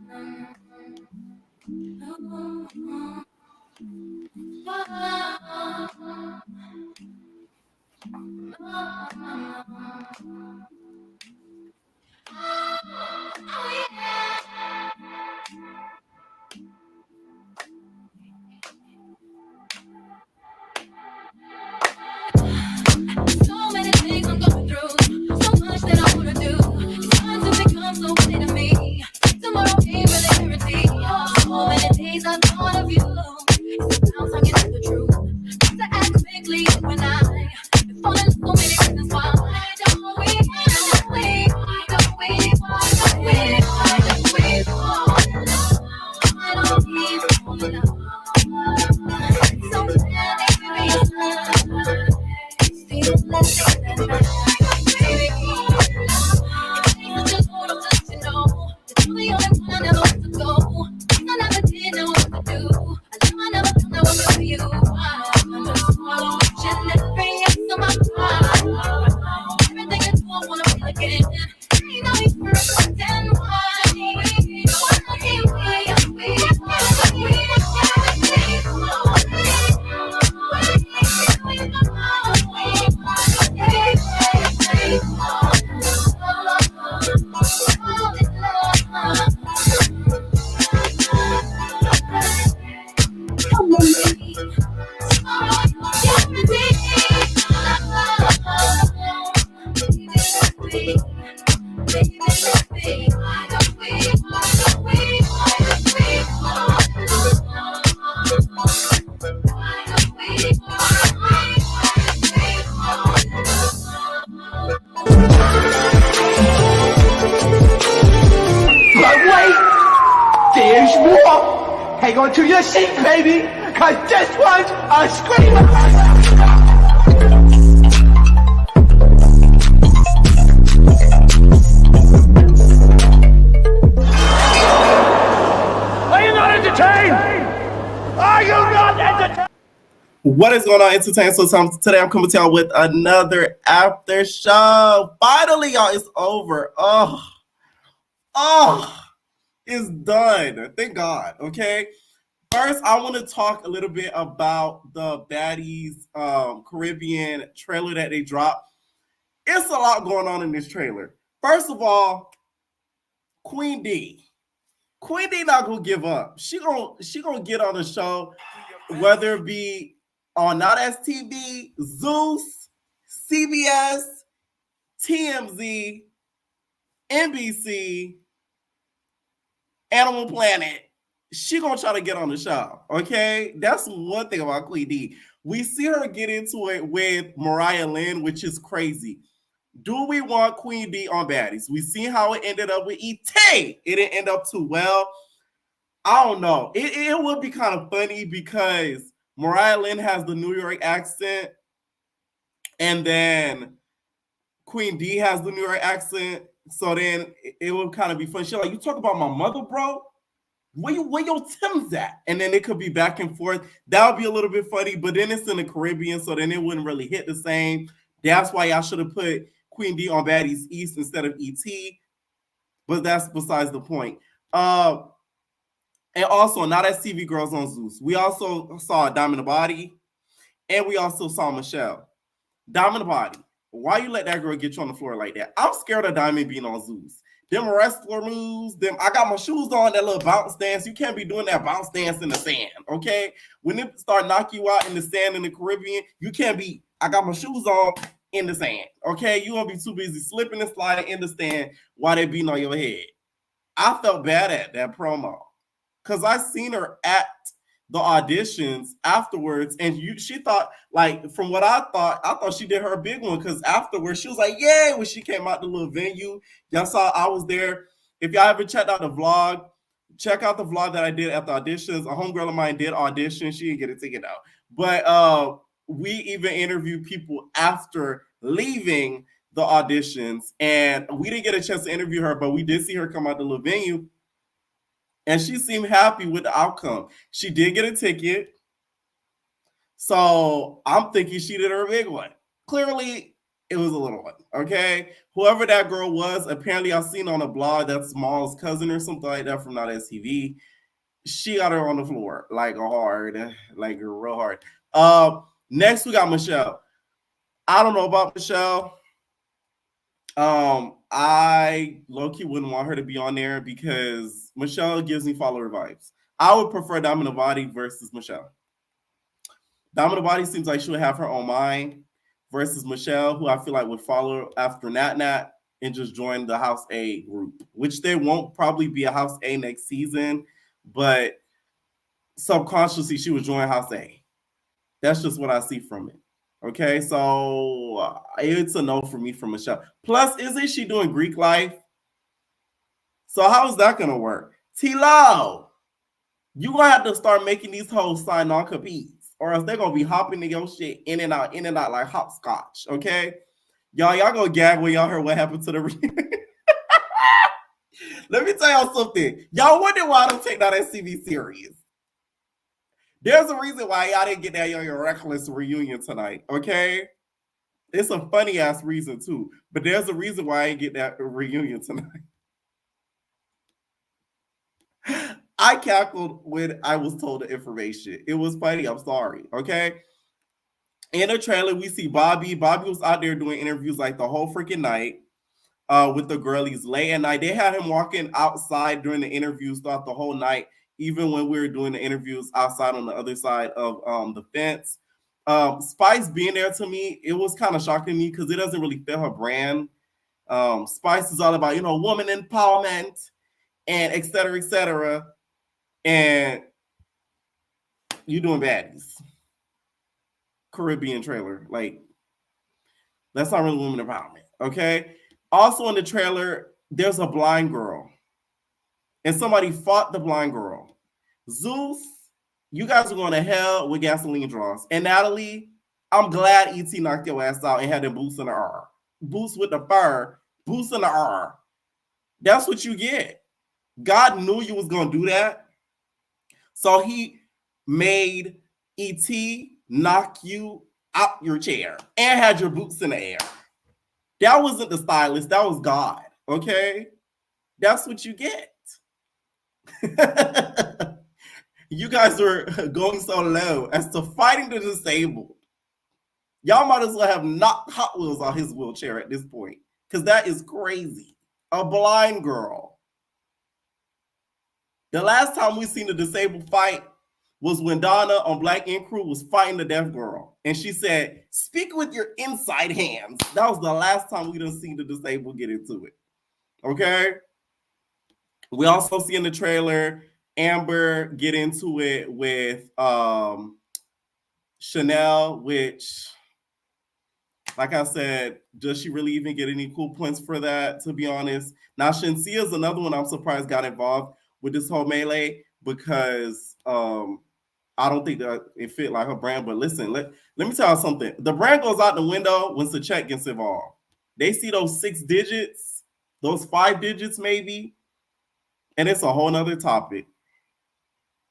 So many things I'm going through, so much that I wanna do. It's time to become so clear to me. Tomorrow ain't really guaranteed. So many days I thought of you. It's about time you know the truth. Got to act quickly when I been falling so many reasons why. Why don't we? Why don't we? Why don't we? Why don't we fall in love? Why don't we fall in love? So many reasons. Feel blessed and baby, it's just all of us to know that you're the only one I never want to go. I never did know what to do. I never felt that way for you. I just swallow each and every yes of my pride. Everything you do, I wanna feel again. Ain't no need for us to pretend why. Hang on to your seat, baby, cause this one's a screamer. Are you not entertained? Are you not entertained? What is going on, Entertain So Time? Today I'm coming to y'all with another after show. Finally, y'all, it's over. It's done. Thank God. Okay. First, I want to talk a little bit about the Baddies Caribbean trailer that they dropped. It's a lot going on in this trailer. First of all, Queen D not gonna give up. She gonna get on the show, whether it be on Not As TV, Zeus, CBS, TMZ, NBC, Animal Planet. She gonna try to get on the show, okay? That's one thing about Queen D. We see her get into it with Mariah Lynn, which is crazy. Do we want Queen D on Baddies? We see how it ended up with E.T. It didn't end up too well. I don't know. It would be kind of funny because Mariah Lynn has the New York accent, and then Queen D has the New York accent. So then it would kind of be fun. She's like, you talk about my mother, bro? Where your Tim's at? And then it could be back and forth. That would be a little bit funny, but then it's in the Caribbean, so then it wouldn't really hit the same. That's why y'all should have put Queen D on Baddies East instead of E.T. But that's besides the point. And also, Not As TV Girls on Zeus. We also saw Diamond Body, and we also saw Michelle. Diamond Body. Why you let that girl get you on the floor like that? I'm scared of Diamond being on Zeus. Them wrestler moves, I got my shoes on, that little bounce dance. You can't be doing that bounce dance in the sand, okay? When it start knocking you out in the sand in the Caribbean, you can't be, I got my shoes on in the sand, okay? You won't be too busy slipping and sliding in the sand while they beating on your head. I felt bad at that promo because I seen her at the auditions afterwards, and she thought, like, from what I thought she did her big one, because afterwards she was like, yay, when she came out the little venue. Y'all saw I was there. If y'all ever checked out the vlog, check out the vlog that I did at the auditions. A homegirl of mine did audition. She didn't get a ticket out. But we even interviewed people after leaving the auditions, and we didn't get a chance to interview her, but we did see her come out the little venue. And she seemed happy with the outcome. She did get a ticket. So I'm thinking she did her big one. Clearly, It was a little one, okay? Whoever that girl was, apparently I seen on a blog that's Small's cousin or something like that from that STV. She got her on the floor, like hard, like real hard. Next we got Michelle. I don't know about Michelle. I low-key wouldn't want her to be on there because Michelle gives me follower vibes. I would prefer Diamond Abadi versus Michelle. Diamond Abadi seems like she would have her own mind versus Michelle, who I feel like would follow after Nat Nat and just join the House A group, which there won't probably be a House A next season, but subconsciously she would join House A. That's just what I see from it. Okay, so it's a no for me from Michelle. Plus, isn't she doing Greek life? So how is that gonna work? T-Lo, you gonna have to start making these hoes sign non-competes, or else they're gonna be hopping in your shit in and out like hopscotch. Okay, y'all gonna gag when y'all heard what happened to the reunion. Let me tell y'all something. Y'all wonder why I don't take that SCV serious. There's a reason why y'all didn't get that Young and Reckless reunion tonight, okay? It's a funny ass reason too, but there's a reason why I didn't get that reunion tonight. I cackled when I was told the information. It was funny. I'm sorry, okay? In the trailer, we see Bobby. Bobby was out there doing interviews like the whole freaking night with the girlies late at night. They had him walking outside during the interviews throughout the whole night, even when we were doing the interviews outside on the other side of the fence. Spice being there, to me, it was kind of shocking to me because it doesn't really fit her brand. Spice is all about, woman empowerment and et cetera, et cetera. And you doing Baddies Caribbean trailer. Like, that's not really woman empowerment, okay? Also in the trailer, there's a blind girl. And somebody fought the blind girl. Zeus, you guys are going to hell with gasoline draws. And Natalie, I'm glad ET knocked your ass out and had them boots in the R. Boots with the fur, boots in the R. That's what you get. God knew you was going to do that. So he made ET knock you out your chair and had your boots in the air. That wasn't the stylist. That was God. Okay? That's what you get. You guys are going so low as to fighting the disabled. Y'all might as well have knocked Hot Wheels on his wheelchair at this point, because that is crazy. A blind girl. The last time we seen a disabled fight was when Donna on Black Ink Crew was fighting the deaf girl. And she said, speak with your inside hands. That was the last time we done seen the disabled get into it. Okay? We also see in the trailer Amber get into it with Chanel, which, like I said, does she really even get any cool points for that, to be honest? Now, Shensia is another one I'm surprised got involved with this whole melee because I don't think that it fit like her brand. But listen, let me tell you something. The brand goes out the window when Sachek gets involved. They see those 6 digits, those 5 digits maybe, and it's a whole nother topic.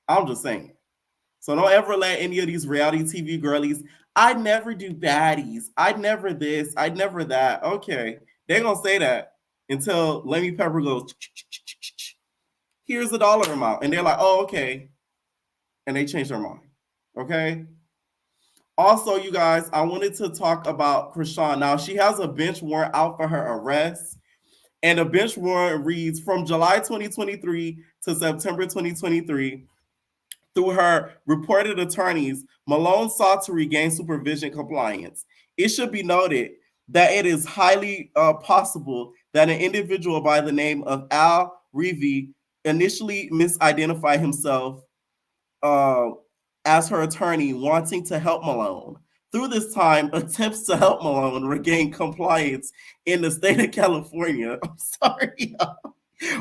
I'm just saying. So don't ever let any of these reality TV girlies, I'd never do baddies. I'd never this. I'd never that. Okay. They're going to say that until Lemmy Pepper goes, here's the dollar amount. And they're like, oh, okay. And they change their mind. Okay. Also, you guys, I wanted to talk about Crisha. Now, she has a bench warrant out for her arrest. And the bench warrant reads from July 2023 to September 2023. Through her reported attorneys, Malone sought to regain supervision compliance. It should be noted that it is highly possible that an individual by the name of Al Reevy initially misidentified himself as her attorney wanting to help Malone. Through this time, attempts to help Malone regain compliance in the state of California,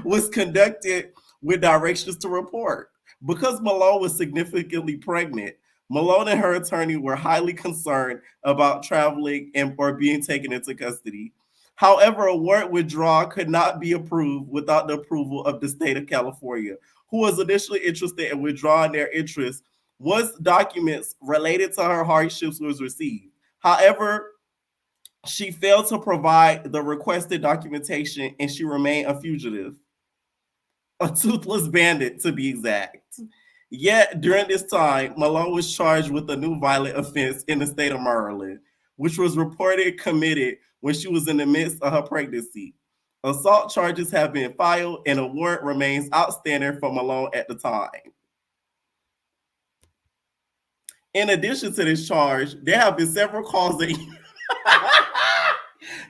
was conducted with directions to report. Because Malone was significantly pregnant, Malone and her attorney were highly concerned about traveling or being taken into custody. However, a warrant withdrawal could not be approved without the approval of the state of California, who was initially interested in withdrawing their interest once documents related to her hardships was received. However, She failed to provide the requested documentation and she remained a fugitive, a toothless bandit to be exact. Yet during this time, Malone was charged with a new violent offense in the state of Maryland, which was reported committed when she was in the midst of her pregnancy. Assault charges have been filed and a warrant remains outstanding for Malone at the time. In addition to this charge, there have been several calls that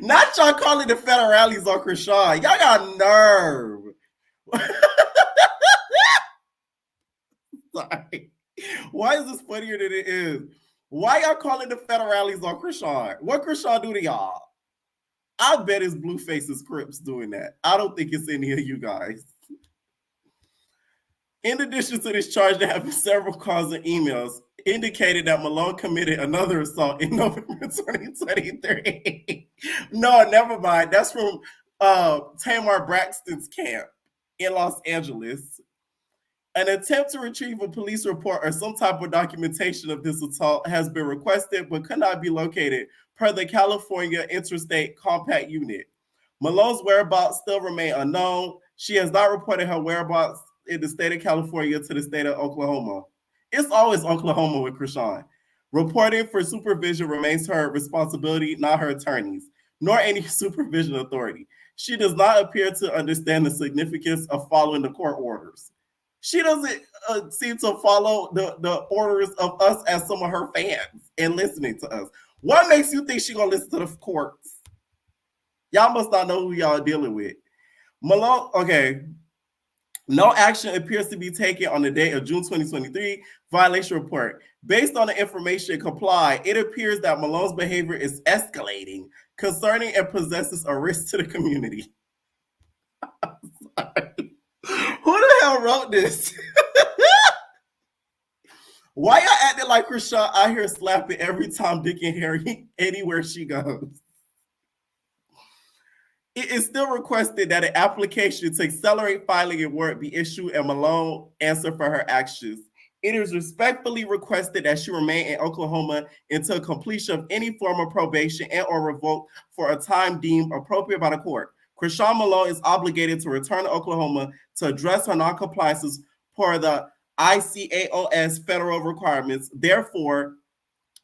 not y'all calling the federales on Crisha. Y'all got nerve. Sorry. Why is this funnier than it is? Why y'all calling the federales on Crisha? What Crisha do to y'all? I bet it's Blueface's Crips doing that. I don't think it's any of you guys. In addition to this charge, there have been several calls and emails indicated that Malone committed another assault in November 2023. No, never mind. That's from Tamar Braxton's camp in Los Angeles. An attempt to retrieve a police report or some type of documentation of this assault has been requested but could not be located per the California Interstate Compact Unit. Malone's whereabouts still remain unknown. She has not reported her whereabouts in the state of California to the state of Oklahoma. It's always Oklahoma with Krishan. Reporting for supervision remains her responsibility, not her attorney's, nor any supervision authority. She does not appear to understand the significance of following the court orders. She doesn't seem to follow the orders of us as some of her fans and listening to us. What makes you think she's going to listen to the courts? Y'all must not know who y'all dealing with. Malone, okay. No action appears to be taken on the date of June 2023 violation report. Based on the information complied, it appears that Malone's behavior is escalating, concerning and possesses a risk to the community. Who the hell wrote this? Why y'all acting like Crisha out here slapping every time Dick and Harry anywhere she goes? It is still requested that an application to accelerate filing a warrant be issued and Malone answer for her actions. It is respectfully requested that she remain in Oklahoma until completion of any form of probation and or revoked for a time deemed appropriate by the court. Crisha Malone is obligated to return to Oklahoma to address her noncompliances per the ICAOS federal requirements. Therefore,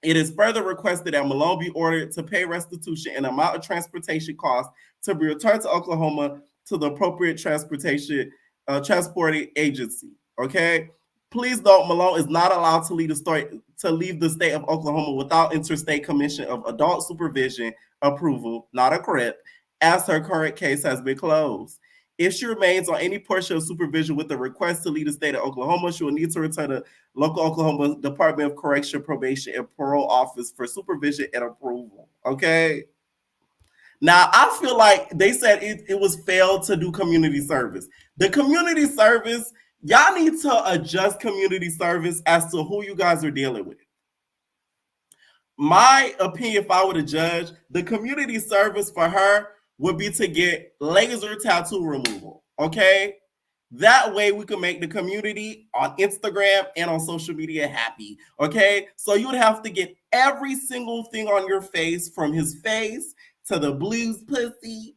it is further requested that Malone be ordered to pay restitution and amount of transportation costs to be returned to Oklahoma to the appropriate transporting agency. Okay, please note Malone is not allowed to leave the state of Oklahoma without interstate commission of adult supervision approval, not a CRIP, as her current case has been closed. If she remains on any portion of supervision with a request to leave the state of Oklahoma, she will need to return to local Oklahoma Department of Correction, Probation, and Parole Office for supervision and approval. Okay. Now, I feel like they said it was failed to do community service. The community service, y'all need to adjust community service as to who you guys are dealing with. My opinion, if I were to judge, the community service for her would be to get laser tattoo removal, okay? That way we can make the community on Instagram and on social media happy, okay? So you would have to get every single thing on your face, from his face to the blues pussy,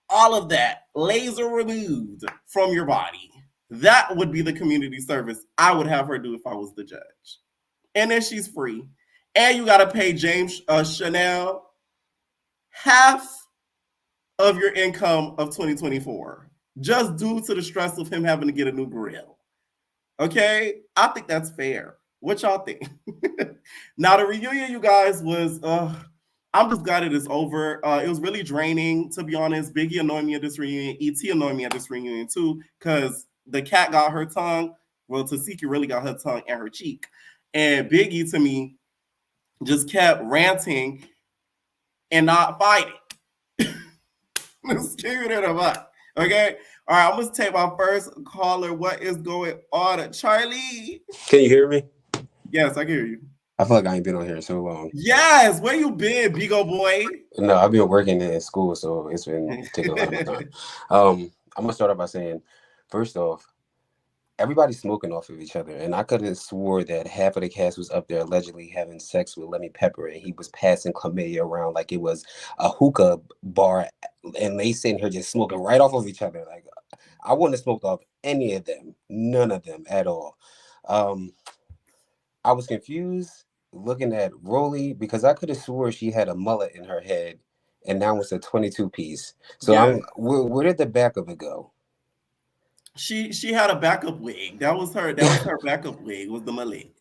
all of that, laser removed from your body. That would be the community service I would have her do if I was the judge. And then she's free. And you got to pay James Chanel half of your income of 2024, just due to the stress of him having to get a new grill. Okay, I think that's fair. What y'all think? Now the reunion, you guys, was I'm just glad it is over. It was really draining, to be honest. Biggie annoyed me at this reunion. ET annoyed me at this reunion too, because the cat got her tongue. Well, Tasiki really got her tongue and her cheek, and Biggie to me just kept ranting and not fighting. Let's give it a buck. Okay. All right. I'm going to take my first caller. What is going on? Chilee. Can you hear me? Yes, I can hear you. I feel like I ain't been on here so long. Yes. Where you been, big old boy? No, I've been working in school, so it's been taking a lot of time. I'm going to start off by saying, first off, everybody's smoking off of each other, and I could have swore that half of the cast was up there allegedly having sex with Lemmy Pepper, and he was passing chlamydia around like it was a hookah bar, and they sitting here just smoking right off of each other. Like, I wouldn't have smoked off any of them, none of them at all. Um, I was confused looking at Rolly because I could have swore she had a mullet in her head, and now it's a 22 piece. So Yeah, where did the back of it go? she had a backup wig. That was her. That was her backup wig. Was the mullet.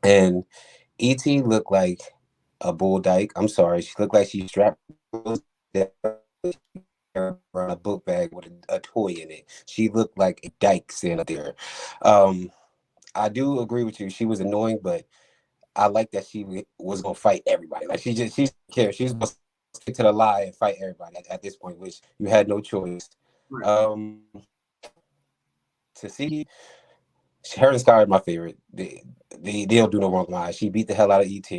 And E.T. looked like a bull dyke. I'm sorry, she looked like she strapped around a book bag with a toy in it. She looked like a dyke sitting up there. Um, I do agree with you. She was annoying, but I like that she was gonna fight everybody. Like she cared. She was gonna stick to the lie and fight everybody at this point, which you had no choice. Right. To see her and Sky are my favorite. They don't do no wrong line. She beat the hell out of ET.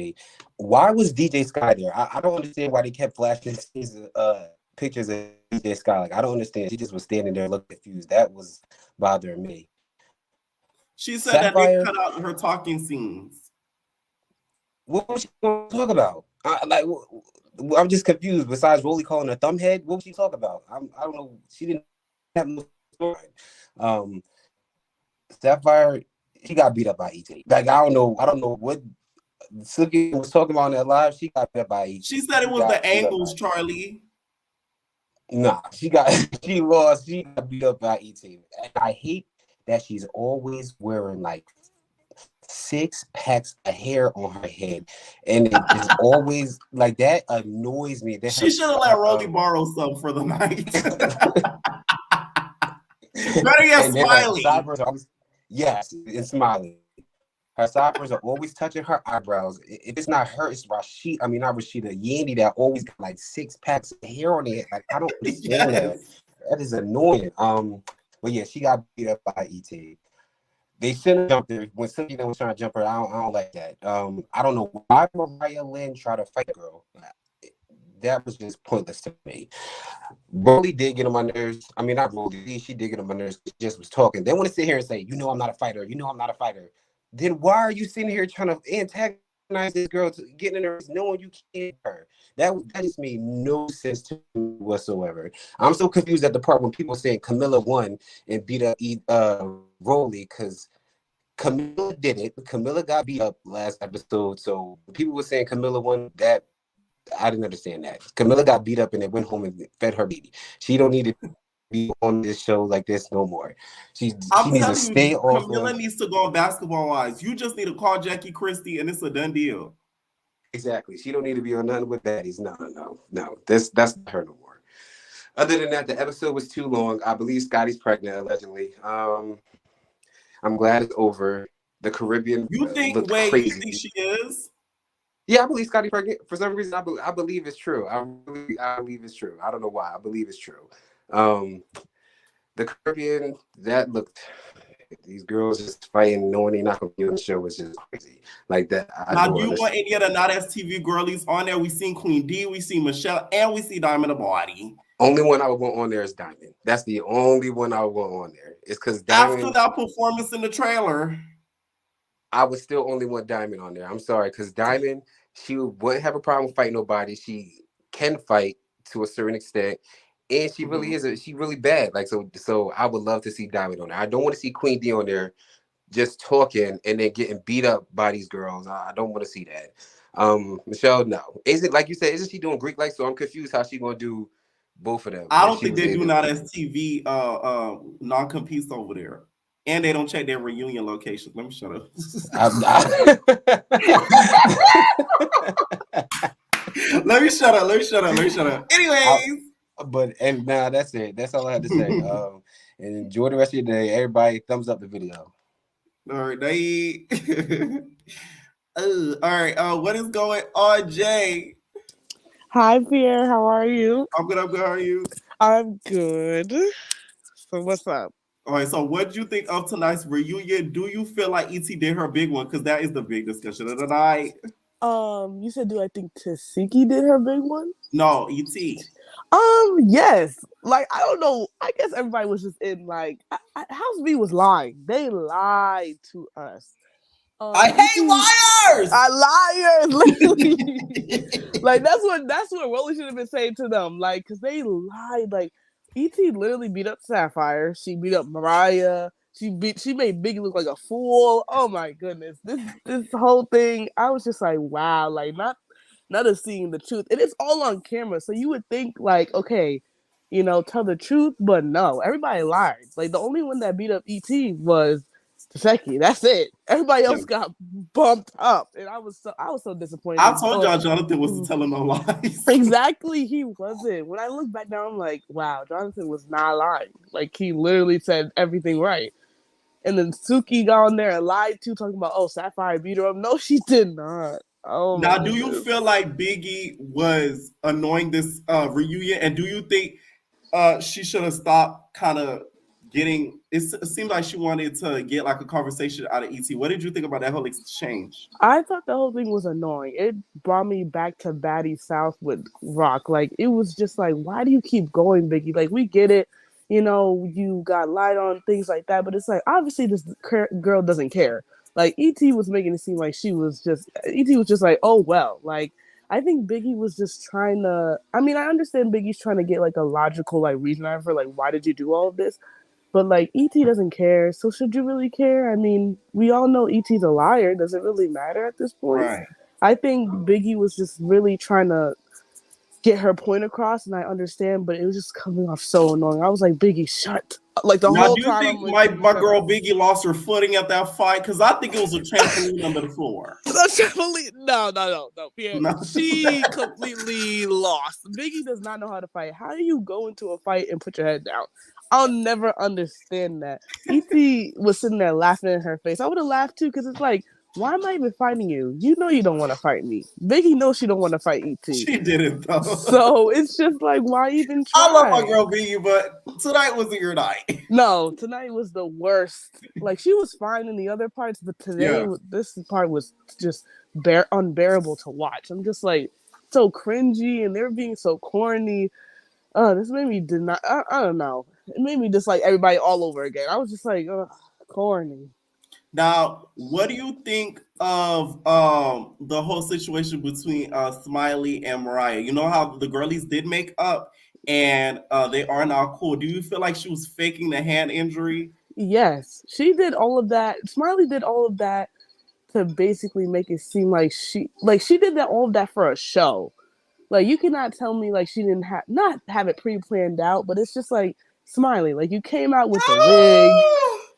Why was DJ Sky there? I don't understand why they kept flashing pictures of DJ Sky. Like, I don't understand. She just was standing there looking confused. That was bothering me. She said that they Sapphire, cut out her talking scenes. what was she going to talk about? I'm just confused. Besides Rolly calling her thumbhead, what was she talking about? I don't know. She didn't have no story. Sapphire, she got beat up by ET. Like, I don't know what Suki was talking about in that live. She got beat up by ET. She said it was the angles, Charlie. Nah, she got she lost. She got beat up by ET. And I hate that she's always wearing like 6 packs of hair on her head, and it is always like that. Annoys me. That She should have let Rolly borrow some for the night. Better get Smiley. Yes, and Smiley. Her sideburns are always touching her eyebrows. If it's not her, it's Rashida. I mean, not Rashida. Yandy that always got like 6 packs of hair on it. Like, I don't understand that. That is annoying. But yeah, she got beat up by ET. They shouldn't have jumped her when somebody was trying to jump her. I don't like that. I don't know why Mariah Lynn tried to fight the girl. That was just pointless to me. Rolly did get on my nerves. I mean, not Rolly. She did get on my nerves. She just was talking. They want to sit here and say, "You know, I'm not a fighter. You know, I'm not a fighter." Then why are you sitting here trying to antagonize this girl, to getting in her, knowing you can't her? That just made no sense to me whatsoever. I'm so confused at the part when people saying Camilla won and beat up Rolly, because Camilla did it. Camilla got beat up last episode, so people were saying Camilla won. That I didn't understand that. Camilla got beat up and then went home and fed her baby. She don't need to be on this show like this no more. She needs to stay off. Camilla needs to go on Basketball Wives. You just need to call Jackie Christie and it's a done deal. Exactly. She don't need to be on nothing with baddies. No. That's not her no more. Other than that, the episode was too long. I believe Scotty's pregnant, allegedly. I'm glad it's over. The Caribbean You think crazy. You think she is? Yeah, I believe Scotty pregnant. For some reason, I believe it's true. I believe it's true. I don't know why. I believe it's true. The Caribbean, that looked, these girls just fighting, knowing they're not going to be on the show was just crazy. Like that. Now, do you want any of the not as TV girlies on there? We seen Queen D, we seen Michelle, and we see Diamond Baddie. Only one I would want on there is Diamond. That's the only one I would want on there. It's because Diamond. After that performance in the trailer, I would still only want Diamond on there. I'm sorry, because Diamond, she wouldn't have a problem fighting nobody. She can fight to a certain extent, and she really is. She really bad. Like so, I would love to see Diamond on there. I don't want to see Queen D on there, just talking and then getting beat up by these girls. I don't want to see that. Michelle, no. Is it like you said? Isn't she doing Greek life? So I'm confused how she gonna do both of them. I don't think they do not as TV non-competes over there. And they don't check their reunion location. Let me shut up. Let me shut up. Anyways. That's it. That's all I had to say. And enjoy the rest of your day. Everybody, thumbs up the video. All right. All right. What is going on, Jay? Hi, Pierre. How are you? I'm good. How are you? I'm good. So what's up? All right. So what did you think of tonight's reunion? Do you feel like ET did her big one? Because that is the big discussion of the night. You said, do I think Tasiki did her big one? No, E.T. Yes. Like, I don't know. I guess everybody was just in like House B was lying. They lied to us. I ET, hate liars. liars, literally. Like that's what Rolly should have been saying to them. Like, cause they lied. Like, E.T. literally beat up Sapphire. She beat up Mariah. She made Biggie look like a fool. Oh my goodness. This whole thing, I was just like, wow, like not of seeing the truth. And it's all on camera. So you would think like, okay, tell the truth, but no, everybody lied. Like the only one that beat up ET was Taseki. That's it. Everybody Yeah. else got bumped up. And I was so disappointed. I told y'all Jonathan was telling no lies. Exactly, he wasn't. When I look back now, I'm like, wow, Jonathan was not lying. Like he literally said everything right. And then Suki got on there and lied too, talking about, oh, Sapphire beat her up. No, she did not. Oh my Now, do you goodness. feel like Biggie was annoying this reunion, and do you think she should have stopped kind of getting? It seemed like she wanted to get like a conversation out of ET. What did you think about that whole exchange? I thought the whole thing was annoying. It brought me back to Baddie South with Rock. Like, it was just like, why do you keep going, Biggie? Like, we get it. You got lied on, things like that. But it's like, obviously, this girl doesn't care. Like, E.T. was making it seem like E.T. was just like, oh, well. Like, I think Biggie was just trying to, I mean, I understand Biggie's trying to get, like, a logical, like, reason out of her. Like, why did you do all of this? But like ET doesn't care, so should you really care? I mean, we all know ET's a liar. Does it really matter at this point? Right. I think Biggie was just really trying to get her point across, and I understand, but it was just coming off so annoying. I was like, Biggie, shut. Like the Now, whole do you time, think I'm like, my shut girl up. Biggie lost her footing at that fight? Because I think it was a trampoline under the floor. No. Yeah, No. she completely lost. Biggie does not know how to fight. How do you go into a fight and put your head down? I'll never understand that. E.T. was sitting there laughing in her face. I would have laughed too, because it's like, why am I even fighting you? You know you don't want to fight me. Biggie knows she don't want to fight E.T. She didn't though. So it's just like, why even try? I love my girl Biggie, but tonight wasn't your night. No, tonight was the worst. Like, she was fine in the other parts, but today, this part was just unbearable to watch. I'm just like, so cringy, and they're being so corny. This made me I don't know. It made me dislike everybody all over again. I was just like, corny. Now, what do you think of the whole situation between Smiley and Mariah? You know how the girlies did make up and they are now cool. Do you feel like she was faking the hand injury? Yes, she did all of that. Smiley did all of that to basically make it seem like she did all of that for a show. Like, you cannot tell me like she didn't not have it pre-planned out, but it's just like, Smiley, like, you came out with the wig.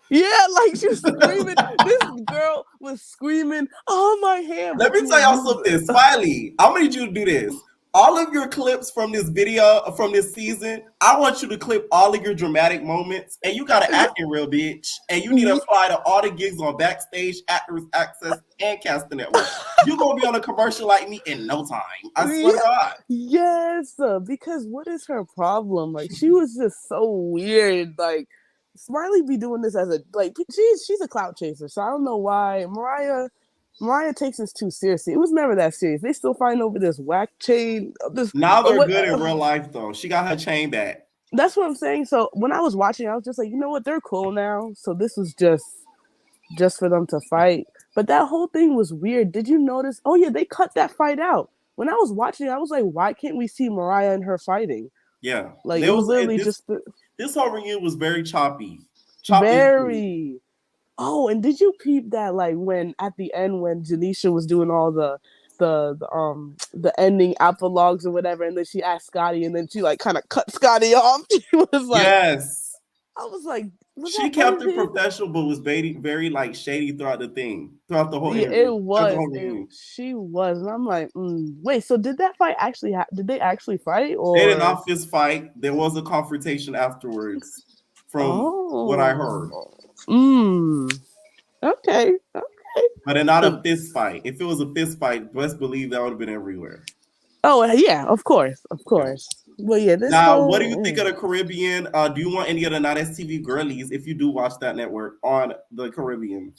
Yeah, like, she was screaming. This girl was screaming, oh, my hand. Let me tell y'all something. Smiley, I'm gonna need you to do this. All of your clips from this video, from this season, I want you to clip all of your dramatic moments, and you gotta act it real, bitch. And you need to apply to all the gigs on Backstage, Actors Access, and Casting Network. You're gonna be on a commercial like me in no time. I swear to God. Yes, because what is her problem? Like, she was just so weird. Like, Smiley be doing this as a, like, she's a clout chaser, so I don't know why. Mariah takes this too seriously. It was never that serious. They still fighting over this whack chain. Now they're good in real life, though. She got her chain back. That's what I'm saying. So when I was watching, I was just like, you know what? They're cool now. So this was just for them to fight. But that whole thing was weird. Did you notice? Oh yeah, they cut that fight out. When I was watching, I was like, why can't we see Mariah and her fighting? Yeah, like, it was literally this whole reunion was very choppy. Very. Oh, and did you peep that, like, when at the end when Janisha was doing all the ending epilogues or whatever, and then she asked Scotty, and then she like kind of cut Scotty off. She was like, yes. I was like, she kept it professional, but was very like shady throughout the whole interview. It was. She was, and I'm like, wait. So did that fight actually? Did they actually fight? Or they did not fist fight? There was a confrontation afterwards, from what I heard. Okay. But they're not a fist fight. If it was a fist fight, best believe that would have been everywhere. Oh yeah, of course. Well, yeah. Now, what do you think of the Caribbean? Do you want any of the not STV girlies, if you do watch that network, on the Caribbean?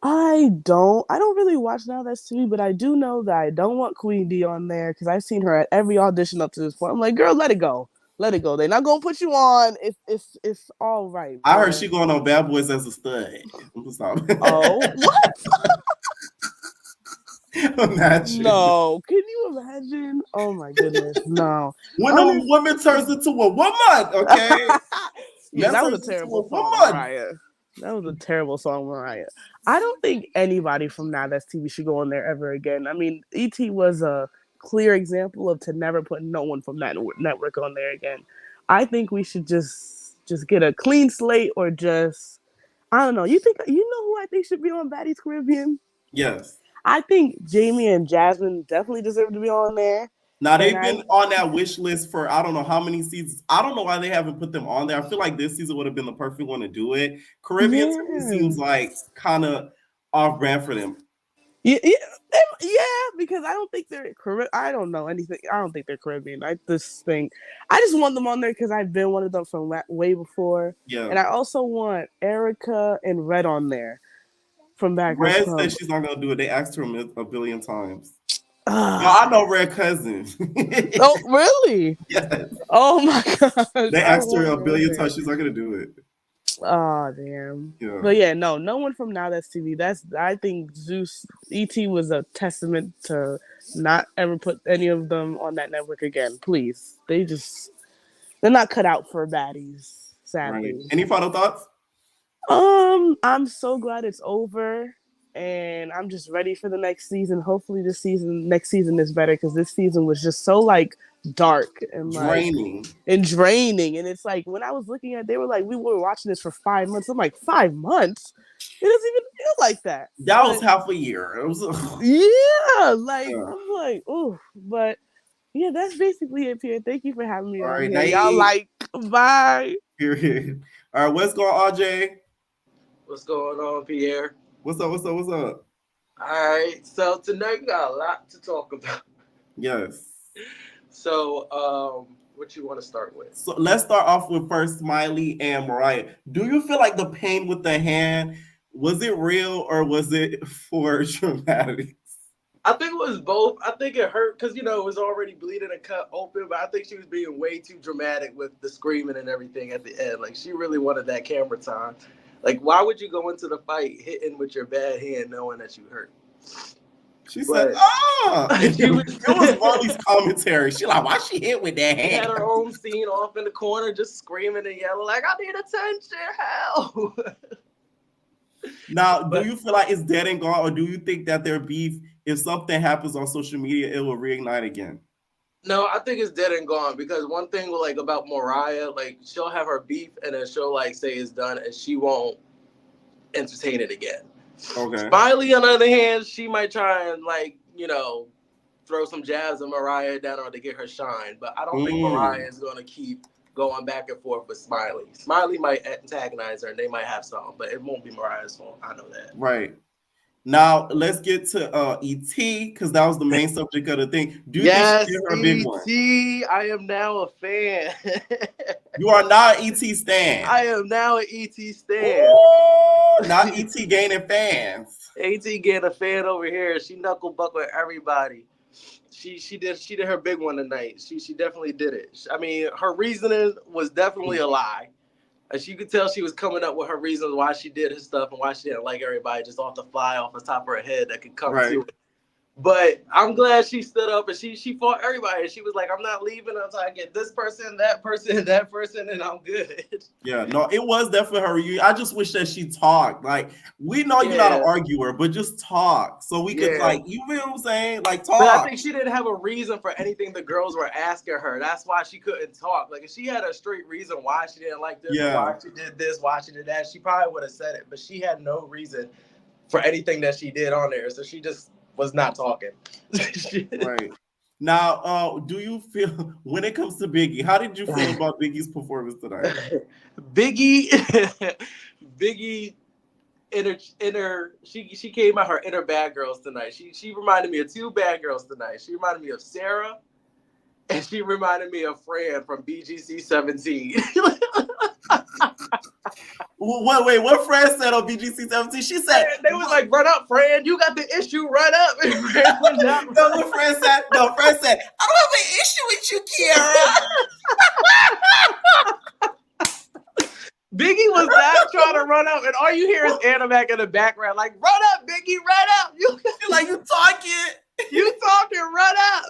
I don't really watch Now That's TV, but I do know that I don't want Queen D on there because I've seen her at every audition up to this point. I'm like, girl, let it go. Let it go. They're not gonna put you on if it's all right. I heard But she going on Bad Boys as a stud. I'm sorry. oh, what? Imagine. No. Can you imagine? Oh my goodness. No. When a woman turns into a woman, okay? Yeah, that was a turns into terrible song, woman. Mariah. That was a terrible song, Mariah. I don't think anybody from Now That's TV should go on there ever again. I mean, ET was a clear example of to never put no one from that network on there again. I think we should just get a clean slate or just I don't know. You know who I think should be on Baddies Caribbean? Yes. I think Jamie and Jasmine definitely deserve to be on there. Now they've been on that wish list for I don't know how many seasons. I don't know why they haven't put them on there. I feel like this season would have been the perfect one to do it. Caribbean to me seems like kind of off brand for them. Yeah, because I don't think they're Caribbean. I don't know anything. I don't think they're Caribbean. I just want them on there because I've been one of them from way before. Yeah, and I also want Erica and Red on there from back. Red said she's not gonna do it. They asked her a billion times. I know Red cousin. Oh, really? Yes. Oh my god. They asked her a billion times. She's not gonna do it. Oh damn. Yeah. But yeah, no one from Now That's TV. I think Zeus ET was a testament to not ever put any of them on that network again. Please. They're not cut out for baddies, sadly. Right. Any final thoughts? I'm so glad it's over. And I'm just ready for the next season. Hopefully next season is better because this season was just so like dark and draining. And it's like when I was looking at, they were like, we were watching this for 5 months. I'm like, 5 months? It doesn't even feel like that. That was half a year. It was I'm like, oh, but yeah, that's basically it, Pierre. Thank you for having me. All right, here. Y'all like, bye. Period. All right, what's going on, RJ? What's going on, Pierre? What's up? All right, so tonight we got a lot to talk about. Yes. So, what you want to start with? So let's start off with first Smiley and Mariah. Do you feel like the pain with the hand, was it real or was it for dramatics? I think it was both. I think it hurt because, it was already bleeding and cut open, but I think she was being way too dramatic with the screaming and everything at the end. Like, she really wanted that camera time. Like, why would you go into the fight hitting with your bad hand knowing that you hurt? She said, it was Marley's commentary. She like, why she hit with that hand? She had her own scene off in the corner just screaming and yelling like, I need attention, help. Now, do you feel like it's dead and gone, or do you think that their beef, if something happens on social media, it will reignite again? No, I think it's dead and gone because one thing like about Mariah, like she'll have her beef and then she'll like say it's done and she won't entertain it again. Okay. Smiley, on the other hand, she might try and like, throw some jabs at Mariah down on to get her shine, but I don't think Mariah is going to keep going back and forth with Smiley. Smiley might antagonize her and they might have some, but it won't be Mariah's fault. I know that. Right. Now, let's get to E.T. because that was the main subject of the thing. Do you think she did her big one? E.T., I am now a fan. You are not an E.T. stan. I am now an E.T. stan. Ooh, not E.T. gaining fans. E.T. getting a fan over here. She knuckle buckle everybody. She did her big one tonight. She definitely did it. I mean, her reasoning was definitely a lie. As you could tell, she was coming up with her reasons why she did her stuff and why she didn't like everybody just off the fly, off the top of her head that could come to it. But I'm glad she stood up and she fought everybody. She was like, I'm not leaving until I get this person, that person, that person, and I'm good. Yeah, no, it was definitely her reunion. I just wish that she talked. Like, we know you're not an arguer, but just talk. So we could, like, you know what I'm saying? Like, talk. But I think she didn't have a reason for anything the girls were asking her. That's why she couldn't talk. Like, if she had a straight reason why she didn't like this, why she did this, why she did that, she probably would have said it. But she had no reason for anything that she did on there. So she just was not talking. Right. Now, do you feel, when it comes to Biggie, how did you feel about Biggie's performance tonight? Biggie, she came out her inner bad girls tonight. She reminded me of two bad girls tonight. She reminded me of Sarah, and she reminded me of Fran from BGC 17. Wait, what Fran said on BGC 17? She said They was like, "Run up, Fran. You got the issue. Run up." And Fran went up. no, what Fran said? No, Fran said, I don't have an issue with you, Kiara. Biggie was not trying to run up, and all you hear is Animac in the background, like, "Run up, Biggie, run up." You like, you talking? You talking, run up.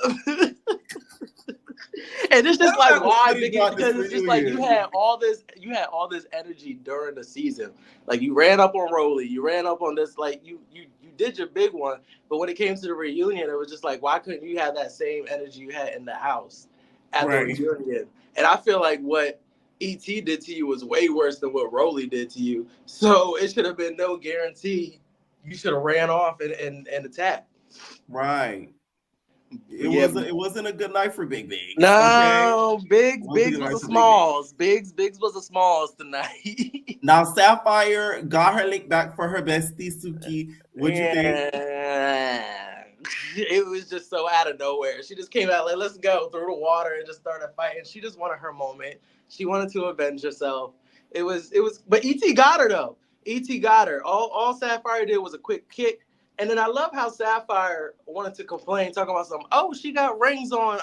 And it's just like, why, Biggie? Because it's just like you had all this energy during the season. Like you ran up on Rolly, you ran up on this, like you did your big one. But when it came to the reunion, it was just like, why couldn't you have that same energy you had in the house at the reunion? And I feel like what ET did to you was way worse than what Rolly did to you. So it should have been no guarantee. You should have ran off and attacked. Right. It wasn't a good night for Big Big. No, okay? Biggs was a Smalls. Biggs was a Smalls tonight. Now Sapphire got her lick back for her bestie Suki. What'd you think? It was just so out of nowhere. She just came out like, let's go, through the water and just started fighting. She just wanted her moment. She wanted to avenge herself. But ET got her though. ET got her. All Sapphire did was a quick kick. And then I love how Sapphire wanted to complain, talking about something. Oh, she got rings on.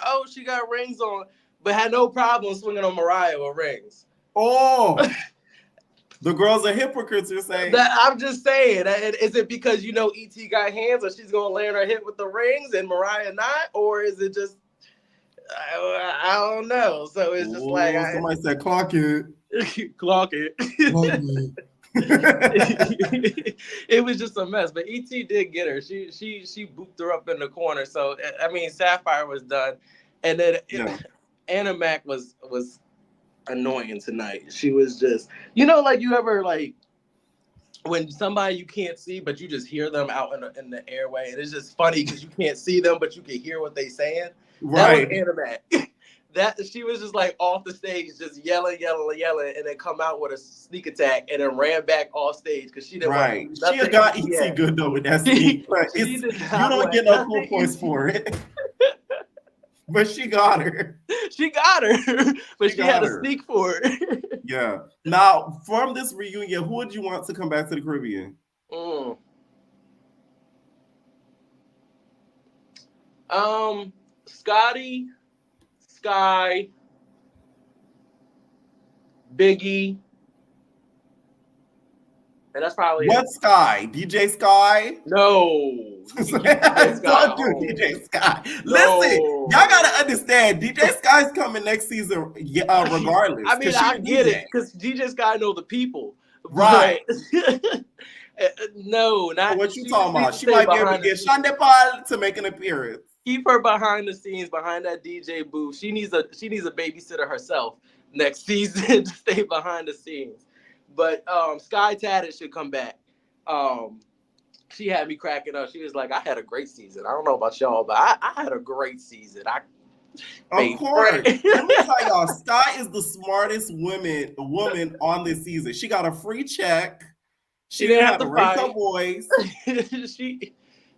But had no problem swinging on Mariah with rings. Oh, the girls are hypocrites, you're saying. I'm just saying. Is it because, ET got hands or she's going to land her hit with the rings and Mariah not? Or is it just, I don't know. So it's just somebody said, clock it. Clock it. It was just a mess, but ET did get her. She booped her up in the corner. So I mean, Sapphire was done, and then Animac was annoying tonight. She was just, like you ever like when somebody you can't see but you just hear them out in the airway, and it's just funny because you can't see them but you can hear what they saying. Right. That was Animac. That she was just like off the stage, just yelling, and then come out with a sneak attack, and then ran back off stage because she didn't. Right. She got ET good though with that sneak, but you don't get no full points for it. But she got her. She got her, but she had a sneak for it. Yeah. Now, from this reunion, who would you want to come back to the Caribbean? Scotty, Sky, Biggie, and that's probably what Sky? DJ Sky? No. Don't do DJ Sky. No. Listen, y'all gotta understand, DJ Sky's coming next season, regardless. I mean, I get it because DJ Sky know the people, right? No, not what you talking about. She might be able to get Sean DePaul to make an appearance. Keep her behind the scenes, behind that DJ booth. She needs a babysitter herself next season to stay behind the scenes. But Sky Tatted should come back. She had me cracking up. She was like, I had a great season. I don't know about y'all, but I had a great season. Of course. Let me tell y'all, Sky is the smartest woman on this season. She got a free check. She didn't have to raise her voice.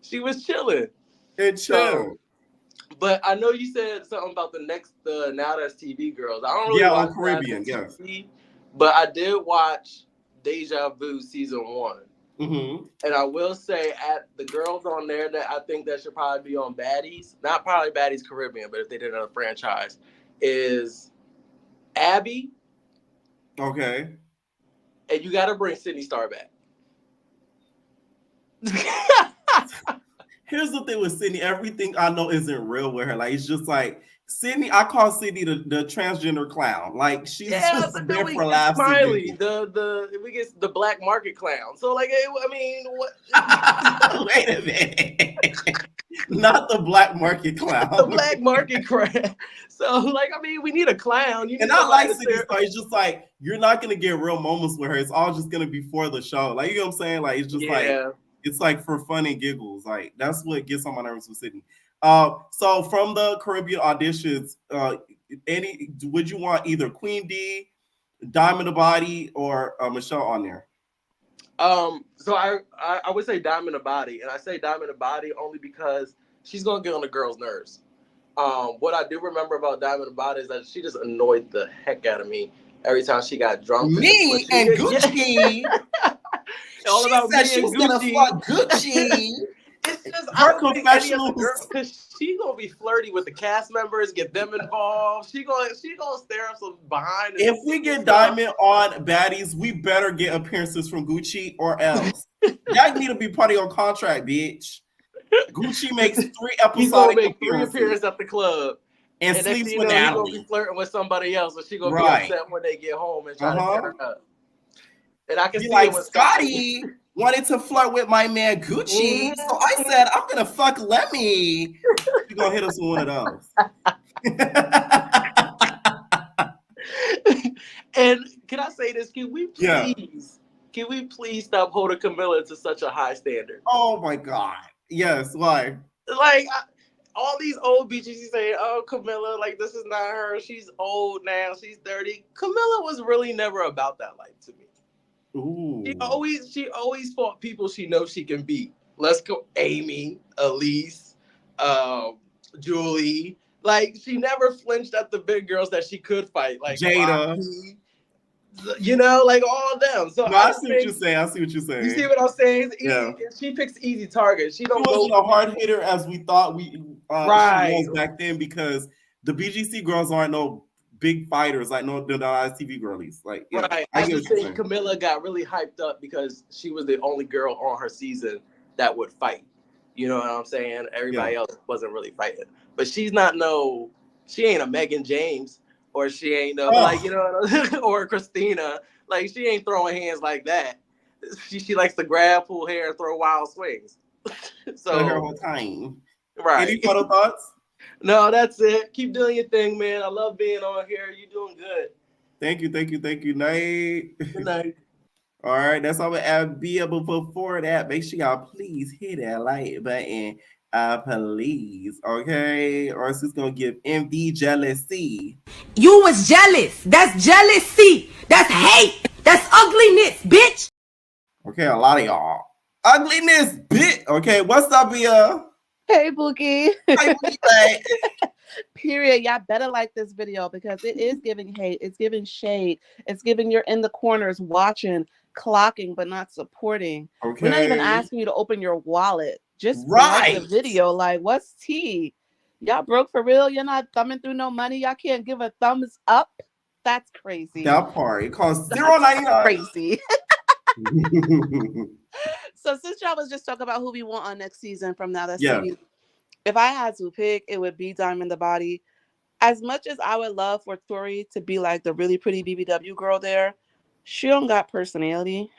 She was chilling. And chill. But I know you said something about the Now That's TV girls. I don't really watch on Caribbean, yes. TV, but I did watch Deja Vu season 1. Mm-hmm. And I will say, at the girls on there that I think that should probably be on Baddies, not probably Baddies Caribbean, but if they did another franchise, is Abby. Okay. And you got to bring Sydney Star back. Here's the thing with Sydney. Everything I know isn't real with her. Like, it's just like Sydney. I call Sydney the transgender clown. Like, she's just there for laughs. Smiley, we get the black market clown. So, like, I mean, what? Wait a minute. Not the black market clown. The black market clown. So, like, I mean, we need a clown. And I like Sydney Star. It's just like you're not gonna get real moments with her. It's all just gonna be for the show. Like, you know what I'm saying? Like, it's just it's like for fun and giggles. Like, that's what gets on my nerves with Sydney. So from the Caribbean auditions, would you want either Queen D, Diamond the Body, or Michelle on there? So I would say Diamond the Body, and I say Diamond the Body only because she's gonna get on the girls' nerves. What I do remember about Diamond the Body is that she just annoyed the heck out of me Every time she got drunk. Me and Gucci. All She about said me she and was gonna Gucci. fuck Gucci. It's just I Her don't think any other girl, confessionals. because she gonna be flirty with the cast members, get them involved. She gonna stir up some behind. If we get Diamond on Baddies, we better get appearances from Gucci or else. Y'all need to be part of your contract, bitch. Gucci makes 3 he's gonna episodic make 3 appearances appearances at the club, and and next sleeps thing you with know, he's gonna be Natalie. flirting with somebody else, and she gonna be Right. upset when they get home and try to set her up. And I can Be see like, it with Scotty wanted to flirt with my man Gucci, so I said I'm gonna fuck Lemmy. You gonna hit us with one of those? And can I say this? Can we Yeah. please stop holding Camilla to such a high standard? Oh my god. Yes. Why? Like all these old bitches, you say, "Oh, Camilla, like this is not her. She's old now. She's 30." Camilla was really never about that life to me. Ooh. She always fought people she knows she can beat. Let's go, Amy, Elise, Julie. Like she never flinched at the big girls that she could fight, like Jada. Rocky, you know, like all of them. So No, I see what you're saying. I see what you're saying. You see what I'm saying? It's easy. Yeah. She picks easy targets. She don't She wasn't go a hard hitter as we thought she right was back then, because the BGC girls aren't no big fighters like no TV girlies. Like, yeah, right. I I get just what you're think saying. Camilla got really hyped up because she was the only girl on her season that would fight. You know what I'm saying? Everybody else wasn't really fighting. But she's not she ain't a Megan James, or she ain't like, you know, or Christina. Like she ain't throwing hands like that. She likes to grab, pull hair, and throw wild swings. So her whole time. Right. Any final thoughts? No, that's it. Keep doing your thing, man. I love being on here. You're doing good. Thank you. Night. Good night. All right, that's all we have. But before that, make sure y'all please hit that like button. Please, okay? Or it's just gonna give envy, jealousy. You was jealous. That's jealousy. That's hate. That's ugliness, bitch. Okay, a lot of y'all. Ugliness, bitch. Okay, what's up, Bia? Hey, Bookie. Hi, Bia. Period. Y'all better like this video because it is giving hate. It's giving shade. It's giving you're in the corners watching, clocking, but not supporting. Okay. We're not even asking you to open your wallet. Just right. like the video. Like, what's tea? Y'all broke for real? You're not thumbing through no money? Y'all can't give a thumbs up? That's crazy. That part. It costs $0.99. Crazy. So since y'all was just talking about who we want on next season from Now That's TV, if I had to pick, it would be Diamond the Body. As much as I would love for Tori to be like the really pretty BBW girl there, she don't got personality.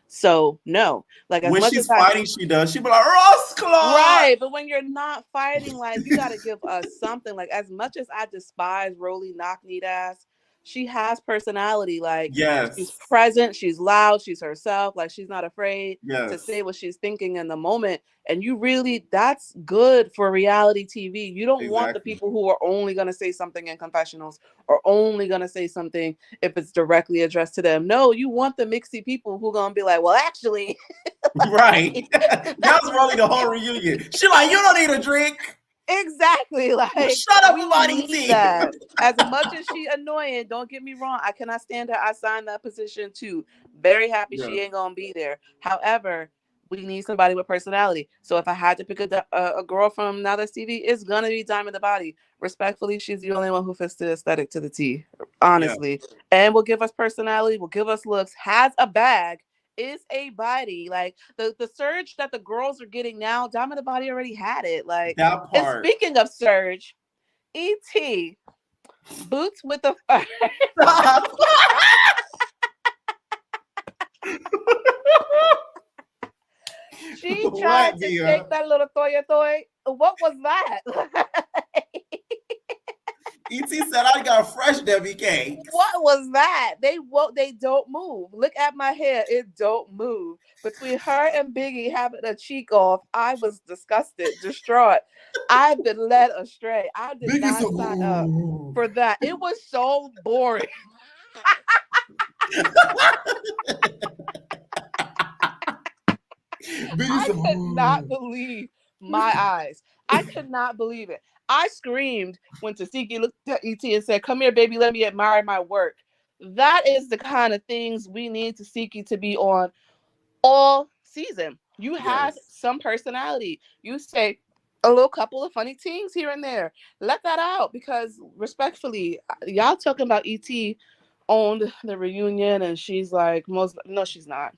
So no. Like as when much she's as fighting, she does. She be like, Ross Claw! Right, but when you're not fighting, like you gotta give us something. Like as much as I despise Rolly knock-kneed ass, she has personality. Like she's present, she's loud, she's herself. Like she's not afraid to say what she's thinking in the moment. And you really, that's good for reality TV. You don't want the people who are only gonna say something in confessionals or only gonna say something if it's directly addressed to them. No, you want the mixy people who gonna be like, well, actually. Right. That's really the whole reunion. She like, you don't need a drink. Exactly. Like shut up, Baddie. That. As much as she annoying, don't get me wrong. I cannot stand her. I signed that position too. Very happy she ain't gonna be there. However, we need somebody with personality. So if I had to pick a girl from Now That's TV, it's gonna be Diamond the Body. Respectfully, she's the only one who fits the aesthetic to the T. Honestly, and will give us personality, will give us looks, has a bag. Is a body like the surge that the girls are getting now. Diamond the Body already had it. Like that part. And speaking of surge, ET boots with the she tried to shake that little toy. What was that? ET said I got a fresh Debbie cake. What was that? They don't move. Look at my hair. It don't move. Between her and Biggie having a cheek off, I was disgusted, distraught. I've been led astray. I did not sign up for that. It was so boring. I could not believe my eyes. I could not believe it. I screamed when Tasiki looked at ET and said, "Come here, baby, let me admire my work." That is the kind of things we need Tasiki to be on all season. You have Yes. some personality. You say a little couple of funny things here and there. Let that out because respectfully, y'all talking about ET owned the reunion and she's like most no, she's not.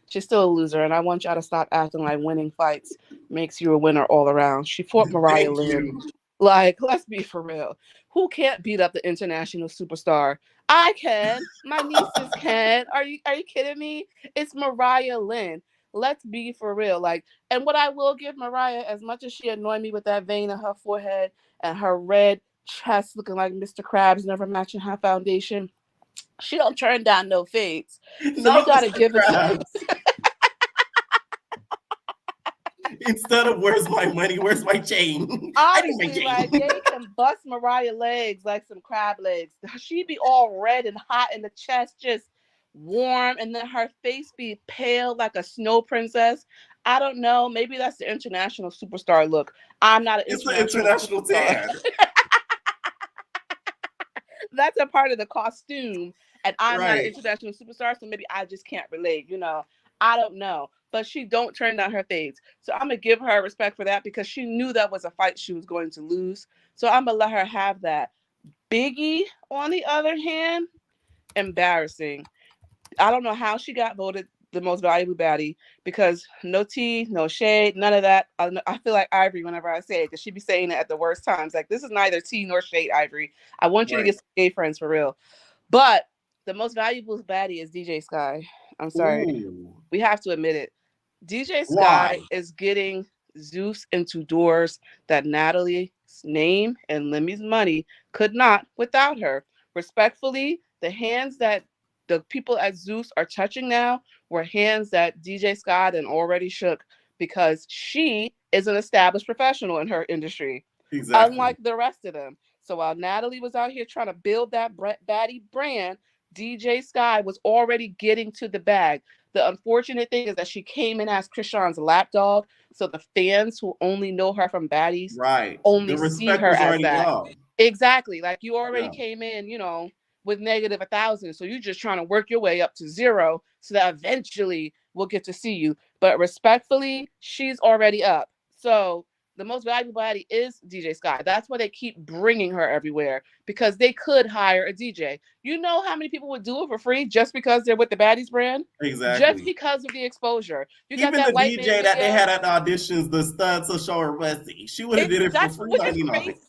She's still a loser, and I want y'all to stop acting like winning fights makes you a winner all around. She fought Mariah Thank Lynn. you. Like, let's be for real. Who can't beat up the international superstar? I can. My nieces can. Are you kidding me? It's Mariah Lynn. Let's be for real. Like, and what I will give Mariah, as much as she annoyed me with that vein in her forehead and her red chest looking like Mr. Krabs, never matching her foundation, she don't turn down no fades. So you No, gotta Mr. give it to Krabs. Instead of where's my money, where's my chain? I need my honestly, like chain. they can bust Mariah legs like some crab legs. She be all red and hot in the chest, just warm, and then her face be pale like a snow princess. I don't know. Maybe that's the international superstar look. I'm not an It's an international international superstar. tan. That's a part of the costume, and I'm not an Right. international superstar, so maybe I just can't relate. I don't know. But she don't turn down her fades. So I'm gonna give her respect for that because she knew that was a fight she was going to lose. So I'm gonna let her have that. Biggie, on the other hand, embarrassing. I don't know how she got voted the most valuable baddie because no tea, no shade, none of that. I feel like Ivory whenever I say it because she be saying it at the worst times. Like, this is neither tea nor shade, Ivory. I want you to Right. get some gay friends for real. But the most valuable baddie is DJ Sky. I'm sorry. Ooh. We have to admit it. DJ Sky Why? is getting Zeus into doors that Natalie's name and Lemmy's money could not without her. Respectfully, the hands that the people at Zeus are touching now were hands that DJ Scott and already shook because she is an established professional in her industry, Exactly. unlike the rest of them. So while Natalie was out here trying to build that Baddie brand, DJ Sky was already getting to the bag. The unfortunate thing is that she came in as Krishan's lapdog, so the fans who only know her from Baddies Right. only The see respect her was as already that. up. Exactly. Like you already Yeah. came in, with negative 1,000. So you're just trying to work your way up to zero so that eventually we'll get to see you. But respectfully, she's already up. So the most valuable body is DJ Sky. That's why they keep bringing her everywhere because they could hire a DJ. You know how many people would do it for free just because they're with the Baddies brand? Just Exactly. because of the exposure. You got Even that the white man DJ that they video. had at the auditions, the studs to show her pussy, she would have did it for free Which is 99. crazy.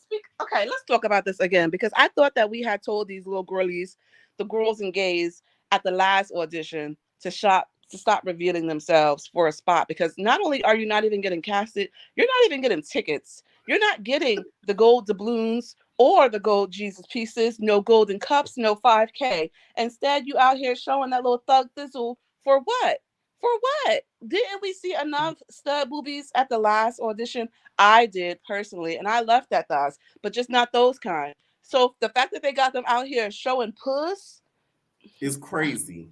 Okay, let's talk about this again because I thought that we had told these little girlies, the girls and gays at the last audition to stop revealing themselves for a spot because not only are you not even getting casted, you're not even getting tickets. You're not getting the gold doubloons or the gold Jesus pieces, no golden cups, no 5K. Instead, you out here showing that little thug thistle for what? For what? Didn't we see enough stud boobies at the last audition? I did personally, and I left at those, but just not those kind. So the fact that they got them out here showing puss, It's crazy.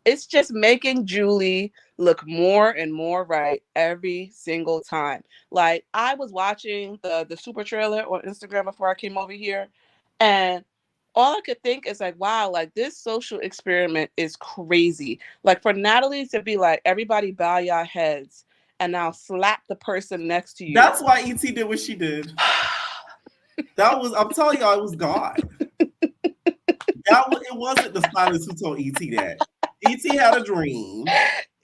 it's just making Julie look more and more right every single time. Like I was watching the super trailer on Instagram before I came over here, and all I could think is like, wow, like this social experiment is crazy. Like for Natalie to be like, everybody bow your heads, and now slap the person next to you. That's why ET did what she did. I'm telling y'all, it was God. It wasn't the stylist who told ET that. ET had a dream,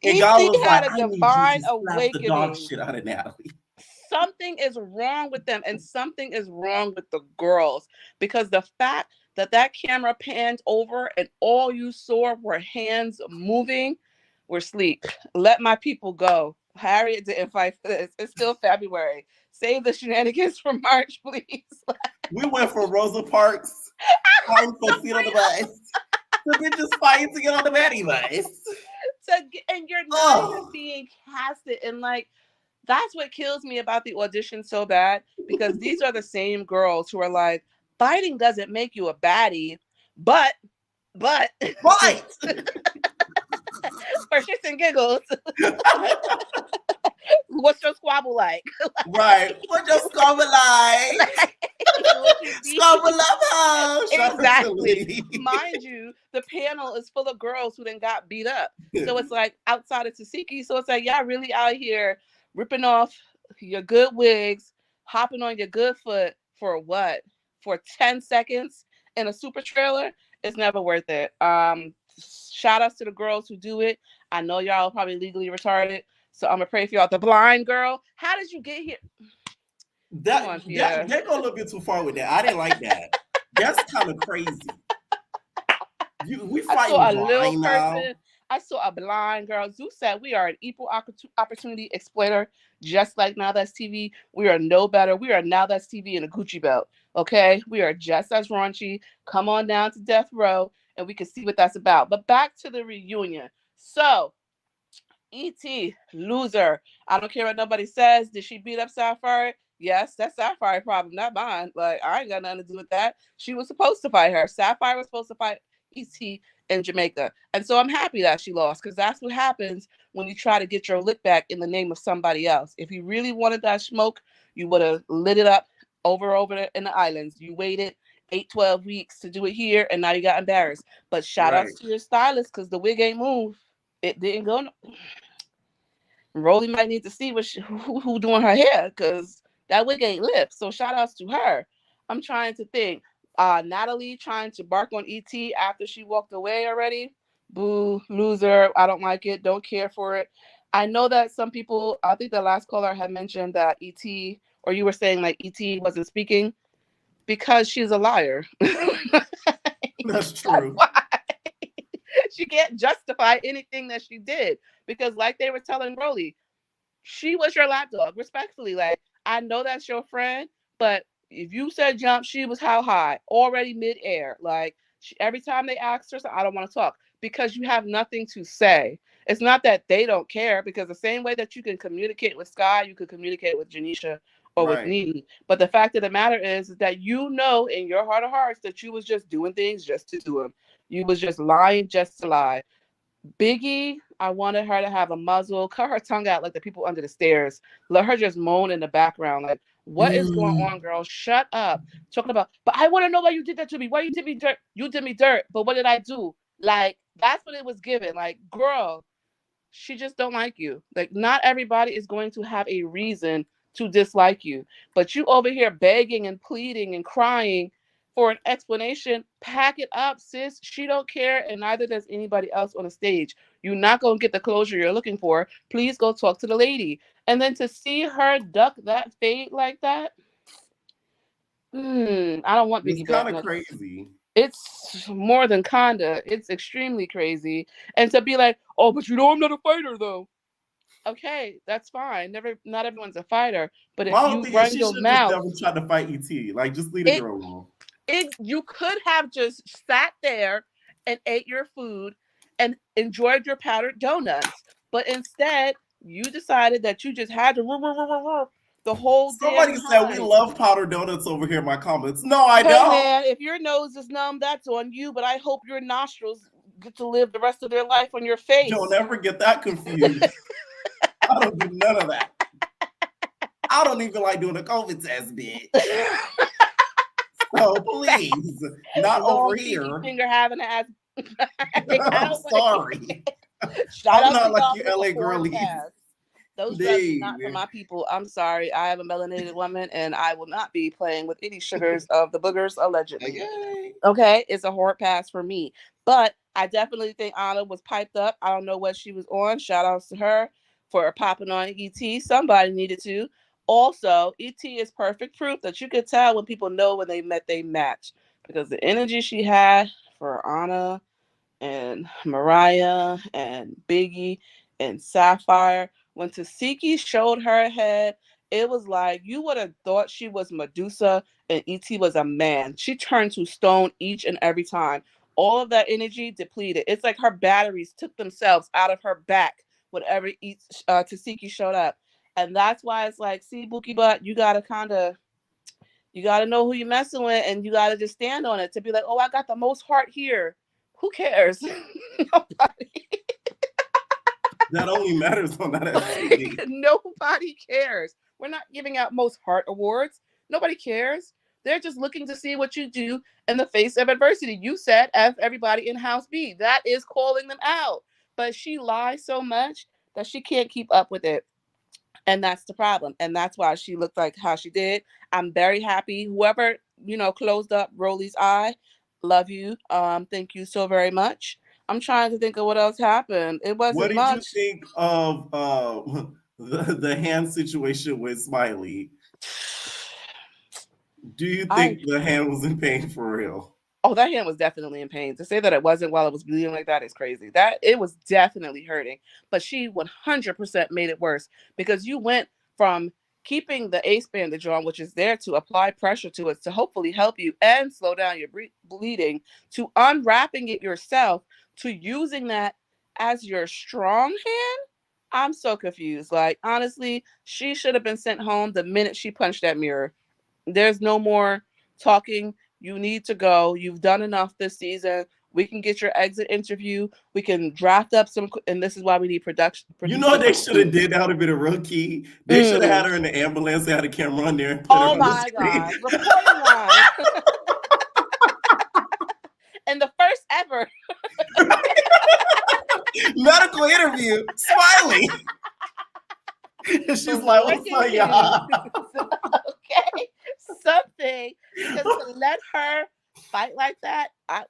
and God ET was had like, a I need you to divine slap the dog awakening. shit out of Natalie. Something is wrong with them, and something is wrong with the girls because the fact that camera panned over and all you saw were hands moving were sleep. Let my people go. Harriet didn't fight for this. It's still February. Save the shenanigans for March, please. We went from Rosa Parks fighting for a seat on the bus to bitches fighting to get on the Baddie bus. And you're not even being casted. And like, that's what kills me about the audition so bad because these are the same girls who are like, fighting doesn't make you a baddie, but Right. for shits and giggles, What's your squabble like? Right. What your squabble like? What you be- Squabble love house. Shout out to Exactly. Chilee. Mind you, the panel is full of girls who then got beat up. So it's like outside of Tasiki. So it's like y'all really out here ripping off your good wigs, hopping on your good foot for what? For 10 seconds in a super trailer? It's never worth it. Shout outs to the girls who do it. I know y'all are probably legally retarded. So I'm gonna pray for y'all. The blind girl, how did you get here? Come on, Pierre. They go a little bit too far with that. I didn't like that. That's kind of crazy. We I saw a fighting little blind now. person. I saw a blind girl. Zeus said we are an equal opportunity exploiter, just like Now That's TV. We are no better. We are Now That's TV in a Gucci belt. Okay, we are just as raunchy. Come on down to death row, and we can see what that's about. But back to the reunion. So, E.T. loser. I don't care what nobody says. Did she beat up Sapphire? Yes, that's Sapphire problem, not mine. Like, I ain't got nothing to do with that. She was supposed to fight her. Sapphire was supposed to fight E.T. in Jamaica. And so I'm happy that she lost, because that's what happens when you try to get your lick back in the name of somebody else. If you really wanted that smoke, you would have lit it up over in the islands. You waited 8-12 weeks to do it here, and now you got embarrassed. But shout outs to your stylist, because the wig ain't moved. It didn't go. Rolly might need to see who doing her hair, because that wig ain't lift. So shout outs to her. I'm trying to think. Natalie trying to bark on ET after she walked away already. Boo, loser. I don't like it. Don't care for it. I know that some people, I think the last caller had mentioned that ET, or you were saying like ET wasn't speaking because she's a liar. That's true. She can't justify anything that she did, because like they were telling Rolly, she was your lapdog, respectfully. Like, I know that's your friend, but if you said jump, she was how high? Already mid-air. Like, every time they asked her, so I don't want to talk, because you have nothing to say. It's not that they don't care, because the same way that you can communicate with Sky, you could communicate with Janisha or with Nene. But the fact of the matter is that you know in your heart of hearts that you was just doing things just to do them. You was just lying just to lie. Biggie, I wanted her to have a muzzle, cut her tongue out like the people under the stairs. Let her just moan in the background. Like, what is going on, girl? Shut up. Talking about, but I want to know why you did that to me. Why you did me dirt? You did me dirt. But what did I do? Like, that's what it was given. Like, girl, she just don't like you. Like, not everybody is going to have a reason to dislike you. But you over here begging and pleading and crying for an explanation. Pack it up, sis. She don't care, and neither does anybody else on the stage. You're not going to get the closure you're looking for. Please go talk to the lady. And then to see her duck that fade like that, I don't want Biggie back. It's kind of crazy. It's more than kinda. It's extremely crazy. And to be like, oh, but you know I'm not a fighter, though. Okay, that's fine. Not everyone's a fighter. But if you run your mouth, never tried to fight ET. Like, just leave the girl alone. You could have just sat there and ate your food and enjoyed your powdered donuts. But instead, you decided that you just had to the whole Somebody said we love powdered donuts over here in my comments. No, I don't. Man, if your nose is numb, that's on you. But I hope your nostrils get to live the rest of their life on your face. Don't ever get that confused. I don't do none of that. I don't even like doing a COVID test, bitch. So please, not over here. Finger having ass. I'm sorry. Shout I'm out not like you LA girlies. Those drugs are not for my people. I'm sorry. I am a melanated woman, and I will not be playing with any sugars of the boogers, allegedly. Okay, it's a hard pass for me. But I definitely think Anna was piped up. I don't know what she was on. Shout outs to her for popping on ET. Somebody needed to. Also, ET is perfect proof that you could tell when people know when they met they match, because the energy she had for Anna and Mariah and Biggie and Sapphire, when Tasiki showed her head, it was like you would have thought she was Medusa and ET was a man. She turned to stone each and every time. All of that energy depleted. It's like her batteries took themselves out of her back whenever Tasiki showed up. And that's why it's like, see, Bookie Butt, you gotta know who you're messing with, and you gotta just stand on it to be like, oh, I got the most heart here. Who cares? Nobody. That only matters on that STD. Like, nobody cares. We're not giving out most heart awards. Nobody cares. They're just looking to see what you do in the face of adversity. You said F everybody in House B. That is calling them out. But she lies so much that she can't keep up with it. And that's the problem. And that's why she looked like how she did. I'm very happy. Whoever, closed up Rolly's eye, love you. Thank you so very much. I'm trying to think of what else happened. It What wasn't did you much. think of the hand situation with Smiley? Do you think the hand was in pain for real? Oh, that hand was definitely in pain. To say that it wasn't while it was bleeding like that is crazy. That it was definitely hurting. But she 100% made it worse because you went from keeping the ace bandage on, which is there to apply pressure to it to hopefully help you and slow down your bleeding, to unwrapping it yourself, to using that as your strong hand. I'm so confused. Like, honestly, she should have been sent home the minute she punched that mirror. There's no more talking. You need to go. You've done enough this season. We can get your exit interview. We can draft up some, and this is why we need production. You know what they should have Producer. did? That would have been a real key. They should have had her in the ambulance. They had a camera on there and put her Oh on the my screen. God. Reporting line. And the first ever Medical interview. Smiley. She's like, what's up, y'all? Okay. Something. Because to let her fight like that, I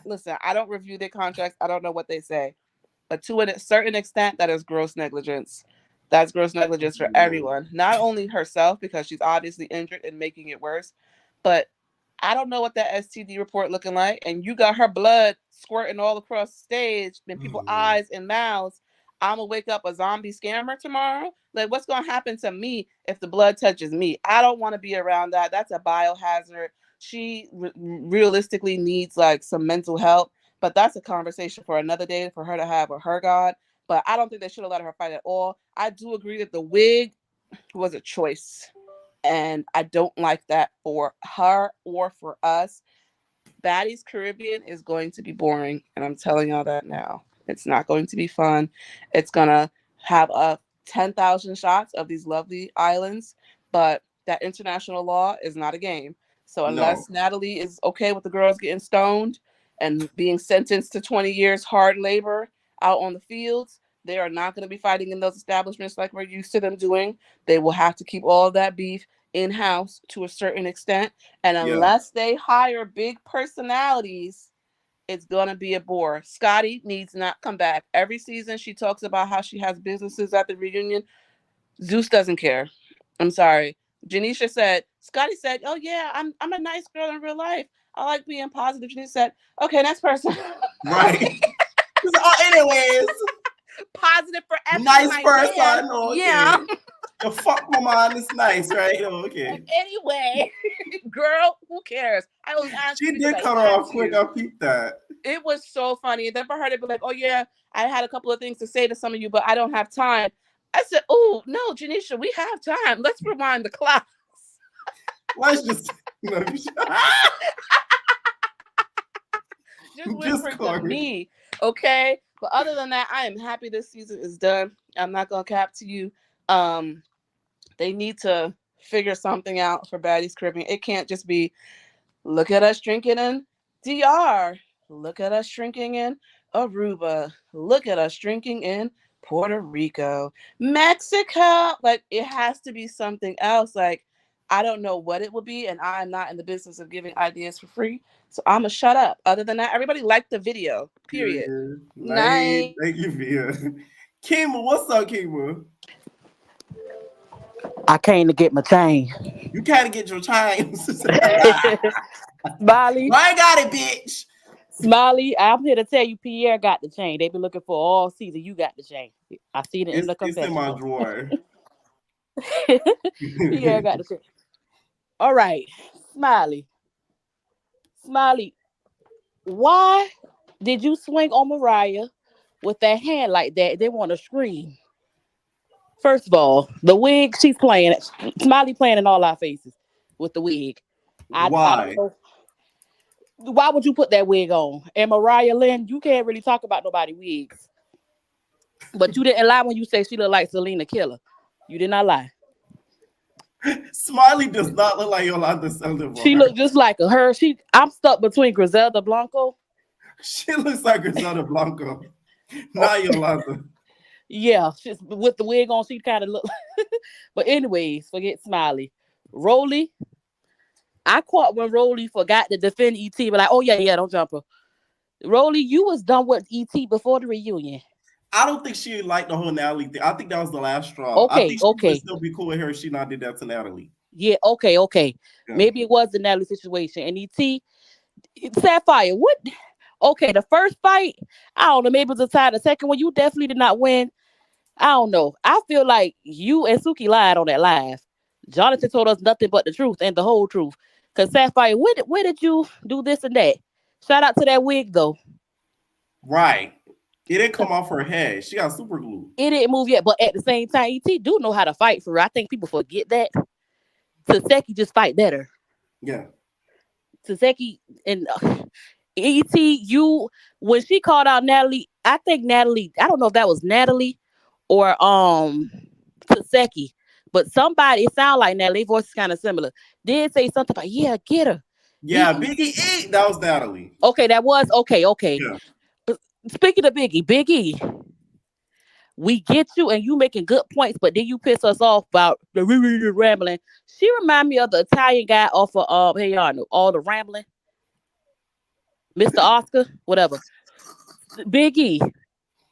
listen, I don't review their contracts. I don't know what they say. But to a certain extent, that is gross negligence. That's gross negligence for everyone. Not only herself, because she's obviously injured and making it worse, but I don't know what that STD report looking like. And you got her blood squirting all across the stage in people's eyes and mouths. I'm going to wake up a zombie scammer tomorrow. Like, what's going to happen to me if the blood touches me? I don't want to be around that. That's a biohazard. She realistically needs like some mental help, but that's a conversation for another day for her to have with her God. But I don't think they should have let her fight at all. I do agree that the wig was a choice, and I don't like that for her or for us. Baddies Caribbean is going to be boring, and I'm telling y'all that now. It's not going to be fun. It's gonna have 10,000 shots of these lovely islands, but that international law is not a game. So unless Natalie is okay with the girls getting stoned and being sentenced to 20 years hard labor out on the fields, they are not going to be fighting in those establishments like we're used to them doing. They will have to keep all of that beef in-house to a certain extent. And unless they hire big personalities, it's going to be a bore. Scotty needs not come back. Every season she talks about how she has businesses at the reunion. Zeus doesn't care. I'm sorry. Janisha said, Scotty said, oh yeah, I'm a nice girl in real life. I like being positive. Janisha said, okay, next person. Right. Anyways. Positive for everyone. Nice person. Okay. Yeah. The fuck my mind is nice, right? Okay. Anyway, girl, who cares? I was She did cut her off quick. I peeped that. It was so funny. And then for her to be like, oh yeah, I had a couple of things to say to some of you, but I don't have time. I said, oh no, Janisha, we have time. Let's rewind the clocks. Let's just whisper to me, okay? But other than that, I am happy this season is done. I'm not gonna cap to you. They need to figure something out for Baddies Caribbean. It can't just be, look at us drinking in DR. Look at us drinking in Aruba. Look at us drinking in Puerto Rico, Mexico. Like, it has to be something else. Like, I don't know what it will be, and I'm not in the business of giving ideas for free. So I'm going to shut up. Other than that, everybody liked the video, period. Night. Thank you, Via. Kima, what's up, Kima? I came to get my chain. You can't get your chain. Smiley. I got it, bitch. Smiley, I'm here to tell you Pierre got the chain. They've been looking for all season. You got the chain. I see it in the confession. It's in my drawer. Pierre got the chain. All right. Smiley, why did you swing on Mariah with that hand like that? They want to scream. First of all, the wig she's playing, Smiley playing in all our faces with the wig. Why? I don't know. Why would you put that wig on? And Mariah Lynn, you can't really talk about nobody wigs. But you didn't lie when you say she looked like Selena Killer. You did not lie. Smiley does not look like Yolanda She Saldivar. looked just like her. I'm stuck between Griselda Blanco. She looks like Griselda Blanco, Oh, not Yolanda. yeah, she's with the wig on. She kind of look. But anyways, forget Smiley. Rolly, I caught when Rolly forgot to defend ET. But like, oh yeah, don't jump her. Rolly, you was done with ET before the reunion. I don't think she liked the whole Natalie thing. I think that was the last straw. I Okay, think she would okay. still be cool with her if she not did that to Natalie. Yeah, okay. Yeah. Maybe it was the Natalie situation. And ET, Sapphire, what? Okay, the first fight, I don't know, maybe it was a tie. The second one, you definitely did not win. I don't know. I feel like you and Suki lied on that live. Jonathan told us nothing but the truth and the whole truth. Because Sapphire, where did you do this and that? Shout out to that wig, though. Right. It didn't come off her head. She got super glue. It didn't move yet, but at the same time, ET do know how to fight for real. I think people forget that. Taseki just fight better. Yeah. Taseki and ET, when she called out Natalie, I think Natalie, I don't know if that was Natalie or Taseki, but somebody, it sounded like Natalie, voice is kind of similar, did say something about, yeah, get her. Yeah, Biggie E. That was Natalie. Okay, that was okay. Yeah. Speaking of Biggie, we get you and you making good points, but then you piss us off about the rambling. She remind me of the Italian guy off of Hey Arnold, all the rambling. Mr. Oscar, whatever. Biggie.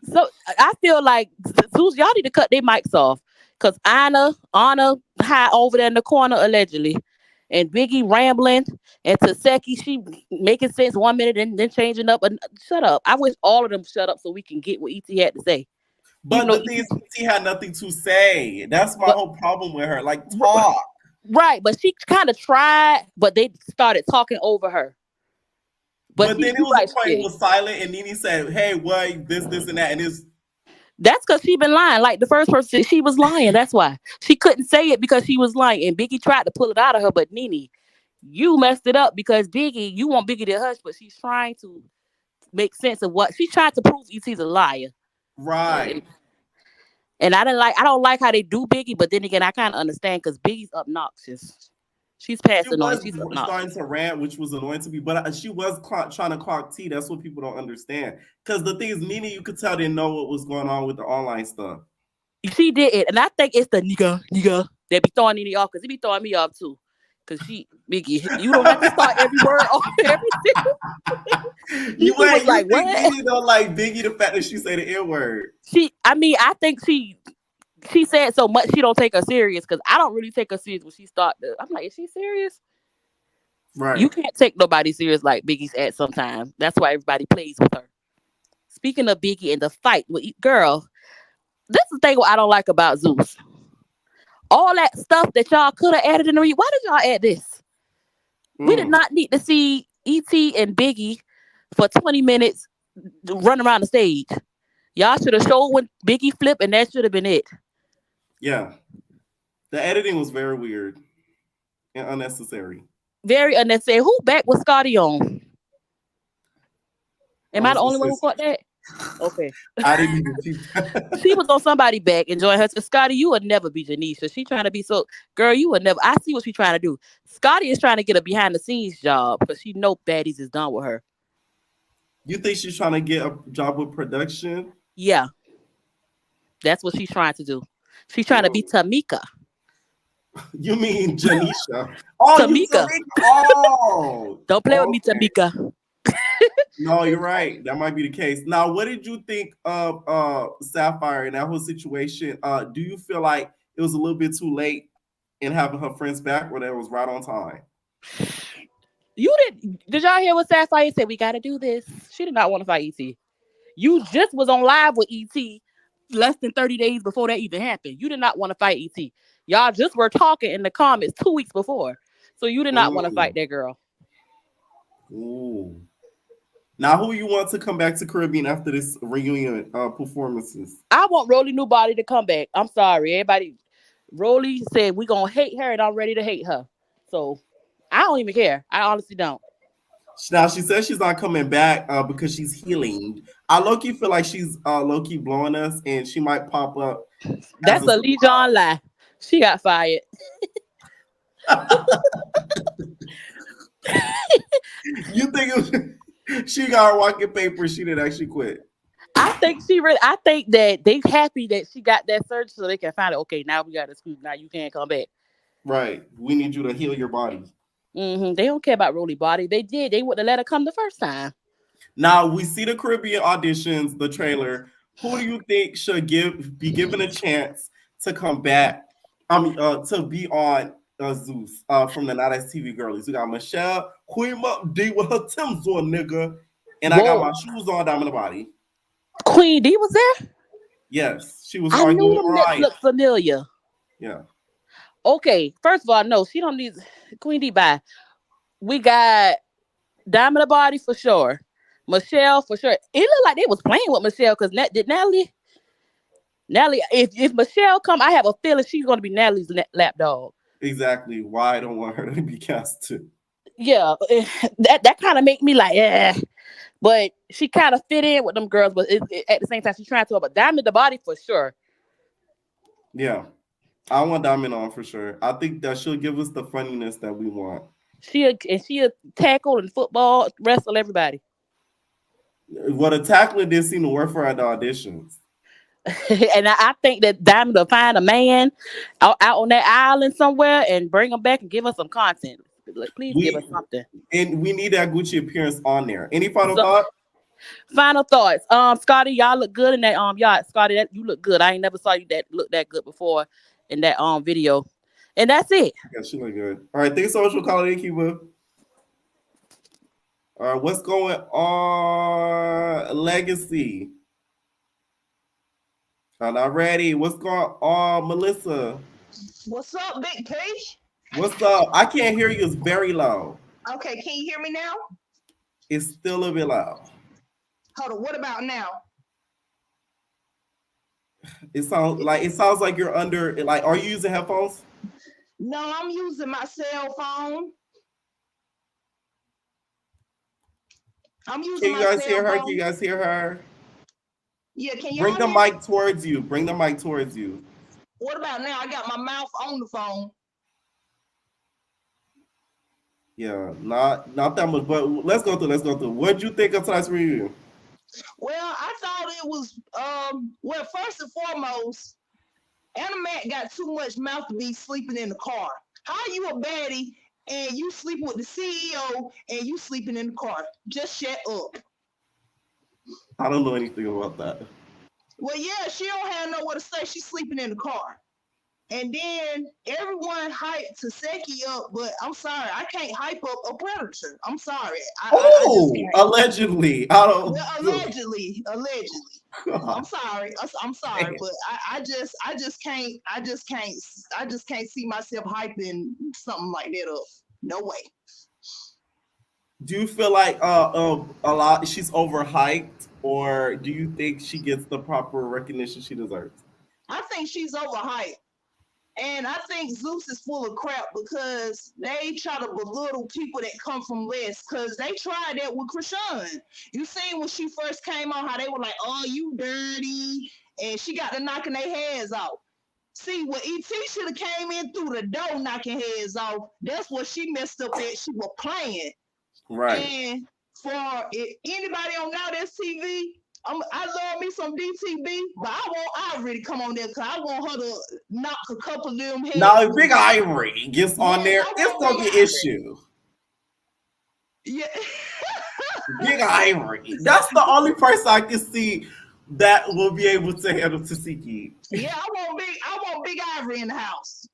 So I feel like Zeus, y'all need to cut their mics off. Cause Anna high over there in the corner, allegedly. And Biggie rambling. And Taseki, she making sense 1 minute and then changing up. And shut up. I wish all of them shut up so we can get what ET had to say. But the thing is, ET had nothing to say. That's my whole problem with her. Like, talk. Right, but she kind of tried, but they started talking over her. But then it was a point it was silent, and Nene said, "Hey, what? This, and that," and it's. That's because she been lying. Like the first person, she was lying. That's why she couldn't say it because she was lying, and Biggie tried to pull it out of her, but Nene, you messed it up because Biggie, you want Biggie to hush, but she's trying to make sense of what she's trying to prove. ET's a liar, right? And I don't like how they do Biggie, but then again, I kind of understand because Biggie's obnoxious. She's past annoying. She's starting to rant, which was annoying to me. But she was trying to clock T. That's what people don't understand. Because the thing is, Nene, you could tell didn't know what was going on with the online stuff. She did it, and I think it's the nigga that be throwing Nene off because he be throwing me off too. Because Biggie, you don't have to start every word off everything. You was like, what? Nene don't like Biggie the fact that she say the N word. I think she said so much she don't take her serious because I don't really take her serious when she start. I'm like, is she serious? Right. You can't take nobody serious like Biggie's at sometimes. That's why everybody plays with her. Speaking of Biggie and the fight with girl, this is the thing what I don't like about Zeus. All that stuff that y'all could have added in the why did y'all add this? We did not need to see E.T. and Biggie for 20 minutes run around the stage. Y'all should have showed when Biggie flipped, and that should have been it. Yeah. The editing was very weird and unnecessary. Very unnecessary. Who back was Scotty on? Am I the only one who caught that? Okay. I didn't even see that. She was on somebody back enjoying her. Scotty, you would never be Janisha. She trying to be so girl, you would never. I see what she's trying to do. Scotty is trying to get a behind the scenes job because she know Baddies is done with her. You think she's trying to get a job with production? Yeah. That's what she's trying to do. She's trying to be Tamika. You mean Janisha? Oh, Tamika. Oh. Don't play with me, Tamika. No, you're right. That might be the case. Now, what did you think of Sapphire and that whole situation? Do you feel like it was a little bit too late in having her friends back, or that it was right on time? Did y'all hear what Sapphire said? We got to do this. She did not want to fight ET. You just was on live with ET less than 30 days before that even happened. You did not want to fight ET. Y'all just were talking in the comments 2 weeks before. So you did not want to fight that girl. Ooh. Now, who you want to come back to Caribbean after this reunion performances? I want Rolly New Body to come back. I'm sorry. Everybody, Rolly said we're going to hate her and I'm ready to hate her. So I don't even care. I honestly don't. Now she says she's not coming back because she's healing. I low-key feel like she's low-key blowing us, and she might pop up as That's a a Lee John lie. She got fired. You think it was, she got her walking paper? She didn't actually quit. I think that they happy that she got that surgery so they can find it. Okay, now we got a scoop. Now you can't come back. Right. We need you to heal your body. They don't care about Rolly body. They did. They would have let her come the first time. Now we see the Caribbean auditions, the trailer. Who do you think should be given a chance to come back? To be on Zeus from the Night TV Girlies. We got Michelle, Queen Up D with her Tim's on, nigga, and I got Whoa. my shoes on down in the body. Queen D was there. Yes, she was I arguing knew with them lips Mariah. looked familiar. Yeah. Okay, first of all, no, she don't need Queen D. Bye. We got Diamond the Body for sure. Michelle for sure. It looked like they was playing with Michelle because did Natalie, if Michelle come, I have a feeling she's going to be Natalie's lap dog. Exactly. Why I don't want her to be cast too. Yeah, that kind of make me like, but she kind of fit in with them girls, but at the same time she's trying to. But Diamond the Body for sure. Yeah. I want Diamond on for sure. I think that she'll give us the funniness that we want. She'll tackle and football, wrestle everybody. What a tackler did seem to work for her at the auditions. And I think that Diamond will find a man out on that island somewhere and bring him back and give us some content. Like, please give us something. And we need that Gucci appearance on there. Any final thoughts? Final thoughts. Scotty, y'all look good in that Scotty, you look good. I ain't never saw you that look that good before in that video. And that's it. Yeah, she look good. All right, thanks so much for calling in, Cuba. All right, what's going on? Legacy. I'm not ready. What's going on, Melissa? What's up, Big P? What's up? I can't hear you. It's very loud. Okay, can you hear me now? It's still a bit loud. Hold on, what about now? It sounds like you're under. Like, are you using headphones? No, I'm using my cell phone. I'm using Can you guys my hear cell her? phone. Can you guys hear her? Yeah, can you Bring the mic towards you. Bring the mic towards you. What about now? I got my mouth on the phone. Yeah, not that much, but let's go through. What'd you think of tonight's review? Well, I thought it was well, first and foremost, Animat got too much mouth to be sleeping in the car. How are you a baddie and you sleeping with the CEO and you sleeping in the car? Just shut up. I don't know anything about that. Well, yeah, she don't have nowhere to stay. She's sleeping in the car. And then everyone hyped Taseki up, but I'm sorry, I can't hype up a predator. I'm sorry. Allegedly. I don't. Well, allegedly. I'm sorry, but I just can't see myself hyping something like that up. No way. Do you feel like she's overhyped, or do you think she gets the proper recognition she deserves? I think she's overhyped. And I think Zeus is full of crap because they try to belittle people that come from less, because they tried that with Crisha. You seen when she first came on how they were like, oh, you dirty, and she got to knocking their heads off. See, when ET should have came in through the door knocking heads off, that's what she messed up at. She was playing. Right. And for anybody on Now That's TV, I love me some DTB, but I want Ivory to come on there because I want her to knock a couple of them heads. Now, if Big Ivory gets on there, it's gonna be an issue. Yeah. Big Ivory. That's the only person I can see that will be able to handle Taseki. Yeah, I want Big Ivory in the house.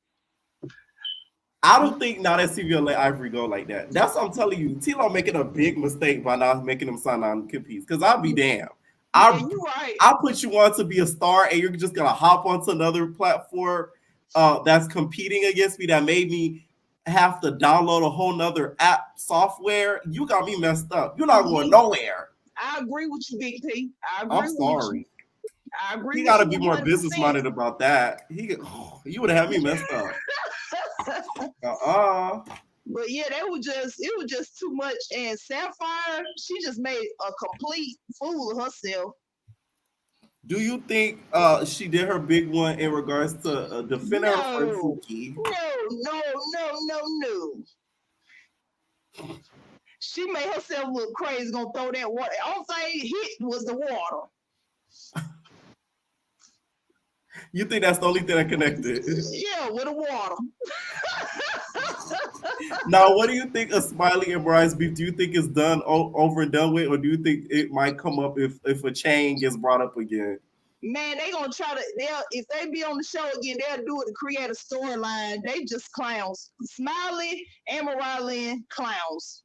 I don't think Now That's TV will let Ivory go like that. That's what I'm telling you. T-Lo making a big mistake by not making him sign on competes. Because I'll be damned. You're right. I'll put you on to be a star, and you're just gonna hop onto another platform that's competing against me that made me have to download a whole nother app software. You got me messed up. You're not going nowhere. I agree with you, Big P. I'm sorry. I agree. He got to be more business minded about that. You would have had me messed up. But yeah, it was just too much. And Sapphire, she just made a complete fool of herself. Do you think she did her big one in regards to defending her friend No, Suki? no. She made herself look crazy. Gonna throw that water. All thing hit was the water. You think that's the only thing that connected? Yeah, with the water. Now, what do you think of Smiley and Mariah's beef? Do you think it's done over and done with, or do you think it might come up if a chain gets brought up again? Man, they gonna try to. They'll if they be on the show again, they'll do it to create a storyline. They just clowns. Smiley and Mariah clowns.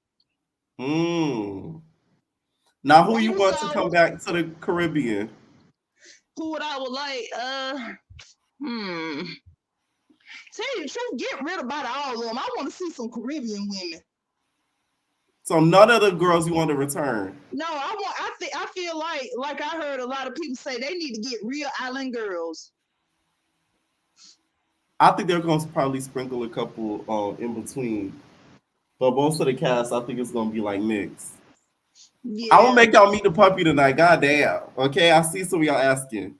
Hmm. Now, who you want to come Also, back to the Caribbean? who would I would like? Hmm. Tell you the truth, get rid about all of them. I want to see some Caribbean women. So none of the girls you want to return. No, I feel like I heard a lot of people say they need to get real island girls. I think they're going to probably sprinkle a couple in between, but most of the cast, I think it's going to be like mixed. I'm gonna Yeah. make y'all meet the puppy tonight. Goddamn. Okay, I see some of y'all asking.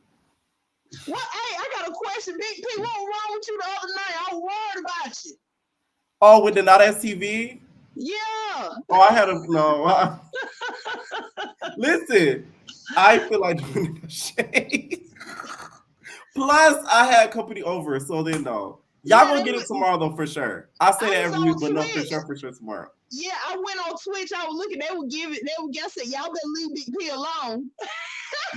What? Hey, I got a question, Big P. What was wrong with you the other night? I was worried about you. Oh, with the not STV? Yeah. Oh, I had a no. Listen, I feel like doing the shade. Plus, I had company over, so then no. Y'all Yeah, gonna they get it went. tomorrow though for sure. I say I that was every on week, but no, Twitch. for sure tomorrow. Yeah, I went on Twitch. I was looking. They would give it. They would guess it. Y'all better leave Big P alone.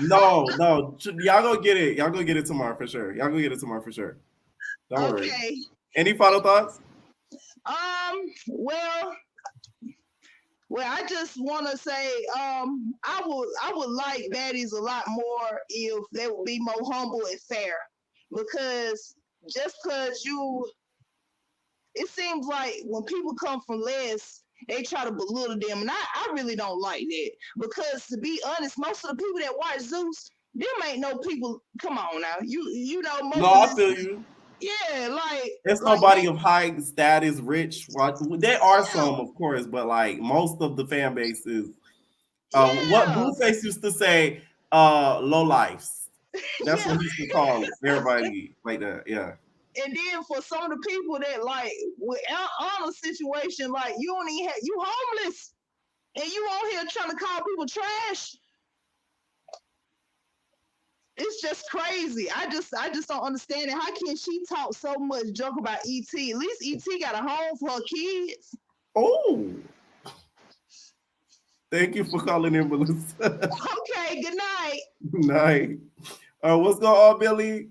No, y'all gonna get it. Y'all gonna get it tomorrow for sure. Y'all gonna get it tomorrow for sure. Don't worry. Okay. Any final thoughts? Well, I just want to say, I would like baddies a lot more if they would be more humble and fair, because just because it seems like when people come from less, they try to belittle them, and I really don't like that, because to be honest, most of the people that watch Zeus, them ain't no people. Come on now, you know No, most of I this. feel you. Yeah, It's like nobody they. of high status, rich. There are Yeah, some, of course, but like most of the fan base is what yeah, Blueface used to say, low lives. That's what yeah. he used to call everybody like that. Yeah. And then for some of the people that like on a situation, like you don't even have, you homeless and you on here trying to call people trash. It's just crazy. I just don't understand it. How can she talk so much junk about ET? At least ET got a home for her kids. Oh, thank you for calling in, Melissa. Okay, good night. Nice. What's going on, Billy?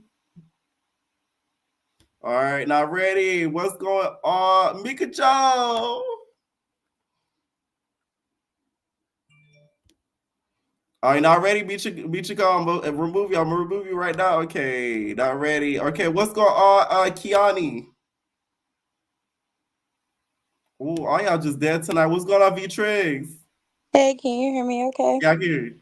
All right, now ready. What's going on, Mika Joe? All right, not ready. Beat your call. Remove you. I'm gonna remove you right now. Okay, not ready. Okay, what's going on, Kiani? Oh, all y'all just dead tonight. What's going on, V Triggs? Hey, can you hear me okay? Yeah, I can hear you.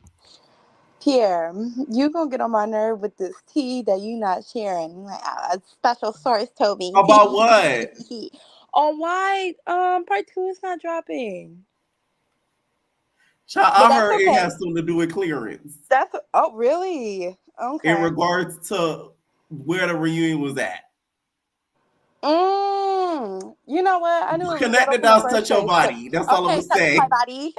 Pierre, you gonna get on my nerve with this tea that you not sharing. Like, a special source told me. About what? On why part two is not dropping. Child, But I that's heard it okay. has something to do with clearance That's oh really? in Okay. regards to where the reunion was at. You know what? I knew it was ghetto Connected from the dots first touch your place. But body. That's all I'm okay, gonna touch my say. body.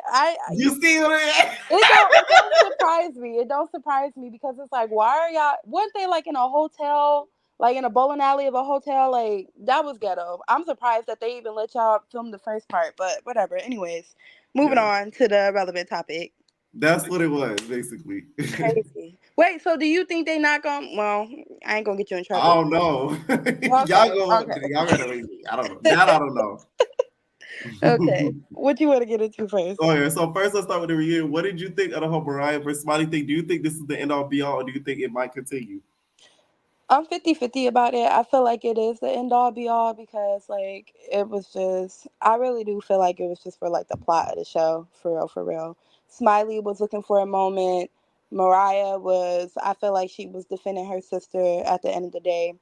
You see it? It don't surprise me. It don't surprise me because it's like, why are y'all? Weren't they like in a hotel, like in a bowling alley of a hotel? Like that was ghetto. I'm surprised that they even let y'all film the first part, but whatever. Anyways, moving Yeah, on to the relevant topic. that's what it was basically. Crazy. Wait, so do you think they not gonna? Well, I ain't gonna get you in I trouble. don't know. Okay, Y'all gotta wait. I don't know. That I don't know. okay. What you want to get into first? Oh yeah. So first, let's start with the reunion. What did you think of the whole Mariah versus Smiley thing? Do you think this is the end all be all, or do you think it might continue? I'm 50-50 about it. I feel like it is the end all be all because like it was just I really do feel like it was just for like the plot of the show, for real, for real. Smiley was looking for a moment. Mariah was I feel like she was defending her sister at the end of the day.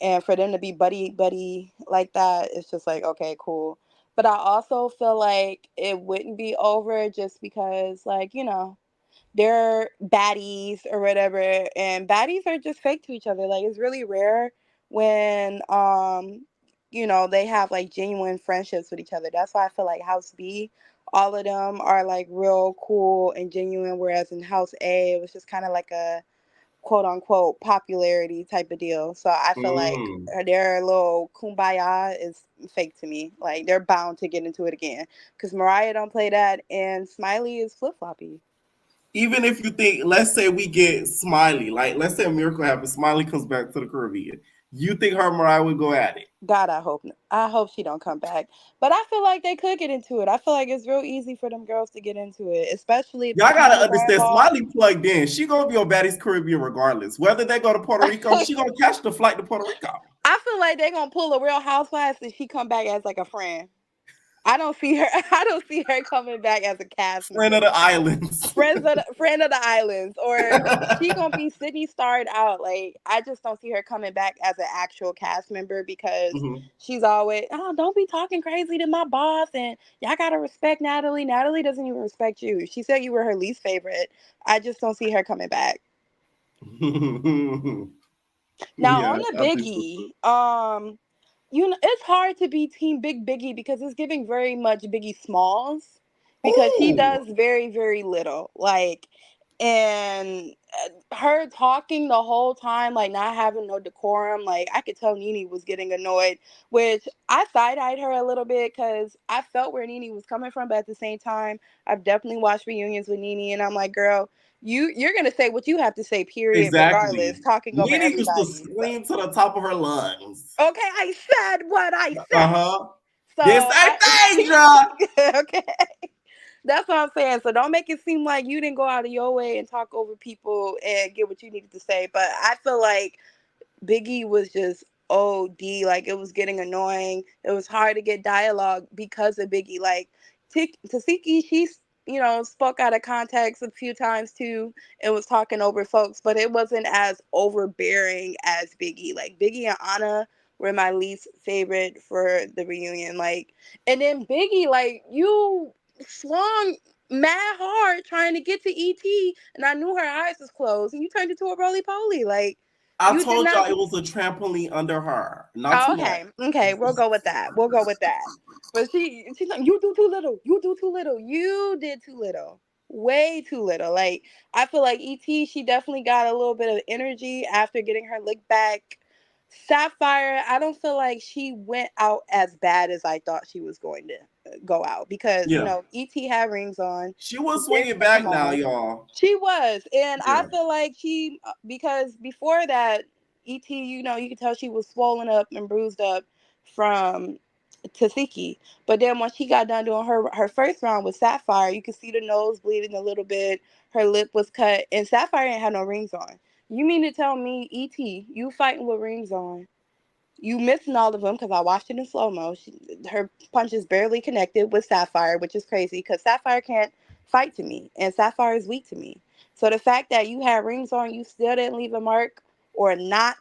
And for them to be buddy buddy like that, it's just like, okay, cool. But I also feel like it wouldn't be over just because, like, they're baddies or whatever, and baddies are just fake to each other. Like, it's really rare when they have like genuine friendships with each other. That's why I feel like House B, all of them are like real cool and genuine, whereas in House A it was just kind of like a quote unquote popularity type of deal. So I feel like Mm. their little kumbaya is fake to me. Like, they're bound to get into it again because Mariah don't play that, and Smiley is flip floppy. Even if you think, let's say we get Smiley, like let's say a miracle happens, Smiley comes back to the Caribbean. You think her and Mariah would go at it? God, I hope she don't come back. But I feel like they could get into it. I feel like it's real easy for them girls to get into it, especially if the Y'all gotta cameras are understand, involved. Smiley plugged in. She gonna be on Baddies Caribbean regardless. Whether they go to Puerto Rico, she gonna catch the flight to Puerto Rico. I feel like they're gonna pull a Real Housewives and she come back as like a friend. I don't see her. I don't see her coming back as a cast Friend of member. the islands. Friend of the islands, or she gonna be Sydney starred out. Like, I just don't see her coming back as an actual cast member because Mhm. she's always, oh, don't be talking crazy to my boss, and y'all gotta respect Natalie. Natalie doesn't even respect you. She said you were her least favorite. I just don't see her coming back. Now Yeah, on the I think so. Biggie, it's hard to be Team Big Biggie because it's giving very much Biggie Smalls because he Oh, does very, very little. Like, and her talking the whole time, like not having no decorum. Like, I could tell Nene was getting annoyed, which I side eyed her a little bit because I felt where Nene was coming from. But at the same time, I've definitely watched reunions with Nene, and I'm like, girl, you're gonna say what you have to say, period, regardless, exactly. talking over Nene used to everybody. So, scream to the top of her lungs. okay, I said what I Uh said. huh. So This I ain't Deja. okay. That's what I'm saying. So don't make it seem like you didn't go out of your way and talk over people and get what you needed to say. But I feel like Biggie was just OD. Like, it was getting annoying. It was hard to get dialogue because of Biggie. Like, Tasiki, she's spoke out of context a few times too and was talking over folks, but it wasn't as overbearing as Biggie. Like, Biggie and Anna were my least favorite for the reunion. Like, and then Biggie, like, you swung mad hard trying to get to ET, and I knew her eyes was closed, and you turned into a roly poly. Like, I you did told y'all not. it was a trampoline under her. Not Oh, too much. okay, we'll go with that. We'll go with that. But she's like, you do too little. You do too little. You did too little. Way too little. Like, I feel like ET, she definitely got a little bit of energy after getting her lick back. Sapphire, I don't feel like she went out as bad as I thought she was going to go out because Yeah. ET had rings on. She She was did swinging take back them now, off. y'all. She was, and I Yeah. feel like she because before that, Et, you could tell she was swollen up and bruised up from Tasiki. But then when she got done doing her first round with Sapphire, you could see the nose bleeding a little bit. Her lip was cut, and Sapphire ain't had no rings on. You mean to tell me, Et, you fighting with rings on? You missing all of them because I watched it in slow mo. Her punches barely connected with Sapphire, which is crazy because Sapphire can't fight to me, and Sapphire is weak to me. So the fact that you had rings on, you still didn't leave a mark or not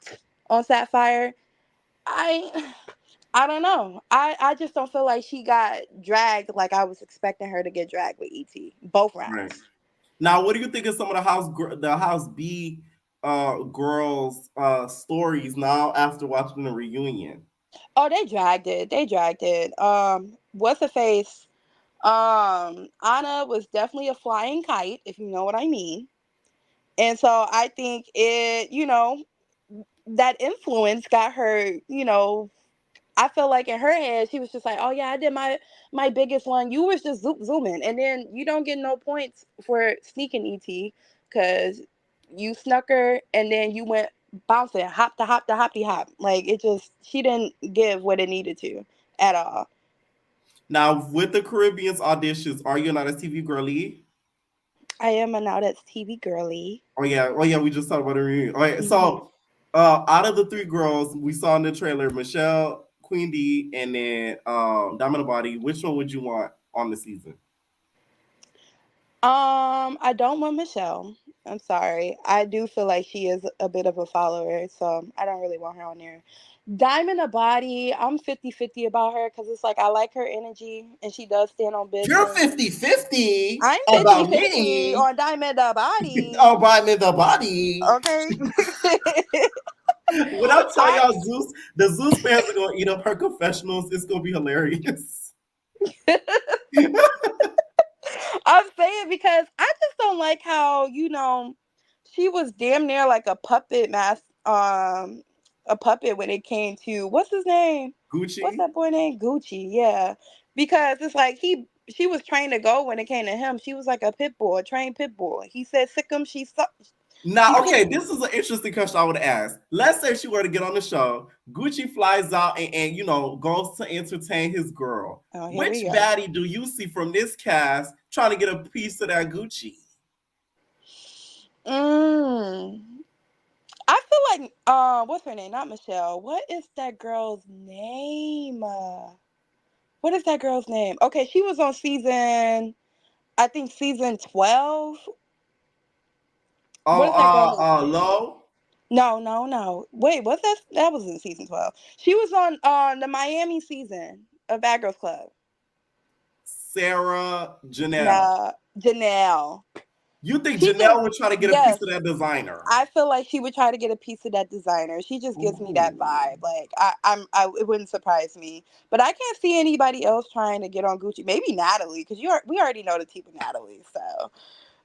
on Sapphire, I I don't know. I just don't feel like she got dragged like I was expecting her to get dragged with ET both Right. rounds. Now, what do you think of some of the House B girls stories now after watching the reunion? Oh, they dragged it. They dragged it. What's her face? Anna was definitely a flying kite, if you know what I mean. And so I think that influence got her, I feel like in her head, she was just like, oh yeah, I did my biggest one. You was just zooming. And then you don't get no points for sneaking ET because you snuck her and then you went bouncing, hop to hop to hoppy hop. Like, it just, she didn't give what it needed to at all. Now, with the Caribbean's auditions, are you not a TV girly? I am a now that's TV girly. Oh yeah, we just talked about the reunion. All right, Hmm. so out of the three girls we saw in the trailer, Michelle, Queen D, and then Diamond Body, which one would you want on the season? I don't want Michelle. I'm sorry. I do feel like she is a bit of a follower, so I don't really want her on there. Diamond a Body, I'm 50-50 about her because it's like I like her energy and she does stand on You're business. 50-50 I'm about 50-50 me. on Diamond a Body. Oh, by me the body. Okay. When I tell I y'all the Zeus fans are gonna eat up her confessionals, it's gonna be hilarious. I'm saying because I just don't like how, she was damn near like a puppet a puppet when it came to what's his name? What's Gucci. that boy name? Gucci, yeah. Because it's like she was trained to go when it came to him. She was like a pit bull, a trained pit bull. He said sick him, she Now, sick okay, him. this is an interesting question I would ask. Let's say she were to get on the show. Gucci flies out and goes to entertain his girl. Oh, here Which we go. baddie do you see from this cast trying to get a piece of that Gucci? Mm. I feel like what's her name? Not Michelle. What is that girl's name? What is that girl's name? Okay, she was on I think season 12. What is that girl name? Low? No, no, no. Wait, what's that? That was in season 12. She was on the Miami season of Bad Girls Club. Sarah Janelle. Nah, Janelle. You think She just Janelle would try to get a piece yes. of that designer? I feel like she would try to get a piece of that designer. She just gives me that Ooh. vibe. Like it wouldn't surprise me. But I can't see anybody else trying to get on Gucci. Maybe Natalie, because we already know the type of Natalie. So,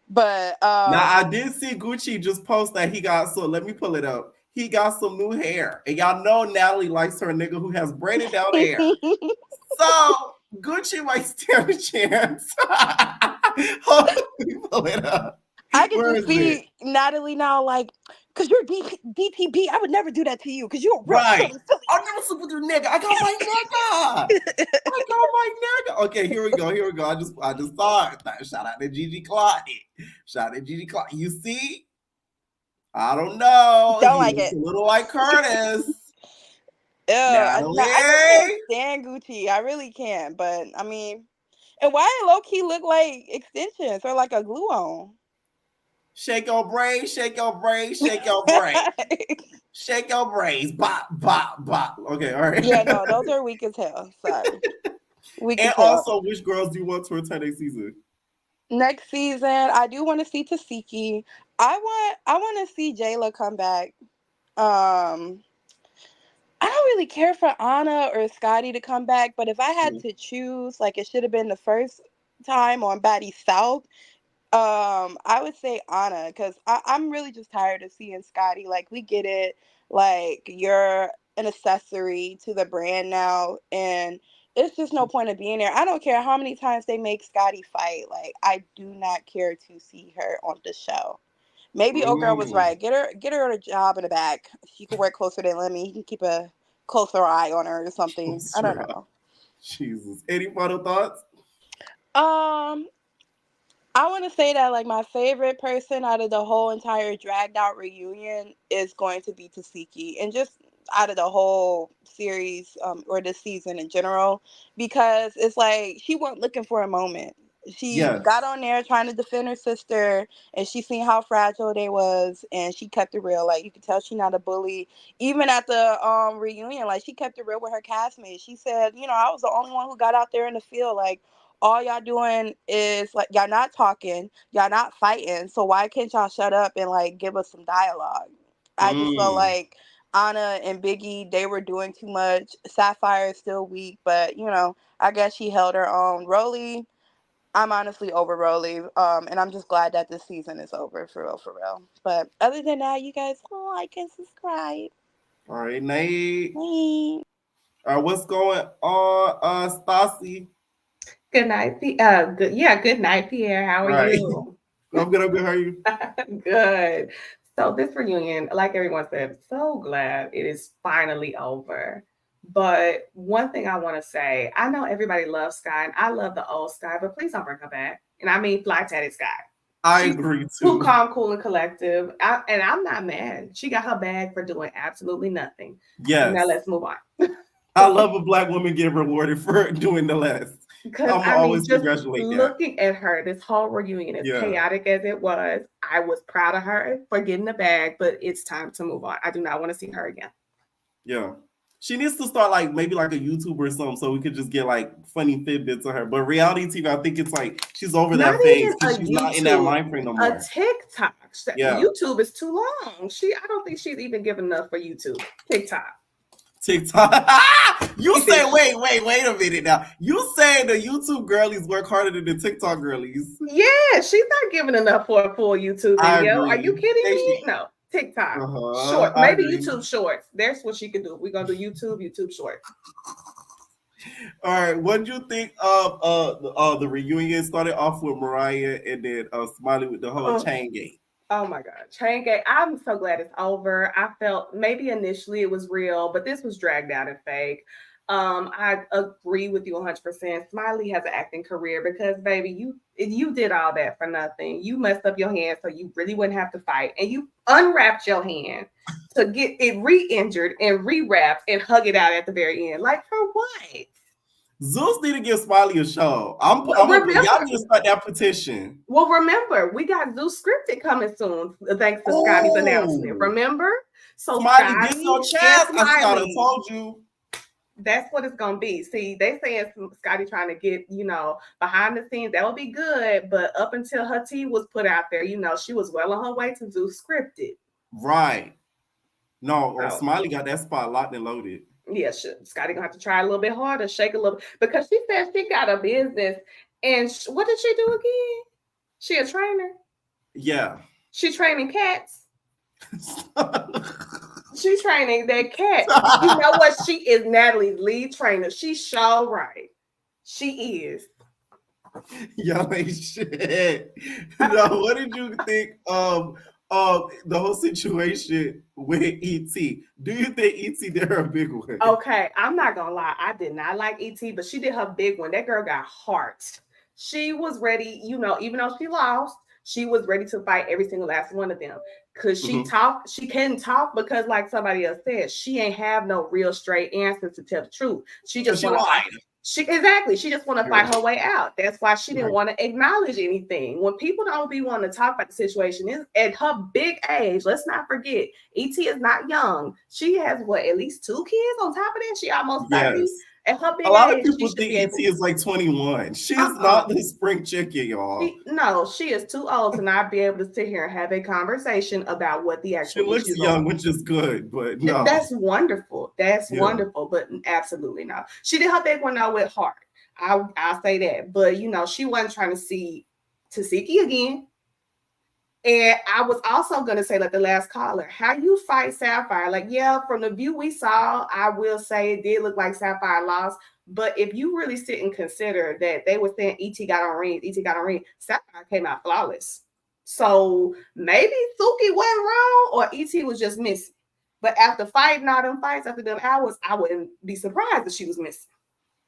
but Now I did see Gucci just post that he got let me pull it up. He got some new hair. And y'all know Natalie likes her nigga who has braided down hair. So Gucci might stand a chance. Hold on, let me pull it up. I get Where to is it? see Natalie now, like, because you're DTB. I would never do that to you because you're a real Right. Philly. I'll never sleep with your nigga. I got my nigga. I got my nigga. Okay, here we go. Here we go. I just saw it. Shout out to Gigi Claudia. Shout out to Gigi Claudia. You see? I don't know. Don't He like looks it. a little like Curtis. Ew, Natalie. I just can't stand Gucci. I really can't. But I mean, and why low key look like extensions or like a glue on? Shake your braids, shake your braids, shake your braids. Shake your braids. Bop, bop, bop. Okay, all right. Yeah, no, those are weak as hell. Sorry. Weak And as hell. also, which girls do you want to return next season? Next season, I do want to see Tasiki. I want to see Jayla come back. I don't really care for Anna or Scotty to come back, but if I had to choose, like it should have been the first time on Baddie South, I would say Anna because I'm really just tired of seeing Scotty. Like we get it, like you're an accessory to the brand now, and it's just no point of being there. I don't care how many times they make Scotty fight. Like I do not care to see her on the show. Maybe old girl was right. Get her a job in the back. She can work closer than Lemmy. He can keep a closer eye on her or something. I don't know. Jesus. Any final thoughts? Um, I want to say that like my favorite person out of the whole entire dragged out reunion is going to be Tasiki, and just out of the whole series or this season in general, because it's like she wasn't looking for a moment. She Yes. got on there trying to defend her sister, and she seen how fragile they was, and she kept it real. Like you could tell she not a bully. Even at the reunion, like she kept it real with her castmates. She said, I was the only one who got out there in the field. Like all y'all doing is like y'all not talking, y'all not fighting. So why can't y'all shut up and like give us some dialogue? I just felt like Anna and Biggie, they were doing too much. Sapphire is still weak, but I guess she held her own. Rolly, I'm honestly over Rolly. And I'm just glad that this season is over for real, for real. But other than that, you guys like and subscribe. All right, Nate. Bye. All right, what's going on, Stassi? Good night, good night, Pierre. How are Right. you? I'm good. How are you? Good. So this reunion, like everyone said, so glad it is finally over. But one thing I want to say, I know everybody loves Sky, and I love the old Sky, but please don't bring her back. And I mean Fly Tatted Sky. I agree too. Too calm, cool, and collective. And I'm not mad. She got her bag for doing absolutely nothing. Yes. Now let's move on. I love a black woman getting rewarded for doing the less. Because I'm I mean, always just congratulate that. looking at her, this whole reunion, as Yeah. chaotic as it was, I was proud of her for getting the bag, but it's time to move on. I do not want to see her again. Yeah. She needs to start like maybe like a YouTuber or something so we could just get like funny tidbits of her. But reality TV, I think it's like she's over that Not phase even a because she's not in that mind frame no YouTube, a more. TikTok. Yeah. YouTube is too long. I don't think she's even given enough for YouTube. TikTok. You say, wait a minute now. You say the YouTube girlies work harder than the TikTok girlies. Yeah, she's not giving enough for a full YouTube I video. Are agree. you kidding They me? should- No. TikTok. Uh-huh, Maybe agree. YouTube Shorts. That's what she could do. We're gonna do YouTube Shorts. All right, what do you think of the reunion? Started off with Mariah and then Smiley with the whole chain game. Oh my God, Chain Gang. I'm so glad it's over. I felt maybe initially it was real, but this was dragged out and fake. I agree with you 100%. Smiley has an acting career because, baby, you did all that for nothing. You messed up your hand so you really wouldn't have to fight, and you unwrapped your hand to get it re-injured and rewrapped and hug it out at the very end. Like, for what? Zeus need to give Smiley a show. Y'all need to start that petition. Well, remember, we got Zeus scripted coming soon, thanks to Scotty's announcement. Remember? So Smiley, get your chance. I told you. That's what it's gonna be. See, they saying Scotty trying to get, behind the scenes. That would be good, but up until her tea was put out there, she was well on her way to Zeus scripted. Right. No, Smiley got that spot locked and loaded. Yeah, Scotty gonna have to try a little bit harder, shake a little, because she said she got a business. And what did she do again? She a trainer? Yeah. She training cats. She's training that cat. You know what? She is Natalie's lead trainer. She's so right. She is. Y'all ain't shit. No, what did you think of the whole situation with E.T.? Do you think E.T. did her a big one? Okay, I'm not gonna lie. I did not like E.T., but she did her big one. That girl got heart. She was ready, even though she lost, she was ready to fight every single last one of them. Because she talked, she couldn't talk because, like somebody else said, she ain't have no real straight answers to tell the truth. She just want to fight. She just want to fight her way out. That's why she didn't want to acknowledge anything. When people don't be wanting to talk about the situation, is at her big age. Let's not forget, E.T. is not young. She has at least 2 kids on top of that. She almost 30. Yes. At her big a lot age, of people think E.T. is like 21. She is not the spring chicken, y'all. She is too old to not be able to sit here and have a conversation about what the actual She looks young, which is good, but no. That's wonderful. That's wonderful, but absolutely no. She did her big one now with heart. I'll say that. But she wasn't trying to see Tasiki again. And I was also going to say, like the last caller, how you fight Sapphire. Like, yeah, from the view we saw, I will say it did look like Sapphire lost. But if you really sit and consider that they were saying E.T. got on rings, Sapphire came out flawless. So maybe Suki wasn't wrong or E.T. was just missing. But after fighting all them fights, after them hours, I wouldn't be surprised if she was missing.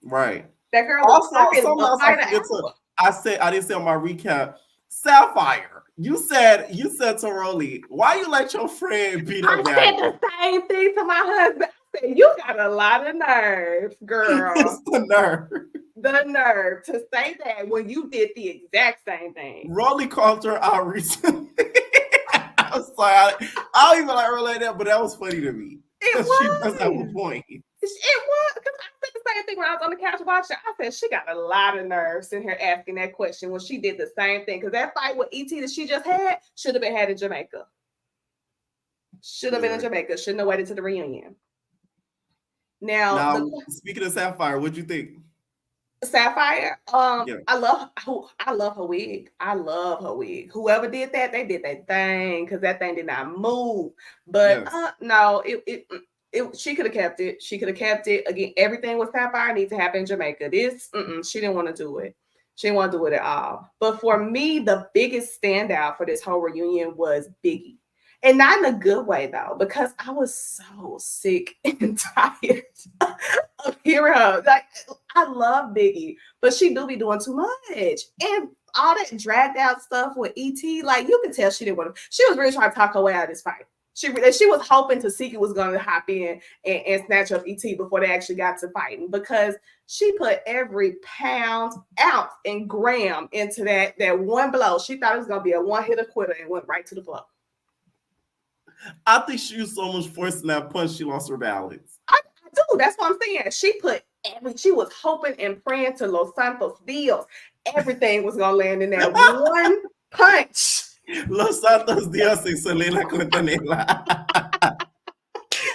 Right. That girl also, was I didn't say on my recap, Sapphire. You said to Rolly, why you let your friend beat up that? I said the same thing to my husband. I said, you got a lot of nerve, girl. It's the nerve. The nerve to say that when you did the exact same thing. Rolly called her out recently. I was like, I don't even like her like that, but that was funny to me. It was. She does have a point. It was, because I said the same thing when I was on the couch watching. I said, she got a lot of nerve sitting here asking that question when she did the same thing. Because that fight with E.T. that she just had should have been had in Jamaica. Should have been in Jamaica. Shouldn't have waited to the reunion. Now speaking of Sapphire, what'd you think? Sapphire, I love her wig. I love her wig. Whoever did that, they did that thing because that thing did not move. But no, she could have kept it. She could have kept it. Again, everything with Sapphire needs to happen in Jamaica. She didn't want to do it. She didn't want to do it at all. But for me, the biggest standout for this whole reunion was Biggie. And not in a good way, though, because I was so sick and tired of hearing her. Like, I love Biggie, but she do be doing too much. And all that dragged out stuff with E.T., like, you can tell she didn't want to. She was really trying to talk her way out of this fight. She was hoping Tasika was going to hop in and snatch up ET before they actually got to fighting, because she put every pound, ounce, and gram into that one blow. She thought it was going to be a one-hitter quitter and went right to the floor. I think she used so much force in that punch, she lost her balance. I do. That's what I'm saying. She was hoping and praying to Los Santos Dios. Everything was going to land in that one punch. Los Santos Dios y Selena Quintanilla.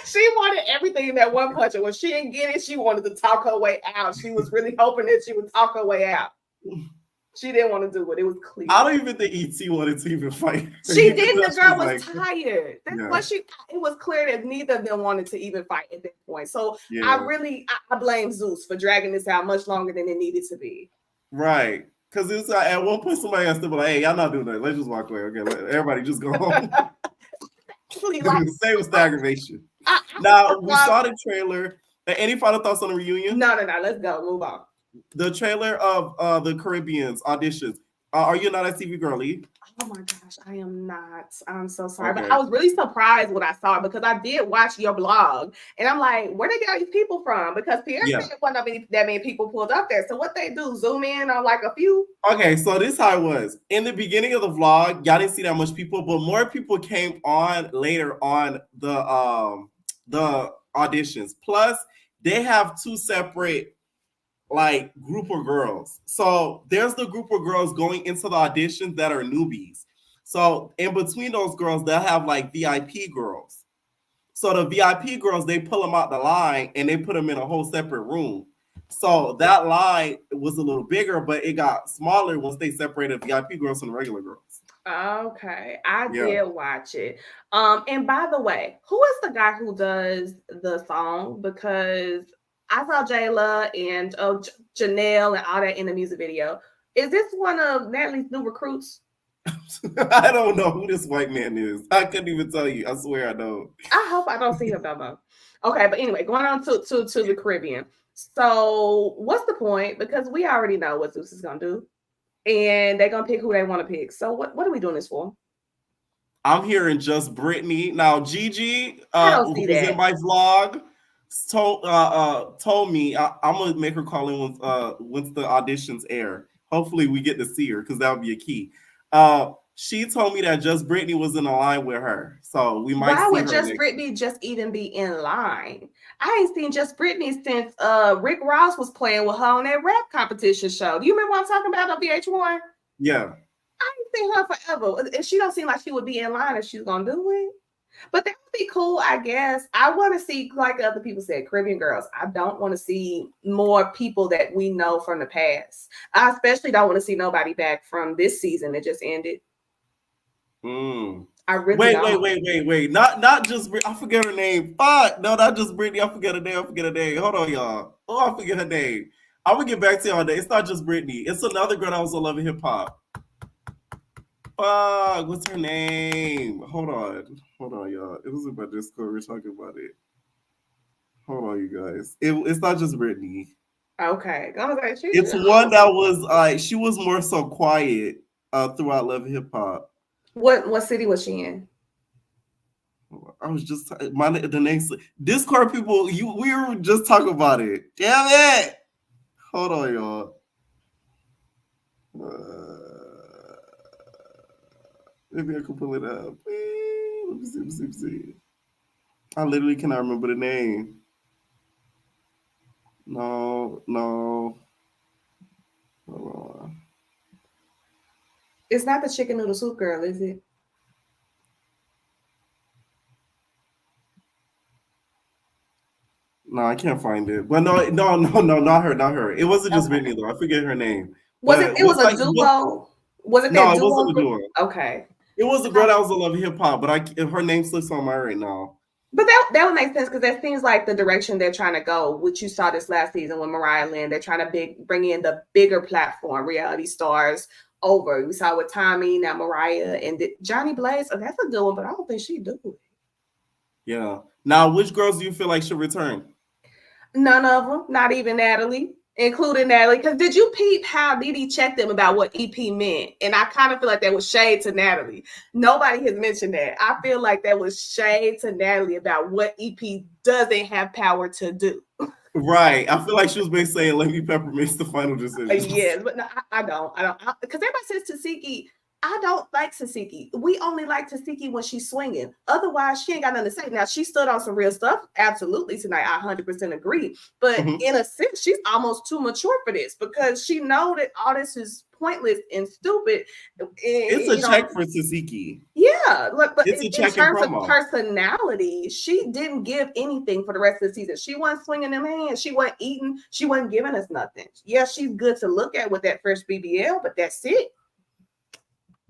She wanted everything in that one punch, and when she didn't get it, she wanted to talk her way out. She was really hoping that she would talk her way out. She didn't want to do it. It was clear. I don't even think ET wanted to even fight. She did. The girl was tired. That's what it was clear that neither of them wanted to even fight at that point. So I blame Zeus for dragging this out much longer than it needed to be. Right. Because it's at one point somebody has to be like, hey, y'all not doing that. Let's just walk away. Okay, everybody just go home. Same with the aggravation. Now, we saw the trailer. Any final thoughts on the reunion? No. Let's go. Move on. The trailer of the Caribbean's auditions. Are you not a TV girly? Oh my gosh, I am not. I'm so sorry. Okay. But I was really surprised when I saw it, because I did watch your blog. And I'm like, where they get all these people from? Because Pierre said wasn't that many people pulled up there. So what they do, zoom in on like a few? Okay, so this is how it was. In the beginning of the vlog, y'all didn't see that much people, but more people came on later on the auditions. Plus, they have two separate like group of girls. So there's the group of girls going into the auditions that are newbies. So in between those girls, they'll have like VIP girls. So the VIP girls, they pull them out the line and they put them in a whole separate room. So that line was a little bigger, but it got smaller once they separated VIP girls from the regular girls. Okay, I did watch it. And by the way, who is the guy who does the song? Because I saw Jayla and Janelle and all that in the music video. Is this one of Natalie's new recruits? I don't know who this white man is. I couldn't even tell you. I swear I don't. I hope I don't see him though. Okay, but anyway, going on to the Caribbean. So what's the point? Because we already know what Zeus is gonna do, and they're gonna pick who they want to pick. So what are we doing this for? I'm hearing just Brittany. Now Gigi, who's in my vlog, told me I'm gonna make her call in once the auditions air. Hopefully we get to see her, because that would be a key. She told me that just Brittany was in a line with her, so we might. Why would just Brittany just even be in line? I ain't seen just Brittany since Rick Ross was playing with her on that rap competition show. Do you remember what I'm talking about on VH1? Yeah. I ain't seen her forever, and she don't seem like she would be in line if she's gonna do it. But that would be cool, I guess. I want to see, like other people said, Caribbean girls. I don't want to see more people that we know from the past. I especially don't want to see nobody back from this season that just ended. I really don't. Wait. Not just I forget her name. Fuck. No, not just Brittany. I forget her name. Hold on, y'all. Oh, I forget her name. I'm gonna get back to y'all. It's not just Brittany. It's another girl that was on Love and Hip Hop. Fuck, what's her name? Hold on, y'all. It was in my Discord. We're talking about it. Hold on, you guys. It's not just Brittany. Okay. It's one that was she was more so quiet throughout Love and Hip Hop. What city was she in? I was just the name. Discord people, we were just talking about it. Damn it! Hold on, y'all. Maybe I can pull it up. Let me see. I literally cannot remember the name. No. Hold on. It's not the chicken noodle soup girl, is it? No, I can't find it. But no, not her. It wasn't just Brittany though. I forget her name. Was it was a duo? Was it that no, duo? it wasn't a duo. Okay. It was a girl that was in Love and Hip Hop, but her name slips on my right now. But that would make sense, because that seems like the direction they're trying to go, which you saw this last season with Mariah Lynn. They're trying to bring in the bigger platform reality stars over. We saw with Tommy, now Mariah, and Johnny Blaze. Oh, that's a good one, but I don't think she'd do it. Yeah. Now, which girls do you feel like should return? None of them. Not even Natalie. including Natalie. Because did you peep how Didi checked them about what EP meant? And I kind of feel like that was shade to Natalie. Nobody has mentioned that. I feel like that was shade to Natalie about what EP doesn't have power to do. Right. I feel like she was basically saying Lady Pepper makes the final decision. Yes, but no, I don't. Because everybody says Tasiki. I don't like Tasiki. We only like Tasiki when she's swinging. Otherwise, she ain't got nothing to say. Now, she stood on some real stuff, absolutely, tonight. I 100% agree. But in a sense, she's almost too mature for this because she know that all this is pointless and stupid. It's a check for Tasiki. Yeah, look, but it's a check in terms promo. of personality, she didn't give anything for the rest of the season. She wasn't swinging them hands. She wasn't eating. She wasn't giving us nothing. Yeah, she's good to look at with that first BBL, but that's it.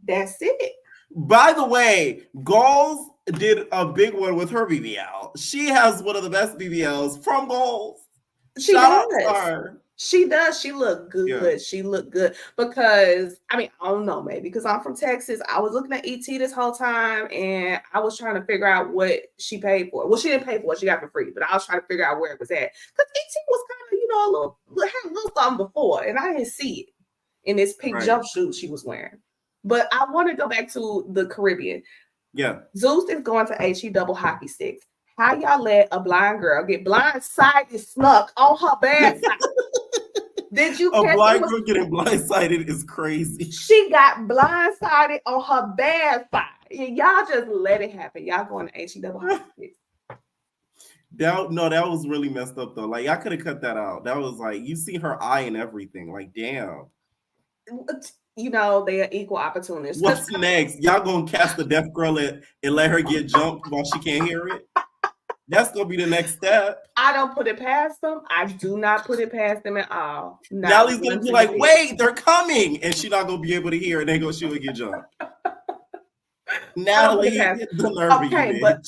That's it. By the way, Goals did a big one with her BBL. She has one of the best BBLs from Goals. Shout out to her. She does. She looked good. Yeah. She looked good because, I mean, I don't know, maybe because I'm from Texas. I was looking at ET this whole time and I was trying to figure out what she paid for. Well, she didn't pay for it. She got it for free, but I was trying to figure out where it was at. Because ET was kind of, had a little something before and I didn't see it in this pink jumpsuit she was wearing. But I want to go back to the Caribbean. Yeah. Zeus is going to HE double hockey sticks. How y'all let a blind girl get blindsided snuck on her bad side? Did you catch a blind girl getting blindsided is crazy. She got blindsided on her bad side. Y'all just let it happen. Y'all going to HE double hockey sticks. That was really messed up though. Like I could have cut that out. That was like you see her eye and everything. Like damn. They are equal opportunists. What's next? Y'all gonna cast the deaf girl and let her get jumped while she can't hear it? That's gonna be the next step. I don't put it past them. I do not put it past them at all. Nallie's gonna be like, wait, they're coming. And she's not gonna be able to hear it. And she will get jumped. Natalie, okay, but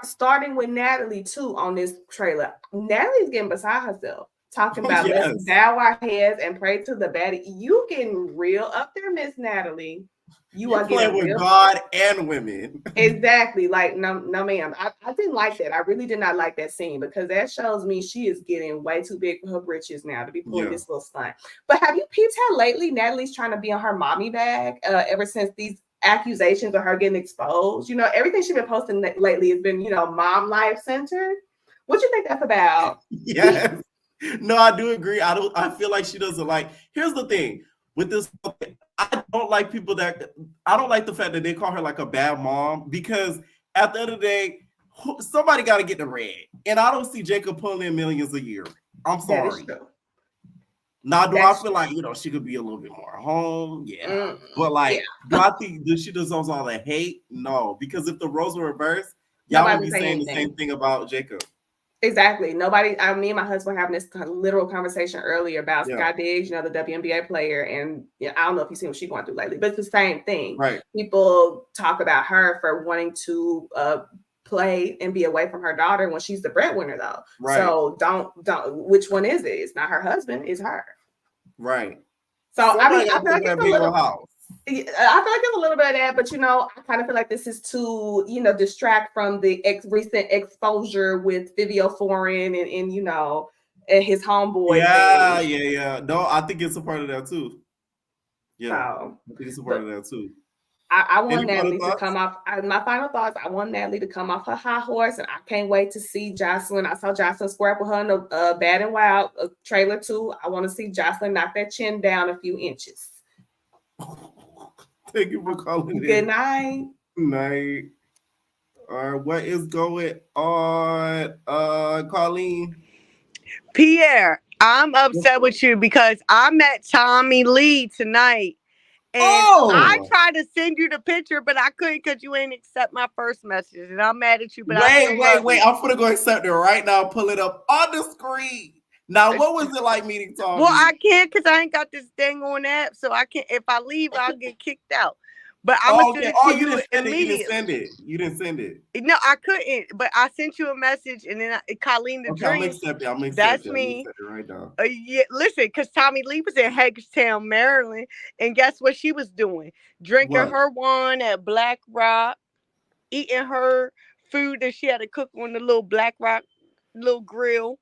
starting with Natalie too on this trailer. Natalie's getting beside herself. Talking about let's bow our heads and pray to the baddie. You getting real up there, Miss Natalie. You are playing with God and women. Exactly. Like, no, ma'am. I didn't like that. I really did not like that scene because that shows me she is getting way too big for her britches now to be pulling this little stunt. But have you peeped how lately Natalie's trying to be on her mommy bag ever since these accusations of her getting exposed? Everything she's been posting lately has been, mom life centered. What do you think that's about? Yes. No, I do agree. I feel like she doesn't like. Here's the thing with this. I don't like the fact that they call her like a bad mom because at the end of the day, somebody got to get the red, and I don't see Jacob pulling in millions a year. I'm sorry. Now, do I feel like she could be a little bit more home? Yeah, but do I think that she deserves all the hate? No, because if the roles were reversed, y'all would be saying the same thing about Jacob. Exactly. Nobody. Me and my husband having this literal conversation earlier about Scott Diggs, the WNBA player, and I don't know if you've seen what she's going through lately, but it's the same thing. Right. People talk about her for wanting to play and be away from her daughter when she's the breadwinner, though. Right. So don't. Which one is it? It's not her husband. It's her. Right. So I feel like it's a little house. I feel like it's a little bit of that, but I kind of feel like this is to distract from the recent exposure with Vivio Foreign and his homeboy. Yeah. No, I think it's a part of that too. Yeah, I think it's a part of that too. I want Natalie to come off. My final thoughts: I want Natalie to come off her high horse, and I can't wait to see Jocelyn. I saw Jocelyn square up with her in the Bad and Wild trailer too. I want to see Jocelyn knock that chin down a few inches. Thank you for calling in. Good night. Night. All right, what is going on, Colleen? Pierre, I'm upset with you because I met Tommy Lee tonight. And I tried to send you the picture, but I couldn't because you ain't accept my first message. And I'm mad at you. But wait. I'm gonna go accept it right now. Pull it up on the screen. Now, what was it like meeting Tommy? Well, I can't because I ain't got this dang on app. So I can't. If I leave, I'll get kicked out. But I'm gonna send it to you immediately. You didn't send it. No, I couldn't. But I sent you a message, and then Colleen the Dream. I'm accepting. That's me. Right now. Yeah, listen, because Tommy Lee was in Hagerstown, Maryland, and guess what she was doing? Drinking her wine at Black Rock, eating her food that she had to cook on the little Black Rock little grill,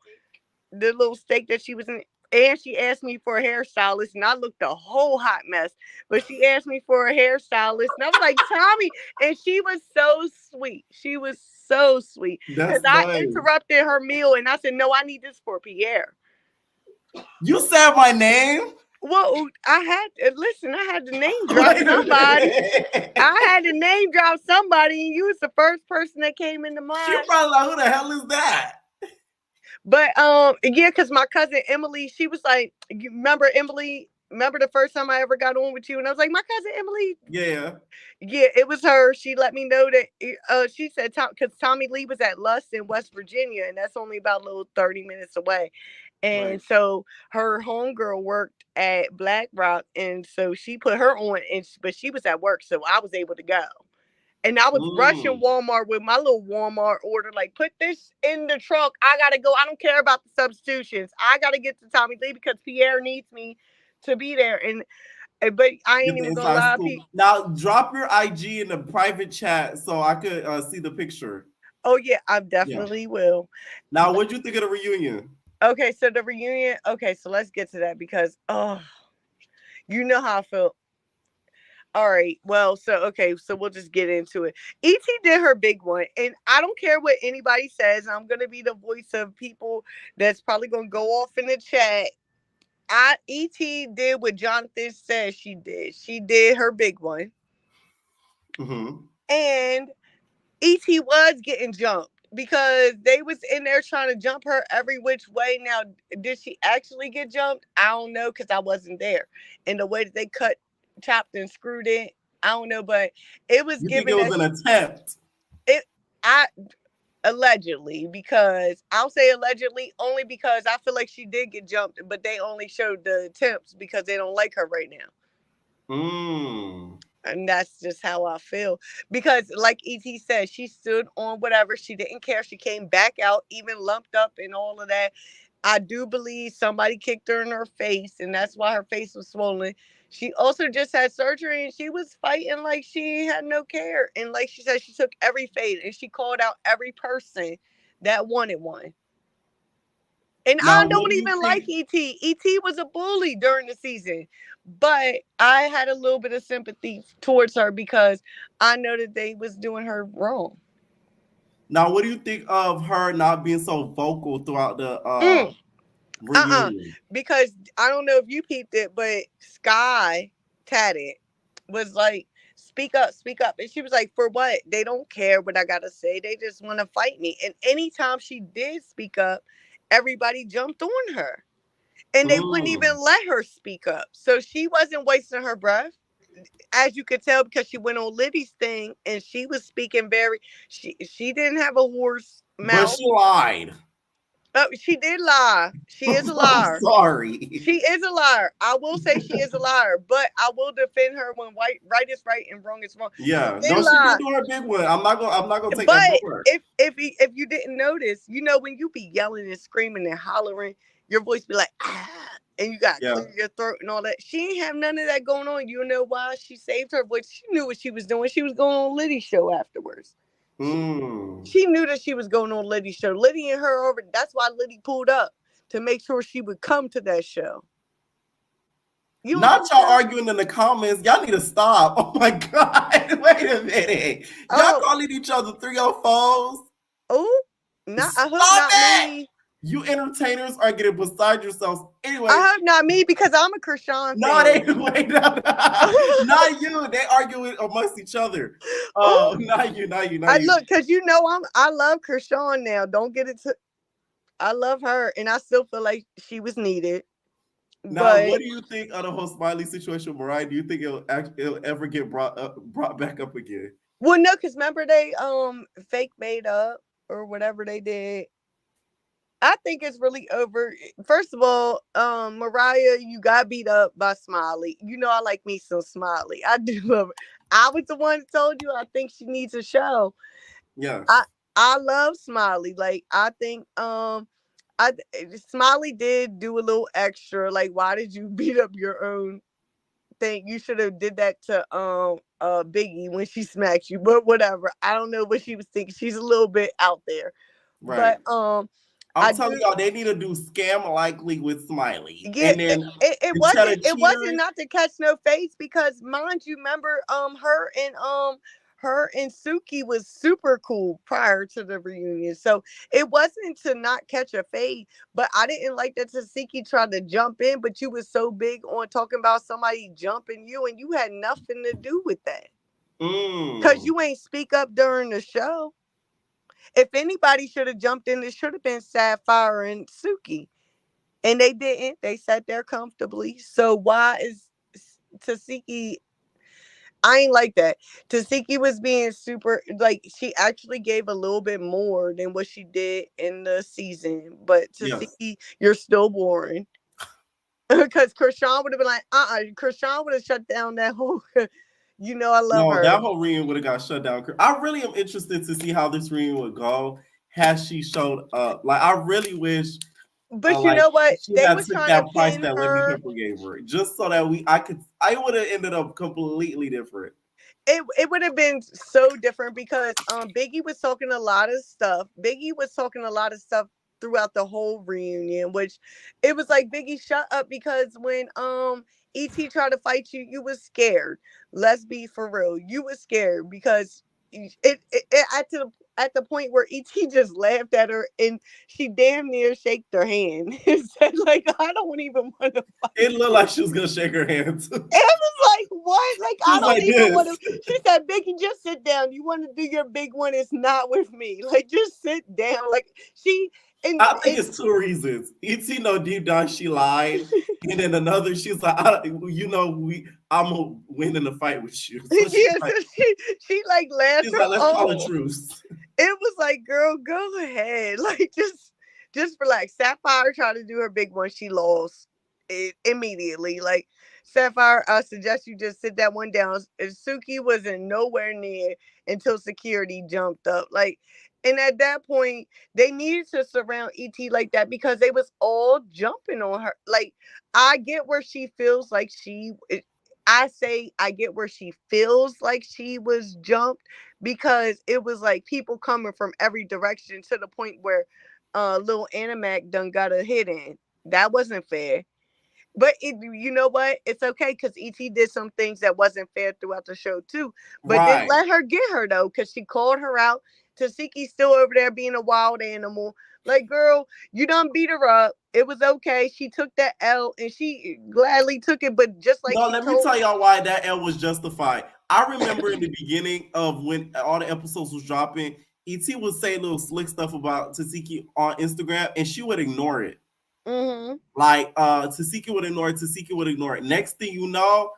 the little steak that she was in. And she asked me for a hairstylist, and I looked a whole hot mess. But she asked me for a hairstylist, and I was like, Tommy, and she was so sweet. She was so sweet. Because That's I nice. interrupted her meal, and I said, no, I need this for Pierre. You said my name? Well, I had to name drop somebody. I had to name drop somebody, and you was the first person that came into mind. She probably like, who the hell is that? But yeah, because my cousin Emily, she was like, you remember Emily? Remember the first time I ever got on with you? And I was like, my cousin Emily. Yeah. Yeah, it was her. She let me know that she said, because Tommy Lee was at Lust in West Virginia, and that's only about a little 30 minutes away. And Right. so her homegirl worked at Black Rock, and so she put her on, but she was at work, so I was able to go. And I was rushing Walmart with my little Walmart order, like, put this in the trunk. I got to go. I don't care about the substitutions. I got to get to Tommy Lee because Pierre needs me to be there. But I ain't even going to lie. Now, drop your IG in the private chat so I could see the picture. Oh, yeah, I definitely will. Now, what do you think of the reunion? Okay, so the reunion. Okay, so let's get to that because, you know how I feel. All right. Well, so we'll just get into it. ET did her big one, and I don't care what anybody says. I'm gonna be the voice of people that's probably gonna go off in the chat. ET did what Jonathan said she did. She did her big one, and ET was getting jumped because they was in there trying to jump her every which way. Now, did she actually get jumped? I don't know because I wasn't there, and the way that they chopped and screwed it, I don't know, but it was given. It was an attempt. Allegedly, because I'll say allegedly only because I feel like she did get jumped, but they only showed the attempts because they don't like her right now. And that's just how I feel. Because like ET said, she stood on whatever. She didn't care. She came back out, even lumped up and all of that. I do believe somebody kicked her in her face, and that's why her face was swollen. She also just had surgery, and she was fighting like she had no care. And like she said, she took every fade, and she called out every person that wanted one. And now, I don't even like ET. ET was a bully during the season. But I had a little bit of sympathy towards her because I know that they was doing her wrong. Now, what do you think of her not being so vocal throughout the reunion? Because I don't know if you peeped it, but Sky Tatted was like, speak up. And she was like, for what? They don't care what I got to say. They just want to fight me. And anytime she did speak up, everybody jumped on her. And they wouldn't even let her speak up. So she wasn't wasting her breath. As you could tell, because she went on Liddy's thing and she was speaking she didn't have a hoarse mouth. But she lied. She did lie. She is a liar. I'm sorry. She is a liar. I will say she is a liar, but I will defend her when right is right and wrong is wrong. Yeah, she did do her big one. I'm not gonna take that for her. If you didn't notice, when you be yelling and screaming and hollering, your voice be like, and you got to clear your throat and all that. She ain't have none of that going on. You know why? She saved her voice. She knew what she was doing. She was going on Liddy's show afterwards. She knew that she was going on Liddy's show. Liddy and her over. That's why Liddy pulled up to make sure she would come to that show. Not y'all arguing in the comments. Y'all need to stop. Oh my God. Wait a minute. Y'all calling each other 304s? Oh, I hope not me. You entertainers are getting beside yourselves. Anyway, I hope not me because I'm a Krishan. No, not you. They arguing amongst each other. Not you. Look, because I love Krishan now. Don't get it. I love her, and I still feel like she was needed. Now, what do you think of the whole Smiley situation, Mariah? Do you think it'll ever get brought back up again? Well, no, because remember they fake made up or whatever they did. I think it's really over. First of all, Mariah, you got beat up by Smiley. I like me some Smiley. I do love her. I was the one that told you I think she needs a show. Yeah. I love Smiley. Like, I think Smiley did do a little extra. Like, why did you beat up your own thing? You should have did that to Biggie when she smacked you. But whatever. I don't know what she was thinking. She's a little bit out there. Right. But I'm telling y'all, they need to do Scam Likely with Smiley. Yeah, And then it instead of wasn't cheaters, not to catch no face because mind you, remember her and Suki was super cool prior to the reunion. So it wasn't to not catch a fade, but I didn't like that Tasiki tried to jump in, but you was so big on talking about somebody jumping you and you had nothing to do with that. Cause you ain't speak up during the show. If anybody should have jumped in, it should have been Sapphire and Suki. And they didn't. They sat there comfortably. So why is Tasiki? I ain't like that. Tasiki was being super, like, she actually gave a little bit more than what she did in the season. But yes. Tasiki, you're still boring. Because Krishan would have been like, Krishan would have shut down that whole, I love No, her. that whole reunion would have got shut down. I really am interested to see how this reunion would go had she showed up. Like, I really wish, But you know what? she They had was took trying to that price pin that Lemmy her. Pepper gave her, just so that I would have ended up completely different. It would have been so different because Biggie was talking a lot of stuff. Biggie was talking a lot of stuff throughout the whole reunion, which it was like, Biggie, shut up, because when ET tried to fight you, you was scared. Let's be for real. You was scared because it at the point where ET just laughed at her and she damn near shaked her hand and said, like, I don't even want to fight. It looked like she was gonna shake her hand too. It was like, what? Like, She I was don't like even want to. this. She said, Biggie, just sit down. You want to do your big one? It's not with me. Like, just sit down. Like, I think it's two reasons. E.T. know deep down she lied, and then another, she's like, I'm gonna win in the fight with you. So yeah, so she like laughed she's her like, let's call a off. truce. It was like, girl, go ahead. Like, just relax. Sapphire tried to do her big one. She lost it immediately. Like, Sapphire, I suggest you just sit that one down. Suki wasn't nowhere near until security jumped up. Like, and at that point, they needed to surround ET like that because they was all jumping on her. Like, I get where she feels like I get where she feels like she was jumped because it was like people coming from every direction to the point where little Animac done got a hit in. That wasn't fair. But you know what? It's okay because ET did some things that wasn't fair throughout the show too. But didn't let her get her though, because she called her out. Tasiki's still over there being a wild animal. Like, girl, you done beat her up. It was okay. She took that L and she gladly took it. But just like No, she let me told tell y'all why that L was justified. I remember in the beginning of when all the episodes was dropping, E.T. would say little slick stuff about Tasiki on Instagram, and she would ignore it. Mm-hmm. Like Tasiki would ignore it. Tasiki would ignore it. Next thing you know,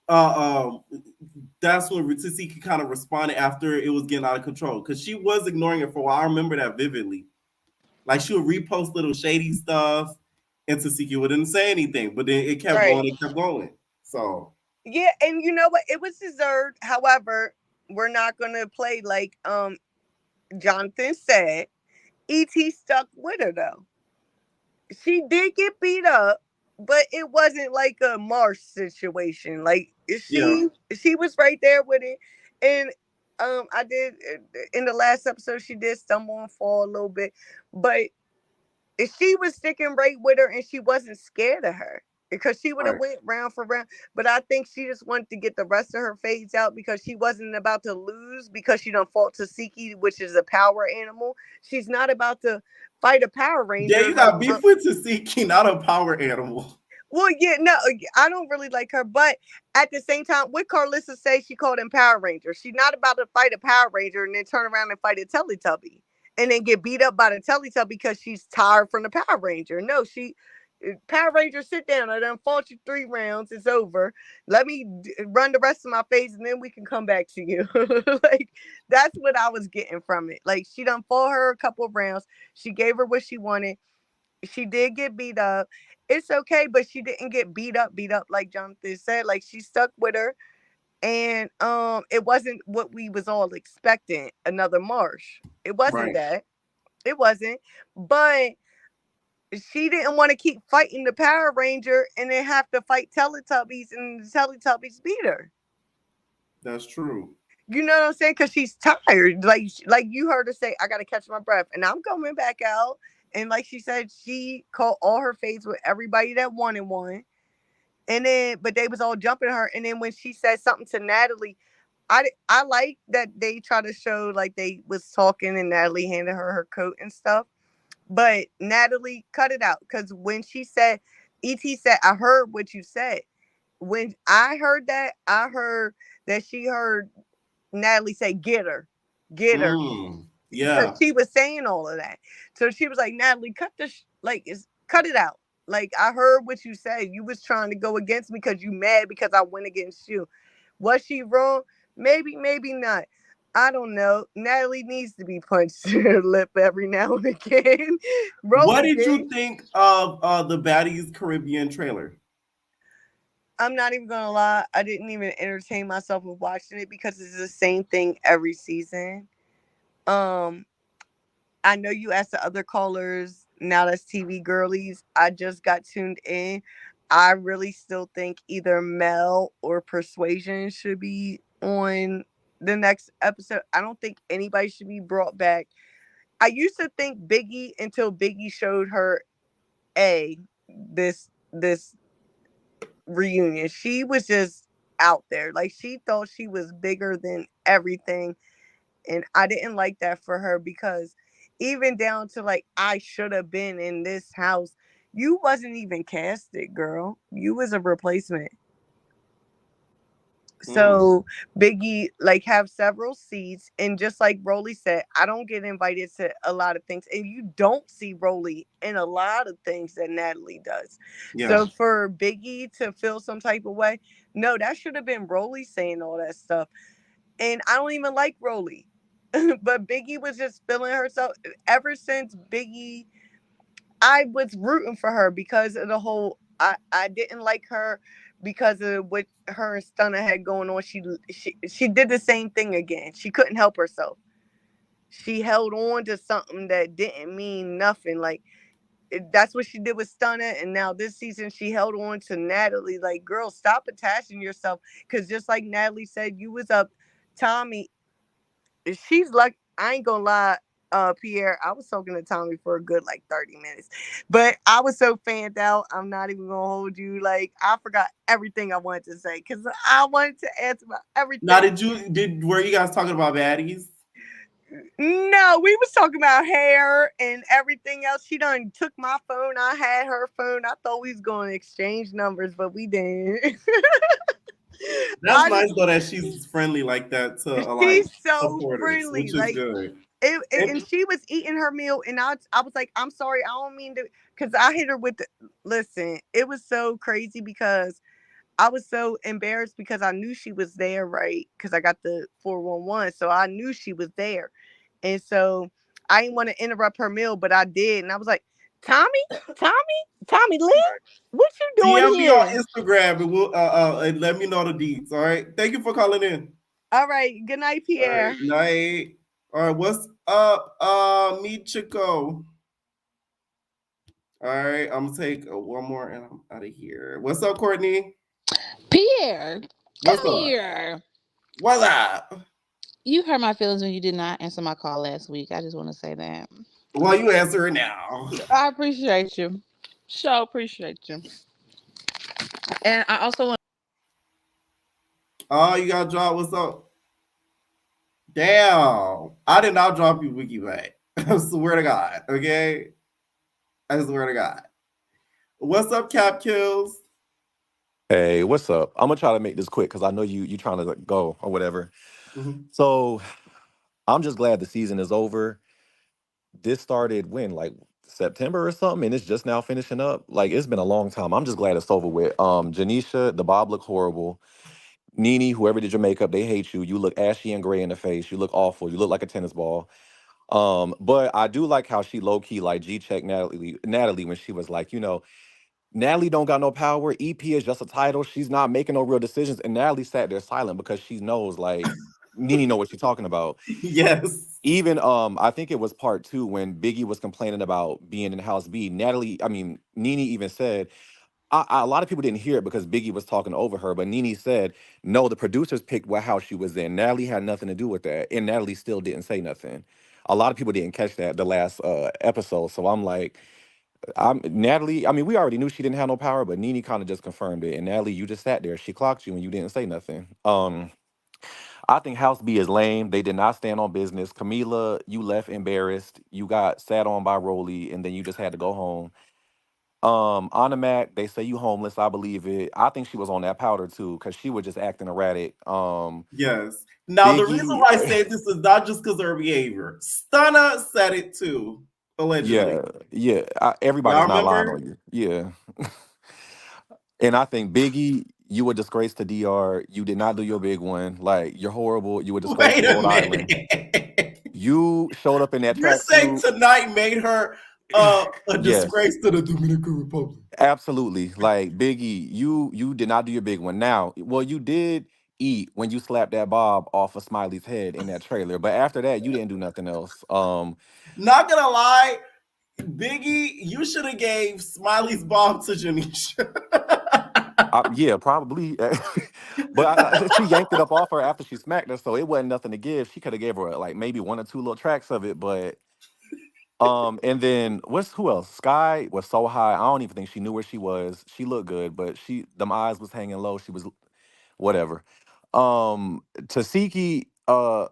that's when Tasiki kind of responded after it was getting out of control because she was ignoring it for a while. I remember that vividly. Like, she would repost little shady stuff, and Tasiki wouldn't say anything, but then it kept going. It kept going. So yeah, and you know what? It was deserved. However, we're not gonna play like Jonathan said. E.T. stuck with her though. She did get beat up, but it wasn't like a Marsh situation. Like she was right there with it. And I did in the last episode she did stumble and fall a little bit, but she was sticking right with her and she wasn't scared of her because she would have went round for round. But I think she just wanted to get the rest of her fades out because she wasn't about to lose because she done fought Tasiki, which is a power animal. She's not about to fight a Power Ranger. yeah, you got beef with Tasiki, not a power animal. Well, yeah, no, I don't really like her, but at the same time, what Carlissa say she called him Power Ranger. She's not about to fight a Power Ranger and then turn around and fight a Teletubby and then get beat up by the Teletubby because she's tired from the Power Ranger. No, Power Ranger, sit down. I done fought you 3 rounds. It's over. Let me run the rest of my phase and then we can come back to you. Like, that's what I was getting from it. Like, she done fought her a couple of rounds. She gave her what she wanted. She did get beat up. It's okay, but she didn't get beat up like Jonathan said. Like, she stuck with her, and it wasn't what we was all expecting. Another Marsh. It wasn't that. It wasn't. But she didn't want to keep fighting the Power Ranger and then have to fight Teletubbies, and the Teletubbies beat her. That's true. You know what I'm saying? Because she's tired. Like you heard her say, I got to catch my breath. And I'm coming back out. And like she said, she caught all her fades with everybody that wanted one. And then, but they was all jumping her. And then when she said something to Natalie, I like that they try to show like they was talking and Natalie handed her her coat and stuff. But Natalie cut it out because when she said, Et said, I heard what you said. When I heard that she heard Natalie say, get her, get her. Because Yeah. she was saying all of that. So she was like, Natalie, cut this, cut it out. Like, I heard what you said. You was trying to go against me because you mad because I went against you. Was she wrong? Maybe, maybe not. I don't know. Natalie needs to be punched in her lip every now and again. What Rolly did did. you think of the Baddies Caribbean trailer? I'm not even gonna lie. I didn't even entertain myself with watching it because it's the same thing every season. Um, I know you asked the other callers. Now that's TV girlies. I just got tuned in. I really still think either Mel or Persuasion should be on the next episode. I don't think anybody should be brought back. I used to think Biggie until Biggie showed her this reunion. She was just out there. Like she thought she was bigger than everything. And I didn't like that for her because even down to like I should have been in this house. You wasn't even casted, girl. You was a replacement. So Biggie like have several seats, and just like Rolly said, I don't get invited to a lot of things, and you don't see Rolly in a lot of things that Natalie does. Yeah. So for Biggie to feel some type of way, no, that should have been Rolly saying all that stuff. And I don't even like Rolly. But Biggie was just feeling herself ever since Biggie. I was rooting for her because of the whole. I didn't like her because of what her and Stunner had going on. She did the same thing again. She couldn't help herself. She held on to something that didn't mean nothing. Like that's what she did with Stunner, and now this season she held on to Natalie. Like, girl, stop attaching yourself. Because just like Natalie said, you was up Tommy. She's like, I ain't gonna lie, Pierre, I was talking to Tommy for a good like 30 minutes. But I was so fanned out, I'm not even gonna hold you. Like, I forgot everything I wanted to say because I wanted to answer about everything. Now, were you guys talking about baddies? No, we was talking about hair and everything else. She done took my phone. I had her phone. I thought we was gonna exchange numbers, but we didn't. That's nice though that she's friendly like that to like She's so supporters, friendly. which is Like, good. and she was eating her meal, and I was like, I'm sorry, I don't mean to, because I hit her with the, listen, it was so crazy because I was so embarrassed because I knew she was there, right? Because I got the 411, so I knew she was there. And so I didn't want to interrupt her meal, but I did. And I was like, Tommy, Tommy, Tommy Lynn, what you doing DM me on here? Instagram and we'll and let me know the deets. All right. Thank you for calling in. All right. Good night, Pierre. All right, night. All right. What's up, Michiko? All right. I'm gonna take one more and I'm out of here. What's up, Courtney? Pierre, What's come up? here. What's up? You hurt my feelings when you did not answer my call last week. I just want to say that. Well, you answer it now. I appreciate you. So appreciate you. And I also want. Oh, you got dropped. What's up? Damn. I did not drop you, Wiki back. I swear to God. Okay. I swear to God. What's up, Cap Kills? Hey, what's up? I'm gonna try to make this quick because I know you trying to like, go or whatever. Mhm. So I'm just glad the season is over. This started when, like September or something, and it's just now finishing up. Like it's been a long time. I'm just glad it's over with. Janisha, the Bob look horrible. Nene, whoever did your makeup, they hate you. You look ashy and gray in the face. You look awful. You look like a tennis ball. But I do like how she low key like G checked Natalie when she was like, Natalie don't got no power. EP is just a title. She's not making no real decisions. And Natalie sat there silent because she knows, like, Nene know what she's talking about. Yes. Even I think it was part 2 when Biggie was complaining about being in House B. Nene even said, a lot of people didn't hear it because Biggie was talking over her, but Nene said, no, the producers picked what house she was in. Natalie had nothing to do with that. And Natalie still didn't say nothing. A lot of people didn't catch that the last episode. So I'm like, I'm Natalie. I mean, we already knew she didn't have no power, but Nene kind of just confirmed it. And Natalie, you just sat there. She clocked you and you didn't say nothing. I think House B is lame. They did not stand on business. Camila, you left embarrassed. You got sat on by Rolly, and then you just had to go home. Anna Mac, they say you homeless. I believe it. I think she was on that powder too, because she was just acting erratic. Yes. Now the reason Biggie, why I say this is not just because of her behavior. Stunner said it too, yeah, allegedly. yeah. Y'all Everybody's not lying remember? on you. Yeah. And I think Biggie, you a disgrace to DR. You did not do your big one. Like, you're horrible. You a disgrace to Wait a Rhode Island. minute. You showed up in that You're saying tracksuit. tonight made her a Yes, disgrace to the Dominican Republic. absolutely. Like, Biggie, you did not do your big one. Now, well, you did eat when you slapped that bob off of Smiley's head in that trailer, but after that, you didn't do nothing else. Not gonna lie, Biggie, you should have gave Smiley's bomb to Janisha. Yeah, probably. But she yanked it up off her after she smacked her, so it wasn't nothing to give. She could have gave her like maybe one or two little tracks of it, but and then who else? Sky was so high. I don't even think she knew where she was. She looked good, but them eyes was hanging low. She was whatever. Tasiki, I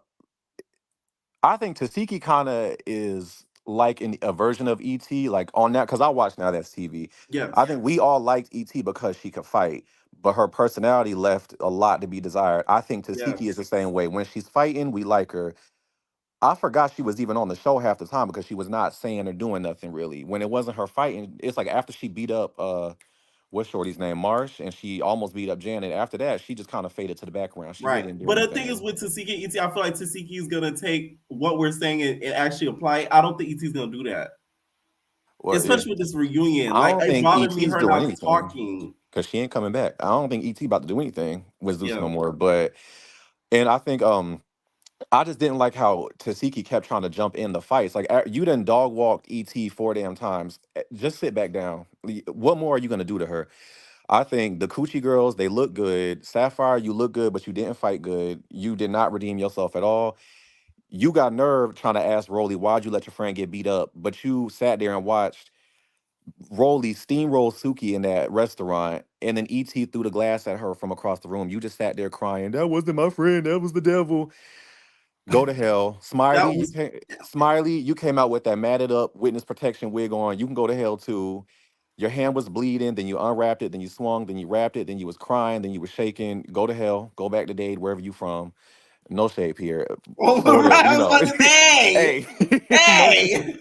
think Tasiki kind of is like a version of ET, like on that, because I watch Now That's TV. I Yes. think we all liked ET because she could fight, but her personality left a lot to be desired. I think Tasiki is Yes. the same way. When she's fighting, we like her. I forgot she was even on the show half the time because she was not saying or doing nothing really. When it wasn't her fighting, it's like after she beat up what's Shorty's name, Marsh, and she almost beat up Janet. After that, she just kind of faded to the background. She really Right. didn't do But the thing is anything. with Tasiki and ET, I feel like Tasiki is gonna take what we're saying and actually apply it. I don't think ET's gonna do that. Well, Especially with this reunion. I Like don't it think bothered me ET's her doing not anything talking. because she ain't coming back. I don't think ET about to do anything with Zeus Yeah. no more. But and I think I just didn't like how Tasiki kept trying to jump in the fights. Like you done dog walked ET 4 damn times. Just sit back down. What more are you gonna do to her? I think the Coochie girls, they look good. Sapphire, you look good, but you didn't fight good. You did not redeem yourself at all. You got nerve trying to ask Rolly, why'd you let your friend get beat up? But you sat there and watched Rolly steamroll Suki in that restaurant, and then ET threw the glass at her from across the room. You just sat there crying, that wasn't my friend, that was the devil. Go to hell. That Smiley, was You came out with that matted up witness protection wig on. You can go to hell too. Your hand was bleeding, then you unwrapped it, then you swung, then you wrapped it, then you was crying, then you was shaking. Go to hell. Go back to Dade, wherever you from. No shade here. oh, For real, right. I was about to say, hey, no shade. hey.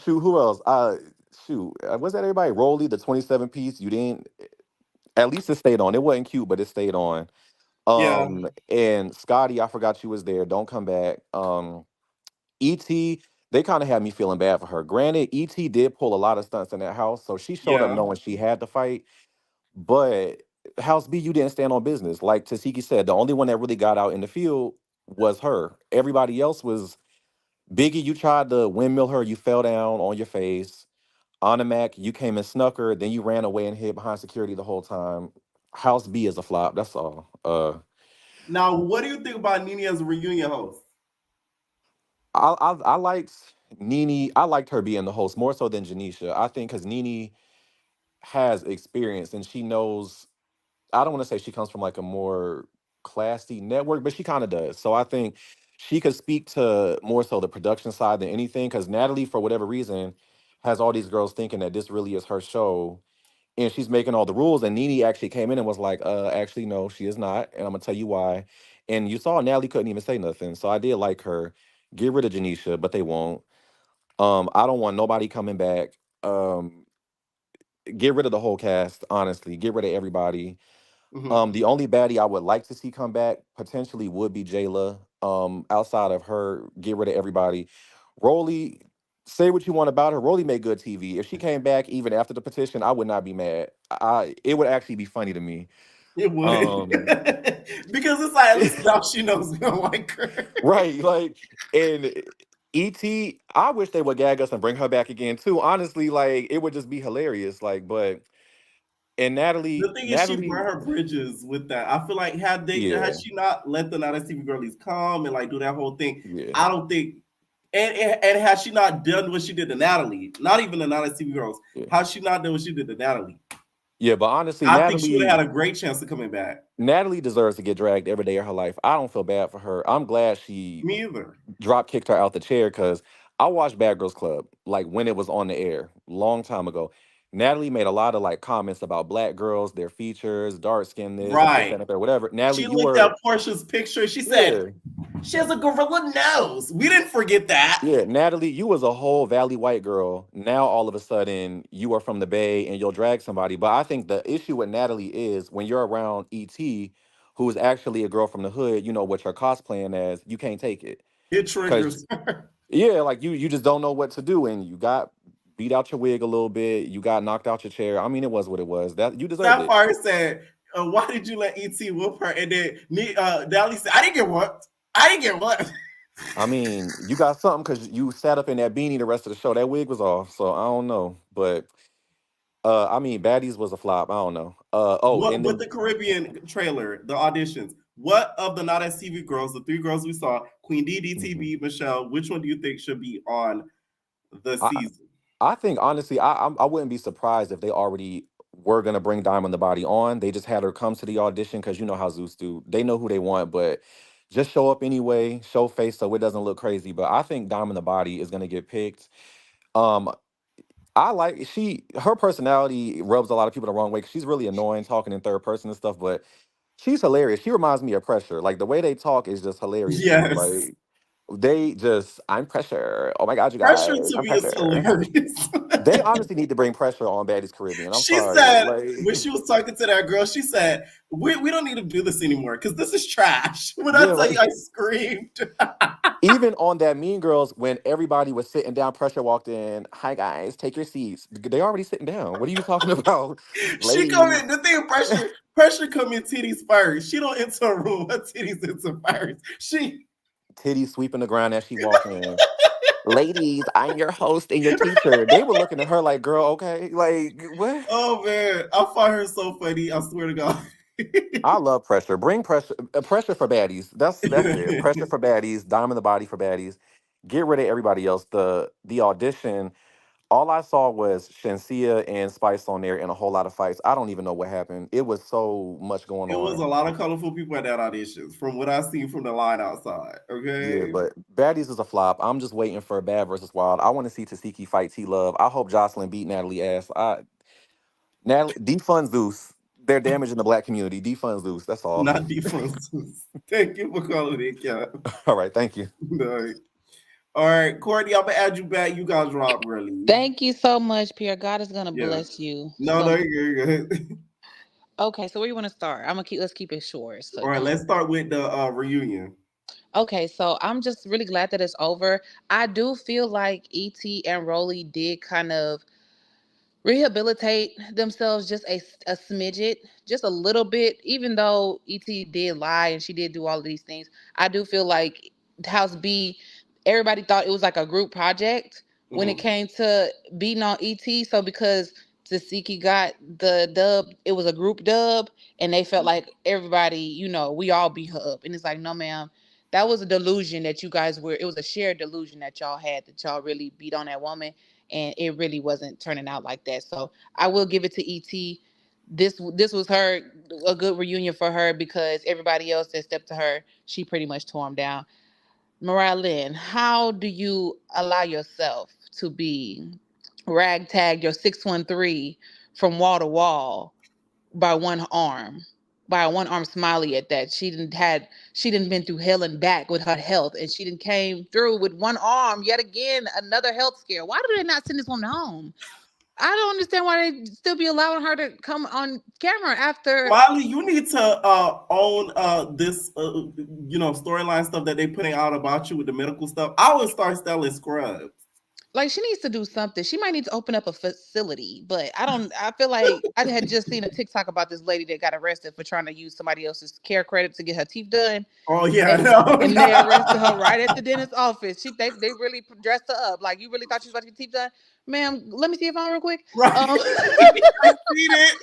Shoot, who else? Was that everybody? Rolly, the 27 piece. You didn't. At least it stayed on. It wasn't cute, but it stayed on. Yeah. And Scotty, I forgot you was there. Don't come back. ET, they kind of had me feeling bad for her. Granted, ET did pull a lot of stunts in that house, so she showed up Yeah. knowing she had to fight. But House B, you didn't stand on business. Like Tasiki said, the only one that really got out in the field was her. Everybody else was Biggie. You tried to windmill her. You fell down on your face. Mac, you came and snuck her. Then you ran away and hid behind security the whole time. House B is a flop. That's all. Now, what do you think about Nene as a reunion host? I liked Nene. I liked her being the host more so than Janisha. I think because Nene has experience and she knows. I don't want to say she comes from like a more classy network, but she kind of does. So I think she could speak to more so the production side than anything. Because Natalie, for whatever reason, has all these girls thinking that this really is her show, and she's making all the rules. And Nene actually came in and was like, actually, no, she is not, and I'm gonna tell you why." And you saw Natalie couldn't even say nothing. So I did like her. Get rid of Janisha, but they won't. I don't want nobody coming back. Get rid of the whole cast, honestly. Get rid of everybody. Mhm. The only baddie I would like to see come back potentially would be Jayla. Outside of her, get rid of everybody. Rolly, say what you want about her. Rolly made good TV. If she came back even after the petition, I would not be mad. It would actually be funny to me. It would. Um, Because it's like, at least now she knows we don't like her. right, like and ET, I wish they would gag us and bring her back again too. Honestly, like it would just be hilarious. Like, but And The thing is, she burned Natalie, her bridges with that. I feel like had yeah, she not let the Not a TV girlies come and like do that whole thing, yeah, I don't think. And had she not done what she did to Natalie, not even the Not a TV girls, yeah, had she not done what she did to Natalie, yeah. But honestly, I think she would have had a great chance of coming back. Natalie deserves to get dragged every day of her life. I don't feel bad for her. I'm glad she Me either. drop kicked her out the chair because I watched Bad Girls Club like when it was on the air long time ago. Natalie made a lot of like comments about black girls, their features, dark skin this, this, that, Right. and the third, whatever. Natalie, She you looked at were Portia's picture. She said yeah, she has a gorilla nose. We didn't forget that. yeah. Natalie, you was a whole Valley white girl. Now all of a sudden you are from the Bay and you'll drag somebody. But I think the issue with Natalie is when you're around ET, who is actually a girl from the hood, you know what you're cosplaying as, you can't take it. It Cause triggers her. yeah, like you just don't know what to do, and you got beat out your wig a little bit. You got knocked out your chair. I mean, it was what it was. That you deserved it. Sapphire said, "Why did you let ET whoop her?" And then Dally said, "I didn't get what. I didn't get what." I mean, you got something because you sat up in that beanie the rest of the show. That wig was off, so I don't know. But I mean, Baddies was a flop. I don't know. Oh, What and with then the Caribbean trailer, the auditions? What of the Not as TV girls, the three girls we saw, Queen D, mhm. DTB, Michelle? Which one do you think should be on the I season? I think honestly, I wouldn't be surprised if they already were gonna bring Diamond the Body on. They just had her come to the audition because you know how Zeus do. They know who they want, but just show up anyway, show face so it doesn't look crazy. But I think Diamond the Body is gonna get picked. Um, I like her personality rubs a lot of people the wrong way 'cause she's really annoying talking in third person and stuff, but she's hilarious. She reminds me of Pressure. Like the way they talk is just hilarious to me. Yes, Like they just, I'm Pressure. Oh my god, you Pressure guys, to I'm me is Pressure. hilarious. They honestly need to bring Pressure on Baddies Caribbean. I'm She sorry. said when Like, she was talking to that girl, she said, "We don't need to do this anymore because this is trash." When I yeah, tell you, like I screamed. even on that Mean Girls, when everybody was sitting down, Pressure walked in. Hi guys, take your seats. They already sitting down. What are you talking about, She come ladies? in. The thing, pressure come in titties first. She don't enter a room. Her titties enter first. She. Titties sweeping the ground as she walk in. Ladies, I'm your host and your teacher. They were looking at her like, girl, okay, like what? Oh man, I find her so funny. I swear to God. I love Pressure. Bring Pressure, Pressure for Baddies. That's it. Pressure for Baddies. Diamond the Body for Baddies. Get rid of everybody else. The audition. All I saw was Shensia and Spice on there and a whole lot of fights. I don't even know what happened. It was so much going It was a on. lot of colorful people at that audition, from what I seen from the line outside. Yeah, Okay, but Baddies is a flop. I'm just waiting for Bad versus Wild. I want to see Tasiki fight T Love. I hope Jocelyn beat Natalie ass. Natalie defund Zeus. They're damaging the black community. Defund Zeus. That's all. not differences. Thank you for calling it, yeah. All right, thank you. No. All right, Courtney, I'm gonna add you back. You guys rock really. Thank you so much, Pierre. God is gonna Yeah. bless you No, so no, much. you're good. Okay, so where you want to start? Let's keep it short. So All right, let's start with the reunion. okay, so I'm just really glad that it's over. I do feel like ET and Rolly did kind of rehabilitate themselves just a smidget, just a little bit. Even though Et did lie and she did do all of these things, I do feel like House B, everybody thought it was like a group project when it Mhm. came to beating on Et. So because Tasiki got the dub, it was a group dub, and they felt like everybody, we all beat her up, and it's like, no, ma'am. That was a delusion that you guys were. It was a shared delusion that y'all had, that y'all really beat on that woman, and it really wasn't turning out like that. So I will give it to Et. This was a good reunion for her, because everybody else that stepped to her, she pretty much tore them down. Mariah Lynn, how do you allow yourself to be ragtagged, your 613, from wall to wall by one arm? By a one arm Smiley at that. She didn't been through hell and back with her health, and she didn't came through with one arm yet again, another health scare. Why do they not send this woman home? I don't understand why they still be allowing her to come on camera after. Wiley, you need to own this storyline stuff that they putting out about you with the medical stuff. I would start selling scrubs. Like, she needs to do something. She might need to open up a facility, but I feel like I had just seen a TikTok about this lady that got arrested for trying to use somebody else's care credit to get her teeth done. Oh yeah, And, no. and they arrested her right at the dentist's office. They really dressed her up. Like, you really thought she was about to get teeth done? Ma'am, let me see your phone real quick. Right. I seen it.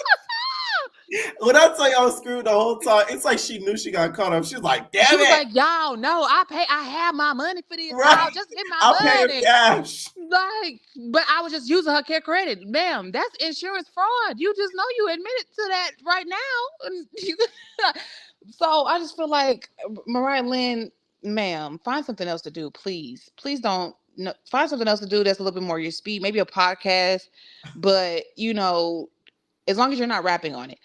When I tell you I was screwed the whole time, it's like she knew she got caught up. She was like, She damn was it. like, y'all, no, I have my money for this. Right. Y'all just get my I'll pay her money. cash. Like, but I was just using her care credit. Ma'am, that's insurance fraud. You just know you admitted to that right now. And so I just feel like Mariah Lynn, ma'am, find something else to do, please. Please don't no, find something else to do that's a little bit more your speed, maybe a podcast, but as long as you're not rapping on it.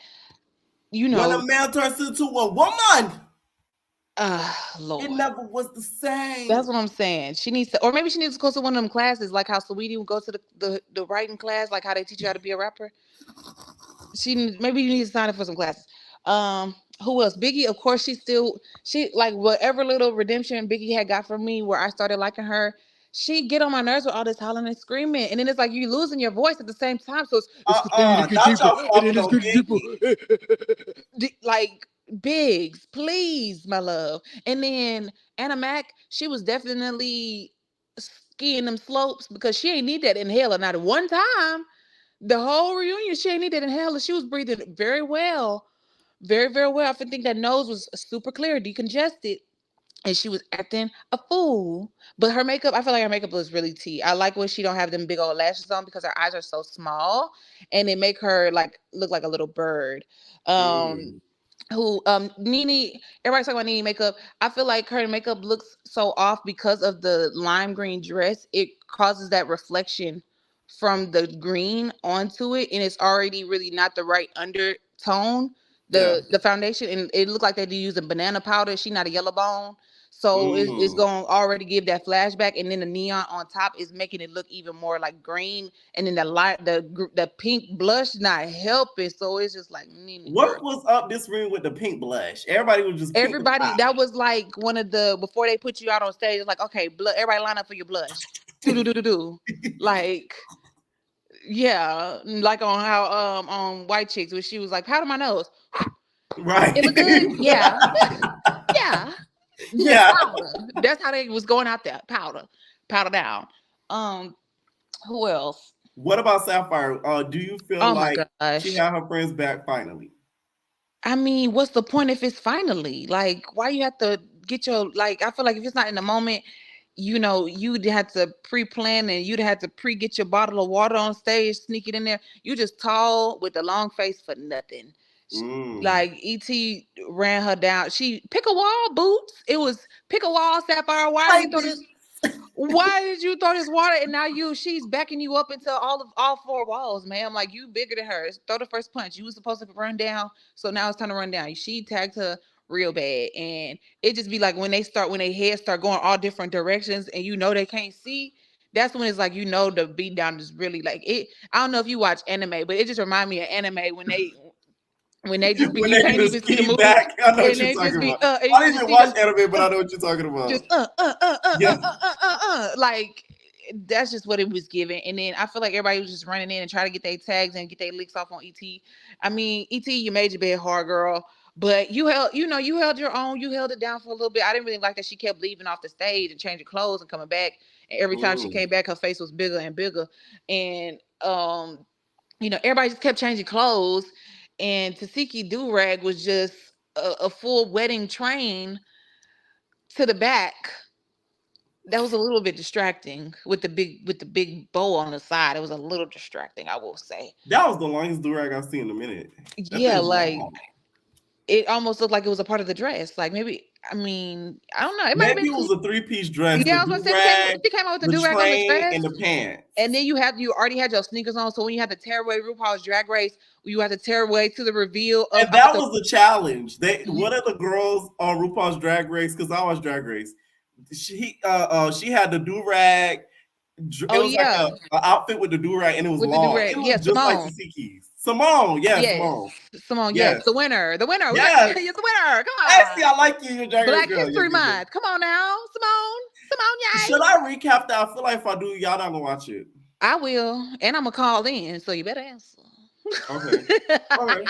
When a man turns into a woman, Lord. it never was the same. That's what I'm saying. She needs to, or maybe she needs to go to one of them classes, like how Saweetie would go to the writing class, like how they teach you how to be a rapper. Maybe you need to sign up for some classes. Who else? Biggie, of course, she like whatever little redemption Biggie had got from me, where I started liking her. She get on my nerves with all this hollering and screaming, and then it's like you losing your voice at the same time. So it's continuing to get Not deeper, y'all and then flopping it's on getting deeper. Biggie. Like Biggs, please, my love. And then Anna Mac, she was definitely skiing them slopes because she ain't need that inhaler not at one time. The whole reunion, she ain't need that inhaler. She was breathing very well, very, very well. I think that nose was super clear, decongested, and she was acting a fool. But her makeup, I feel like her makeup was really tea. I like when she don't have them big old lashes on because her eyes are so small, and they make her like look like a little bird. Who Nene, everybody's talking about Nene makeup. I feel like her makeup looks so off because of the lime green dress. It causes that reflection from the green onto it, and it's already really not the right undertone, the foundation, and it looked like they used a banana powder. She not a yellow bone. So it's going to already give that flashback, and then the neon on top is making it look even more like green, and then the pink blush not helping. So it's just like Nene, girl. What was up this ring with the pink blush? Everybody was just pink. Everybody, that was like one of the before they put you out on stage. It's like, okay, everybody line up for your blush. Do. Like, yeah, like on how on White Chicks where she was like, powder my nose. Right. It look good. Yeah. Yeah. Yeah. Powder. That's how they was going out there. Powder down. Who else? What about Sapphire? Do you feel Oh my like gosh. she had her friends back finally? I mean, what's the point if it's finally? Like, why you have to get your I feel like if it's not in the moment, you'd have to pre-plan and you'd have to get your bottle of water on stage, sneak it in there. You just tall with the long face for nothing. Like E.T. ran her down. She pick a wall, Boots. It was pick a wall, Sapphire. Why did you throw this water? And now she's backing you up into all four walls, man. Like, you bigger than her. Throw the first punch. You was supposed to run down, so now it's time to run down. She tagged her real bad, and it just be like when their heads start going all different directions, and they can't see. That's when it's like the beat down is really like it. I don't know if you watch anime, but it just remind me of anime when they just be you can't even see the movie. Back. I know what And you're they just talking be about. I didn't even watch anime, but I know what you're talking about. just Yeah. like that's just what it was given. And then I feel like everybody was just running in and trying to get their tags and get their licks off on ET. I mean, ET, you made your bed hard, girl, but you held your own. You held it down for a little bit. I didn't really like that she kept leaving off the stage and changing clothes and coming back. And every time she came back, her face was bigger and bigger. And everybody just kept changing clothes. And Tasiki Do-Rag was just a full wedding train to the back. That was a little bit distracting with the big bow on the side. It was a little distracting, I will say. That was the longest do-rag I've seen in a minute. Yeah, like it almost looked like it was a part of the dress. Like maybe, I mean, I don't know. It might have been. Maybe it was a three-piece dress. Yeah, I was gonna say she came out with the do-rag on the dress and the pants, and then you already had your sneakers on. So when you had to tear away RuPaul's Drag Race, you had to tear away to the reveal. And that was the challenge. One of the girls on RuPaul's Drag Race, because I watched Drag Race, she had the do-rag. It was like an outfit with the do-rag, and it was with long. It was just Simone. Like Tasiki's. Simone, Simone, yes. The winner. Yes. You're the winner. Come on. Hey, see, I like you. Black History Month. Come on now, Simone, yay. Should I recap that? I feel like if I do, y'all not gonna watch it. I will, and I'm gonna call in, so you better answer. Okay. All right.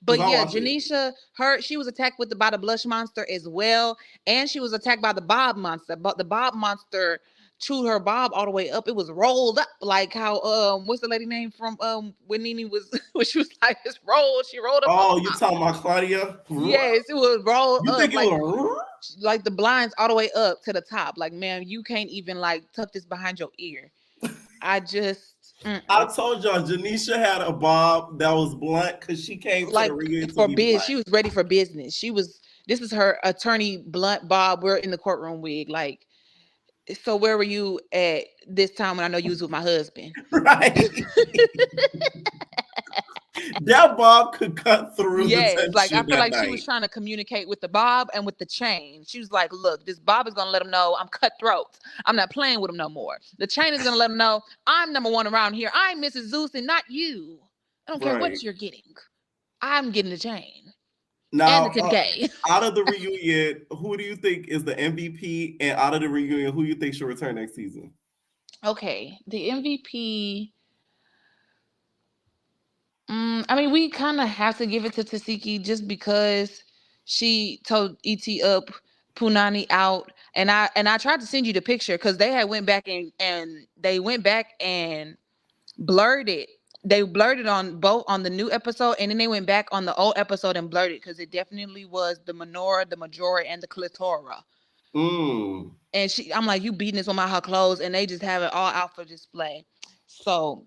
But yeah, Janisha, she was attacked by the blush monster as well, and she was attacked by the Bob monster. But the Bob monster chewed her bob all the way up. It was rolled up like how what's the lady name from when Nene was when she was like it's rolled. She rolled up her Oh, you bob. talking about Claudia? Yes, it was rolled You up think it was? like the blinds all the way up to the top. Like, man, you can't even like tuck this behind your ear. I just I told y'all, Janisha had a bob that was blunt because she came to the like reunion to for be biz. blunt. She was ready for business. This is her attorney blunt bob. We're in the courtroom wig. Like, so where were you at this time when I know you was with my husband? Right. That bob could cut through the Yes, like I tension feel that like she was night. trying to communicate with the bob and with the chain. She was like, "Look, this bob is gonna let him know I'm cutthroat. I'm not playing with him no more. The chain is gonna let him know I'm number one around here. I'm Mrs. Zeus and not you. I don't care Right. what you're getting. I'm getting the chain and the Now, 10K." out of the reunion, who do you think is the MVP? And out of the reunion, who you think should return next season? Okay, the MVP. I mean, we kind of have to give it to Tasiki just because she told ET up, Punani out, and I tried to send you the picture because they had went back and they went back and blurred it. They blurred it on both on the new episode, and then they went back on the old episode and blurred it because it definitely was the menorah, the majora, and the clitora. And I'm like, you beating this woman out her clothes, and they just have it all out for display. So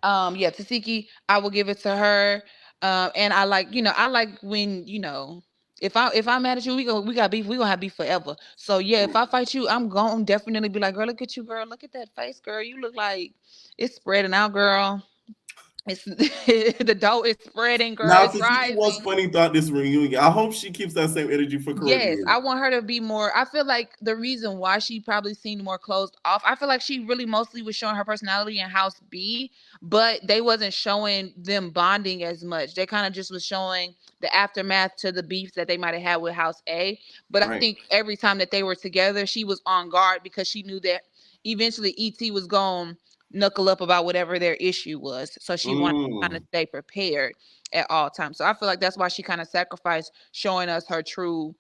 yeah, Tasiki, I will give it to her. And I like, I like when, if I'm mad at you, we got beef, we gonna have beef forever. So yeah, if I fight you, I'm gonna definitely be like, girl, look at you, girl, look at that face, girl. You look like it's spreading out, girl. It's the dough is spreading, girl. Now, It's Tasiki was rising. funny throughout this reunion. I hope she keeps that same energy for Yes, Caribbean. I want her to be more. I feel like the reason why she probably seemed more closed off, I feel like she really mostly was showing her personality in House B, but they wasn't showing them bonding as much. They kind of just was showing the aftermath to the beef that they might have had with House A. But I Right. think every time that they were together, she was on guard because she knew that eventually ET was going to knuckle up about whatever their issue was. So she wanted to kind of stay prepared at all times. So I feel like that's why she kind of sacrificed showing us her true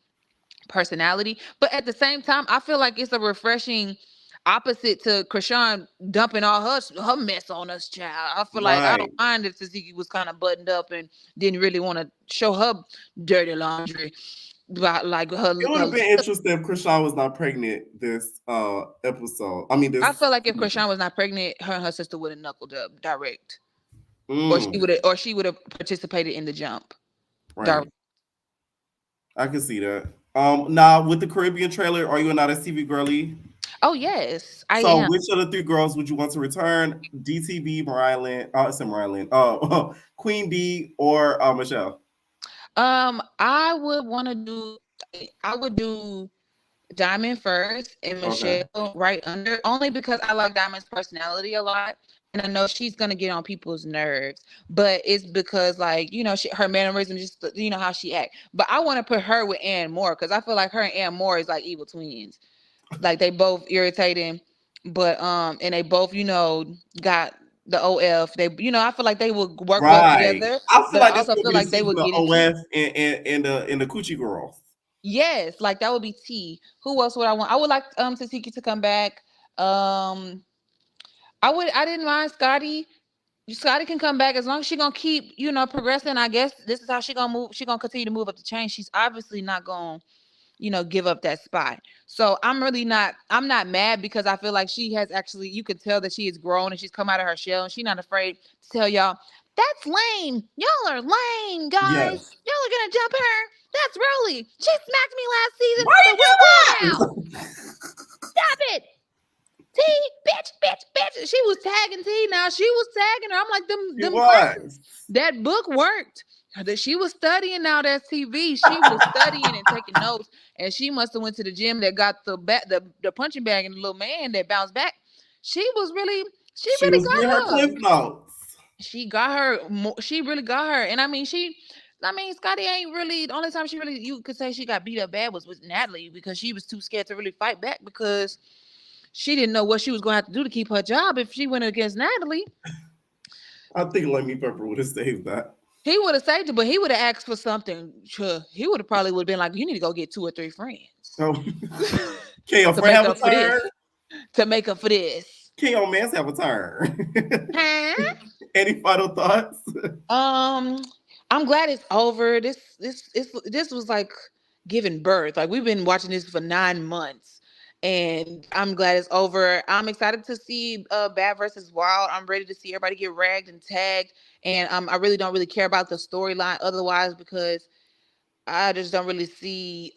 personality. But at the same time, I feel like it's a refreshing opposite to Krishan dumping all her mess on us, child. I feel like I don't Right. mind if Tzatziki was kind of buttoned up and didn't really want to show her dirty laundry. About like It would have been interesting if Krishan was not pregnant this episode. I mean, this. I feel like if Krishan was not pregnant, her and her sister would have knuckled up direct, Mm, or she would have participated in the jump. right. Direct. I can see that. Now with the Caribbean trailer, are you not a TV girly? Oh yes, I So, am. which of the three girls would you want to return? DTB, Mariah Lynn, it's Mariah Lynn, Queen D, or Michelle? I would want to do. I would do Diamond first and Okay. Michelle right under, only because I like Diamond's personality a lot. And I know she's gonna get on people's nerves, but it's because like her mannerism, just how she act. But I want to put her with Ann Moore because I feel like her and Ann Moore is like evil twins. Like they both irritating, but and they both got the OF. They I feel like they would work well Right. together, I feel but I like this also will feel be the like they season would of get into OF and the Coochie Girls. Yes, like that would be T. Who else would I want? I would like Tasiki to come back. I didn't mind Scotty. Scotty can come back as long as she gonna keep, progressing. I guess this is how she gonna move. She gonna continue to move up the chain. She's obviously not gonna, give up that spot. So I'm not mad because I feel like she has actually, you can tell that she has grown and she's come out of her shell and she's not afraid to tell y'all, that's lame. Y'all are lame, guys. Yes. Y'all are gonna jump her. That's Rolly. She smacked me last season, Why so you we're cool do now. that? Stop it. T, bitch. She was tagging T. Now she was tagging her. I'm like, She them classes. was. That book worked. That she was studying now. That's TV. She was studying and taking notes, and she must have went to the gym that got the punching bag and the little man that bounced back. She really She was getting her got her. cliff notes. She got her. She really got her. And I mean, Scotty ain't really, the only time she really, you could say she got beat up bad was with Natalie because she was too scared to really fight back because she didn't know what she was going to have to do to keep her job if she went against Natalie. I think Lemmy Pepper would have saved that. He would have saved it, but he would have asked for something. He would have probably been like, you need to go get 2 or 3 friends. So, can your to friend make have a up for this. turn? to make up for this. Can your mans have a turn? Huh? Any final thoughts? I'm glad it's over. This was like giving birth. Like we've been watching this for 9 months, and I'm glad it's over. I'm excited to see Bad versus Wild. I'm ready to see everybody get ragged and tagged, and I really don't really care about the storyline otherwise because I just don't really see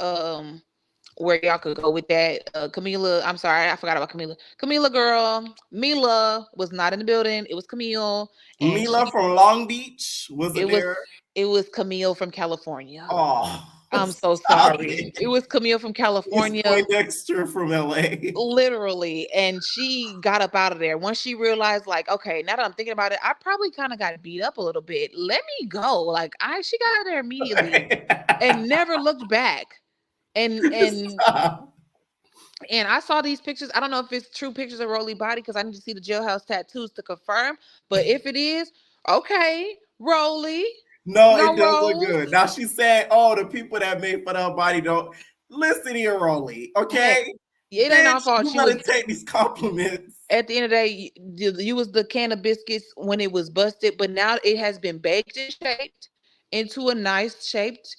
where y'all could go with that. Camila, I'm sorry, I forgot about Camila. Camila girl, Mila was not in the building. It was Camille, and Mila from Long Beach wasn't it was there. it was Camille from California. Oh, I'm so stop sorry. It it. was Camille from It's California, Poindexter from LA. literally, and she got up out of there once she realized, like, okay, now that I'm thinking about it, I probably kind of got beat up a little bit. Let me go. Like, she got out of there immediately and never looked back. And Stop. and I saw these pictures. I don't know if it's true pictures of Rolly body because I need to see the jailhouse tattoos to confirm. But if it is, okay, Rolly. No, No it does look rolls. good. Now she said, "Oh, the people that made fun of her body don't listen here, Rolly. Okay, It ain't our bitch, fault. you She gotta was take these compliments." at the end of the day, you was the can of biscuits when it was busted, but now it has been baked and shaped into a nice shaped,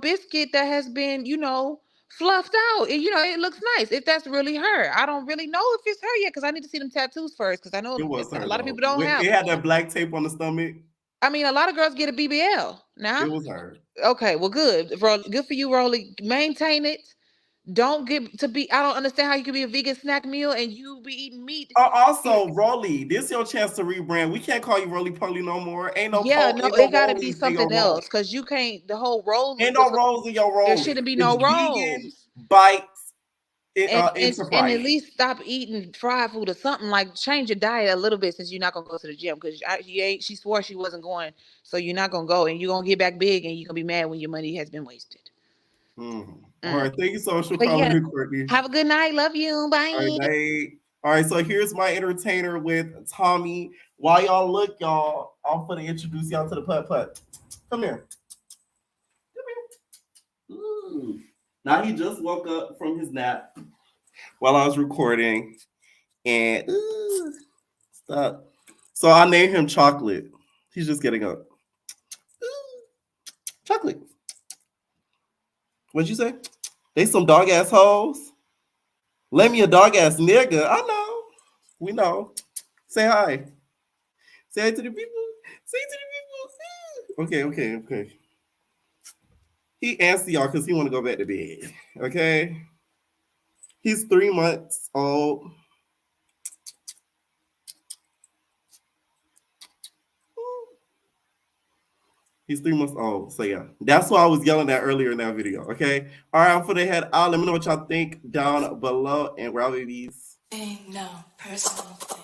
biscuit that has been, fluffed out. And, it looks nice. If that's really her, I don't really know if it's her yet because I need to see them tattoos first because I know It was a her lot of though. people don't have It had them. that black tape on the stomach. I mean, a lot of girls get a BBL now. It was her. Okay, well, good. Good for you, Rolly. Maintain it. Don't get to be. I don't understand how you can be a vegan snack meal and you be eating meat. Also, Rolly, this your chance to rebrand. We can't call you Rolly Poly no more. Ain't no Yeah, no, ain't no it got to be rollies in your something roll. else because you can't. The whole roll Ain't was no rolls in your there rollie. shouldn't be It's no vegan rolls. bites And at enterprise. least stop eating fried food or something. Like change your diet a little bit since you're not gonna go to the gym because she swore she wasn't going, so you're not gonna go and you're gonna get back big and you're gonna be mad when your money has been wasted. All right, thank you so much for But calling yeah, in, Courtney. have a good night. Love you. All right, Bye. night. All right, so here's my entertainer with Tommy. While y'all look, y'all, I'm gonna introduce y'all to the putt putt. Come here. Ooh. Now he just woke up from his nap while I was recording, and stop. So I named him Chocolate. He's just getting up. Chocolate. What'd you say? They some dog ass hoes. Let me a dog ass nigga. I know. We know. Say hi. Say hi to the people. Say to the people. Okay. He answered y'all because he want to go back to bed. Okay. He's 3 months old. He's 3 months old. So yeah. That's what I was yelling at earlier in that video. Okay. All right, I'm for the head out. Let me know what y'all think down below. And we're out, babies. No personal thing.